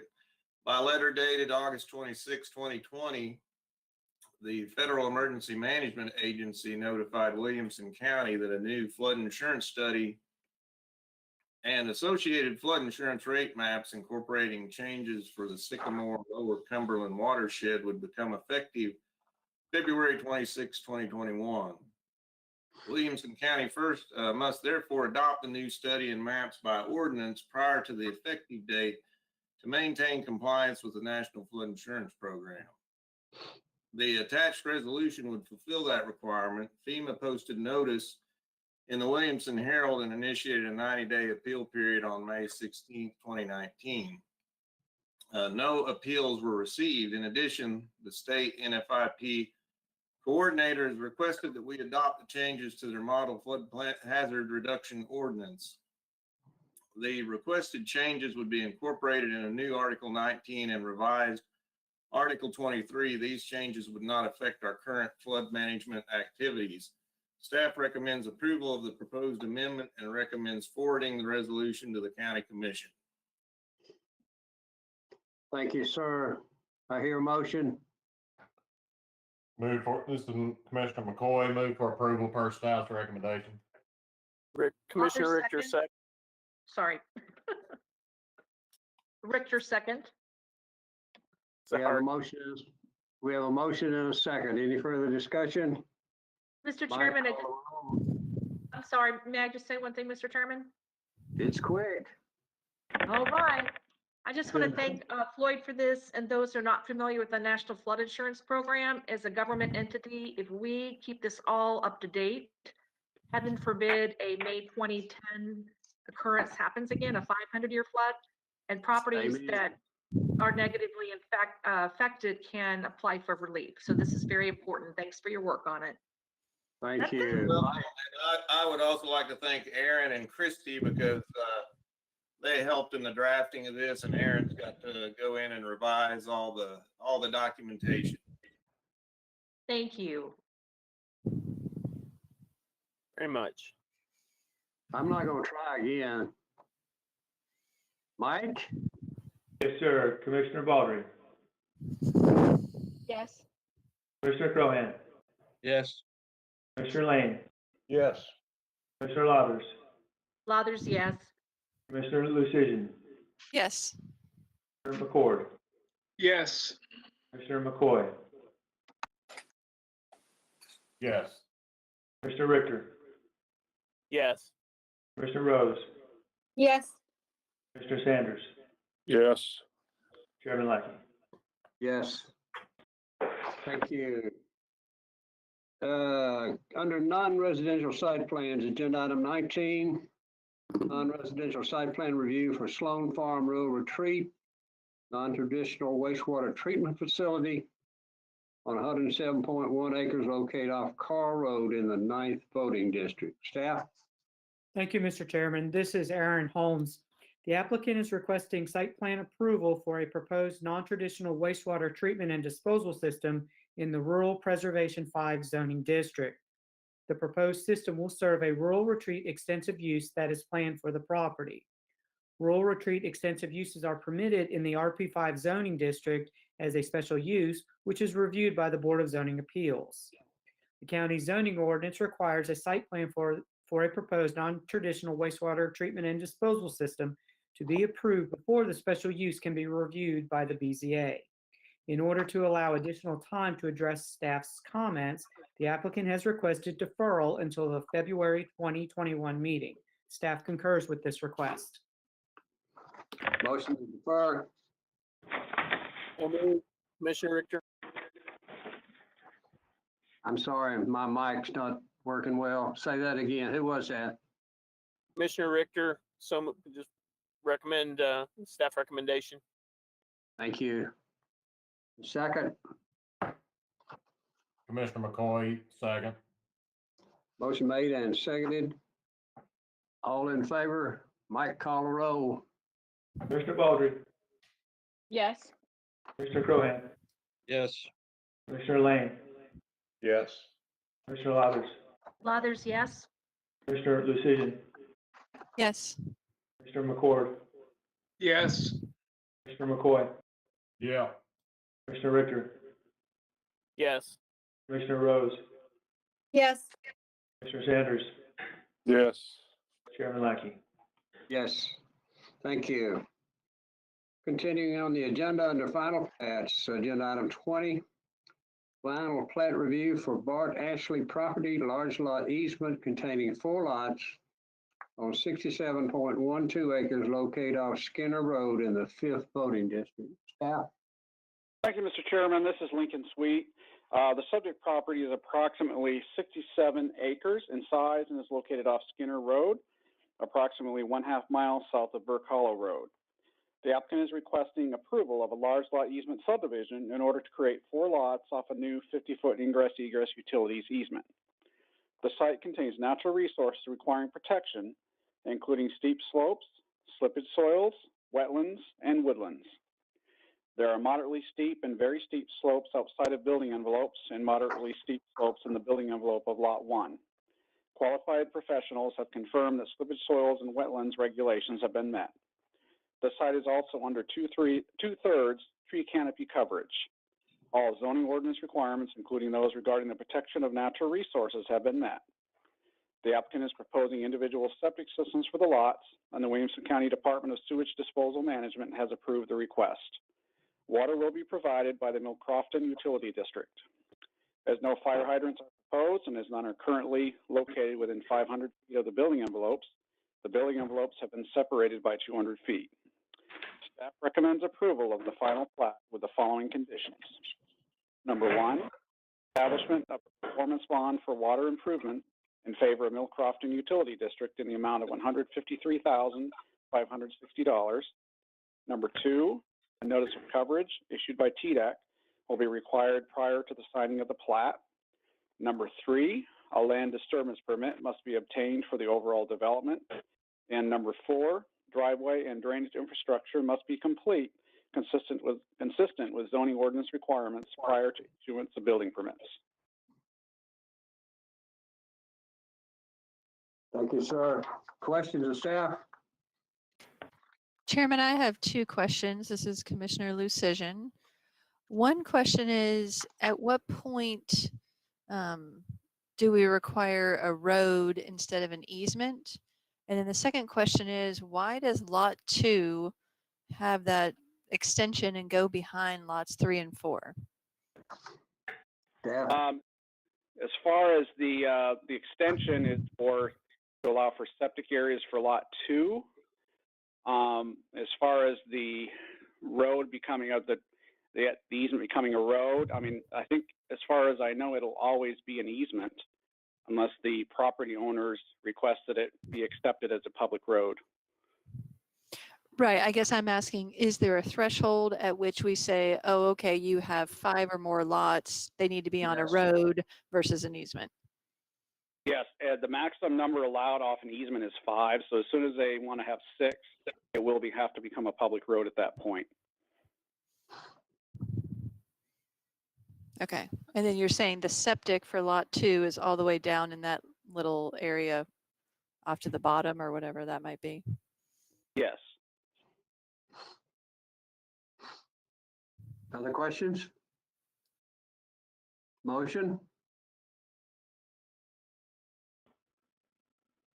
By letter dated August 26, 2020, the Federal Emergency Management Agency notified Williamson County that a new flood insurance study and associated flood insurance rate maps incorporating changes for the Sycamore Lower Cumberland watershed would become effective February 26, 2021. Williamson County first must therefore adopt the new study and maps by ordinance prior to the effective date to maintain compliance with the National Flood Insurance Program. The attached resolution would fulfill that requirement. FEMA posted notice in the Williamson Herald and initiated a 90-day appeal period on May 16, 2019. No appeals were received. In addition, the state NFIP coordinators requested that we adopt the changes to their model flood hazard reduction ordinance. The requested changes would be incorporated in a new Article 19 and revised Article 23. These changes would not affect our current flood management activities. Staff recommends approval of the proposed amendment and recommends forwarding the resolution to the County Commission. Thank you, sir. I hear a motion. This is Commissioner McCoy. Move for approval per staff's recommendation. Commissioner Lathers, Richter, second. second. Sorry. Richter, second. We have a motion. We have a motion and a second. Any further discussion? Mr. Mike, Chairman, call the roll. I'm sorry, may I just say one thing, Mr. Chairman? It's quick. All right. I just want to thank Floyd for this, and those who are not familiar with the National Flood Insurance Program. As a government entity, if we keep this all up to date, heaven forbid a May 2010 occurrence happens again, a 500-year flood, and properties Amen. that are negatively affected can apply for relief. So this is very important. Thanks for your work on it. Thank you. Well, and I would also like to thank Aaron and Christy because they helped in the drafting of this, and Aaron's got to go in and revise all the documentation. Thank you. Very much. I'm not going to try again. Mike? Yes, sir. Commissioner Baldry, Yes. Commissioner Crohan, Yes. Commissioner Lane, Yes. Commissioner Lathers, Lathers, yes. Commissioner Lucian, Yes. Commissioner McCord, Yes. Commissioner McCoy, Yes. Commissioner Richter, Yes. Commissioner Rose, Yes. Commissioner Sanders, Yes. Chairman Lackey. Yes. Thank you. Under non-residential site plans, agenda item 19, non-residential site plan review for Sloan Farm Rural Retreat, non-traditional wastewater treatment facility on 107.1 acres located off Carr Road in the 9th voting district. Staff? Thank you, Mr. Chairman. This is Aaron Holmes. The applicant is requesting site plan approval for a proposed non-traditional wastewater treatment and disposal system in the Rural Preservation 5 zoning district. The proposed system will serve a rural retreat extensive use that is planned for the property. Rural retreat extensive uses are permitted in the RP5 zoning district as a special use, which is reviewed by the Board of Zoning Appeals. The county zoning ordinance requires a site plan for a proposed non-traditional wastewater treatment and disposal system to be approved before the special use can be reviewed by the BZA. In order to allow additional time to address staff's comments, the applicant has requested deferral until the February 2021 meeting. Staff concurs with this request. Motion to defer. Commissioner Richter. I'm sorry, my mic's not working well. Say that again. Who was that? Commissioner Richter, just recommend, staff recommendation. Thank you. Second. Commissioner McCoy, second. Motion made and seconded. All in favor? Mike, call a roll. Mr. Baldry, Yes. Mr. Crohan, Yes. Commissioner Lane, Yes. Commissioner Lathers, Lathers, yes. Commissioner Lucian, Yes. Mr. McCord, Yes. Mr. McCoy, Yeah. Commissioner Richter, Yes. Commissioner Rose, Yes. Commissioner Sanders, Yes. Chairman Lackey. Yes. Thank you. Continuing on the agenda under final plats, agenda item 20, final plat review for Bart Ashley property, large lot easement containing 4 lots on 67.12 acres located off Skinner Road in the 5th voting district. Staff. Thank you, Mr. Chairman. This is Lincoln Sweet. The subject property is approximately 67 acres in size and is located off Skinner Road, approximately 1/2 mile south of Burke Hollow Road. The applicant is requesting approval of a large lot easement subdivision in order to create 4 lots off a new 50-foot ingress-egress utilities easement. The site contains natural resources requiring protection, including steep slopes, slippage soils, wetlands, and woodlands. There are moderately steep and very steep slopes outside of building envelopes and moderately steep slopes in the building envelope of Lot 1. Qualified professionals have confirmed that slippage soils and wetlands regulations have been met. The site is also under two-thirds tree canopy coverage. All zoning ordinance requirements, including those regarding the protection of natural resources, have been met. The applicant is proposing individual septic systems for the lots, and the Williamson County Department of Sewage Disposal Management has approved the request. Water will be provided by the Millcrofton Utility District. As no fire hydrants are proposed and as none are currently located within 500 feet of the building envelopes, the building envelopes have been separated by 200 feet. Staff recommends approval of the final plat with the following conditions. Number 1, establishment of a performance bond for water improvement in favor of Millcrofton Utility District in the amount of $153,560. Number 2, a notice of coverage issued by TDEC will be required prior to the signing of the plat. Number 3, a land disturbance permit must be obtained for the overall development. And number 4, driveway and drainage infrastructure must be complete, consistent with zoning ordinance requirements prior to issuance of building permits. Thank you, sir. Questions of staff? Chairman, I have 2 questions. This is Commissioner Lucian. One question is, at what point do we require a road instead of an easement? And then the second question is, why does Lot 2 have that extension and go behind lots 3 and 4? As far as the extension is to allow for septic areas for Lot 2. As far as the road becoming the easement becoming a road, I mean, I think as far as I know, it'll always be an easement unless the property owners request that it be accepted as a public road. Right. I guess I'm asking, is there a threshold at which we say, oh, okay, you have 5 or more lots, they need to be on a road versus an easement? Yes, the maximum number allowed off an easement is 5. So as soon as they want to have 6, it will have to become a public road at that point. Okay. And then you're saying the septic for lot 2 is all the way down in that little area off to the bottom or whatever that might be. Yes. Other questions? Motion?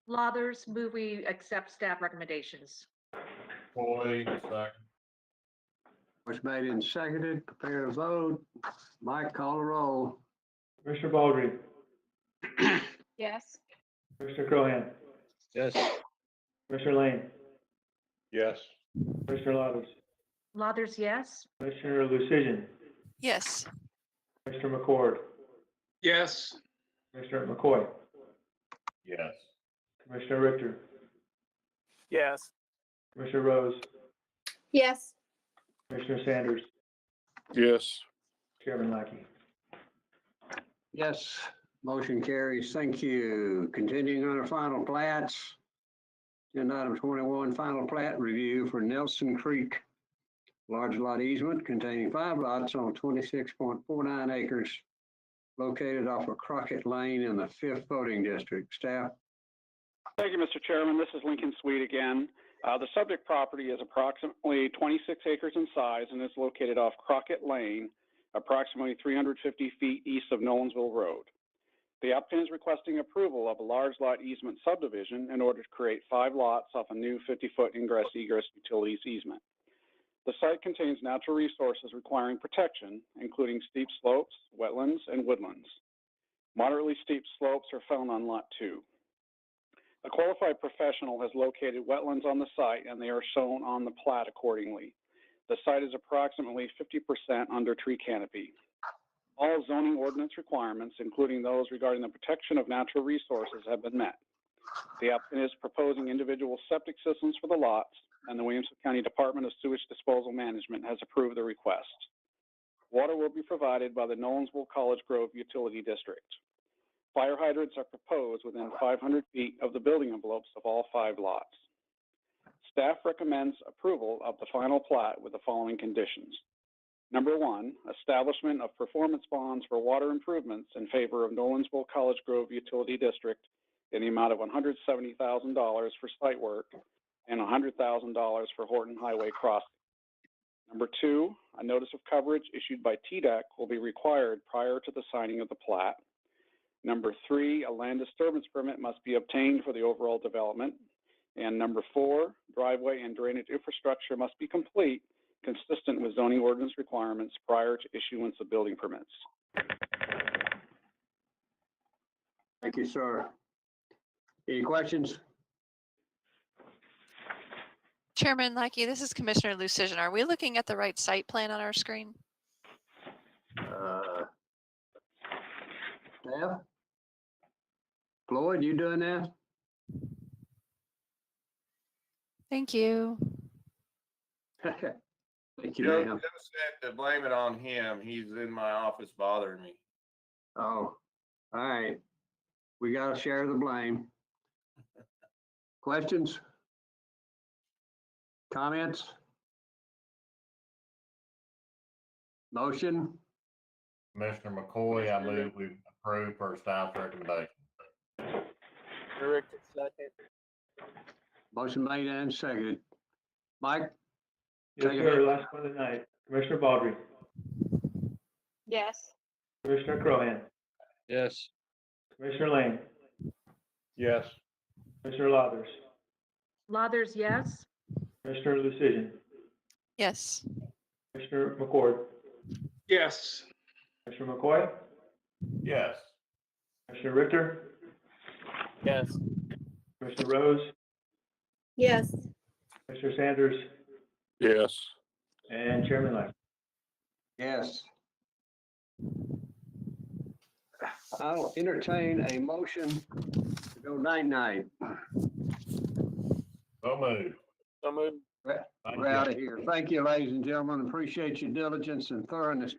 Lathers, move we accept staff recommendations. McCoy, second. Was made and seconded. Prepare to vote. Mike, call the roll. Commissioner Baldry, Yes. Commissioner Crohan, Yes. Commissioner Lane, Yes. Commissioner Lathers, Lathers, yes. Commissioner Lucian, Yes. Commissioner McCord, Yes. Commissioner McCoy, Yes. Commissioner Richter, Yes. Commissioner Rose, Yes. Commissioner Sanders, Yes. Chairman Lackey. Yes, motion carries. Thank you. Continuing on our final plats. Agenda item 21, final plat review for Nelson Creek large lot easement containing 5 lots on 26.49 acres located off of Crockett Lane in the 5th voting district. Staff? Thank you, Mr. Chairman. This is Lincoln Sweet again. The subject property is approximately 26 acres in size and is located off Crockett Lane, approximately 350 feet east of Nolensville Road. The applicant is requesting approval of a large lot easement subdivision in order to create 5 lots off a new 50-foot ingress-egress utilities easement. The site contains natural resources requiring protection, including steep slopes, wetlands, and woodlands. Moderately steep slopes are found on Lot 2. A qualified professional has located wetlands on the site, and they are shown on the plat accordingly. The site is approximately 50% under tree canopy. All zoning ordinance requirements, including those regarding the protection of natural resources, have been met. The applicant is proposing individual septic systems for the lots, and the Williamson County Department of Sewage Disposal Management has approved the request. Water will be provided by the Nolensville College Grove Utility District. Fire hydrants are proposed within 500 feet of the building envelopes of all 5 lots. Staff recommends approval of the final plat with the following conditions. Number 1, establishment of performance bonds for water improvements in favor of Nolensville College Grove Utility District in the amount of $170,000 for site work and $100,000 for Horton Highway crossing. Number 2, a notice of coverage issued by TDEC will be required prior to the signing of the plat. Number 3, a land disturbance permit must be obtained for the overall development. And number 4, driveway and drainage infrastructure must be complete, consistent with zoning ordinance requirements prior to issuance of building permits. Thank you, sir. Any questions? Chairman Lackey, this is Commissioner Lucian. Are we looking at the right site plan on our screen? Staff? Floyd, you doing that? Thank you. Thank you, Joe ma'am. said to blame it on him. He's in my office bothering me. Oh, all right. We got to share the blame. Questions? Comments? Motion? Commissioner McCoy, I move we approve per staff recommendation. Richter, second. Motion made and seconded. Mike? Yes, Take it sir. ahead. Last one tonight. Commissioner Baldry, Yes. Commissioner Crohan, Yes. Commissioner Lane, Yes. Commissioner Lathers, Lathers, yes. Commissioner Lucian, Yes. Commissioner McCord, Yes. Commissioner McCoy, Yes. Commissioner Richter, Yes. Commissioner Rose, Yes. Commissioner Sanders, Yes. and Chairman Lackey. Yes. I'll entertain a motion to go night-night. So moved. So moved. We're out of here. Thank you, ladies and gentlemen. Appreciate your diligence and thoroughness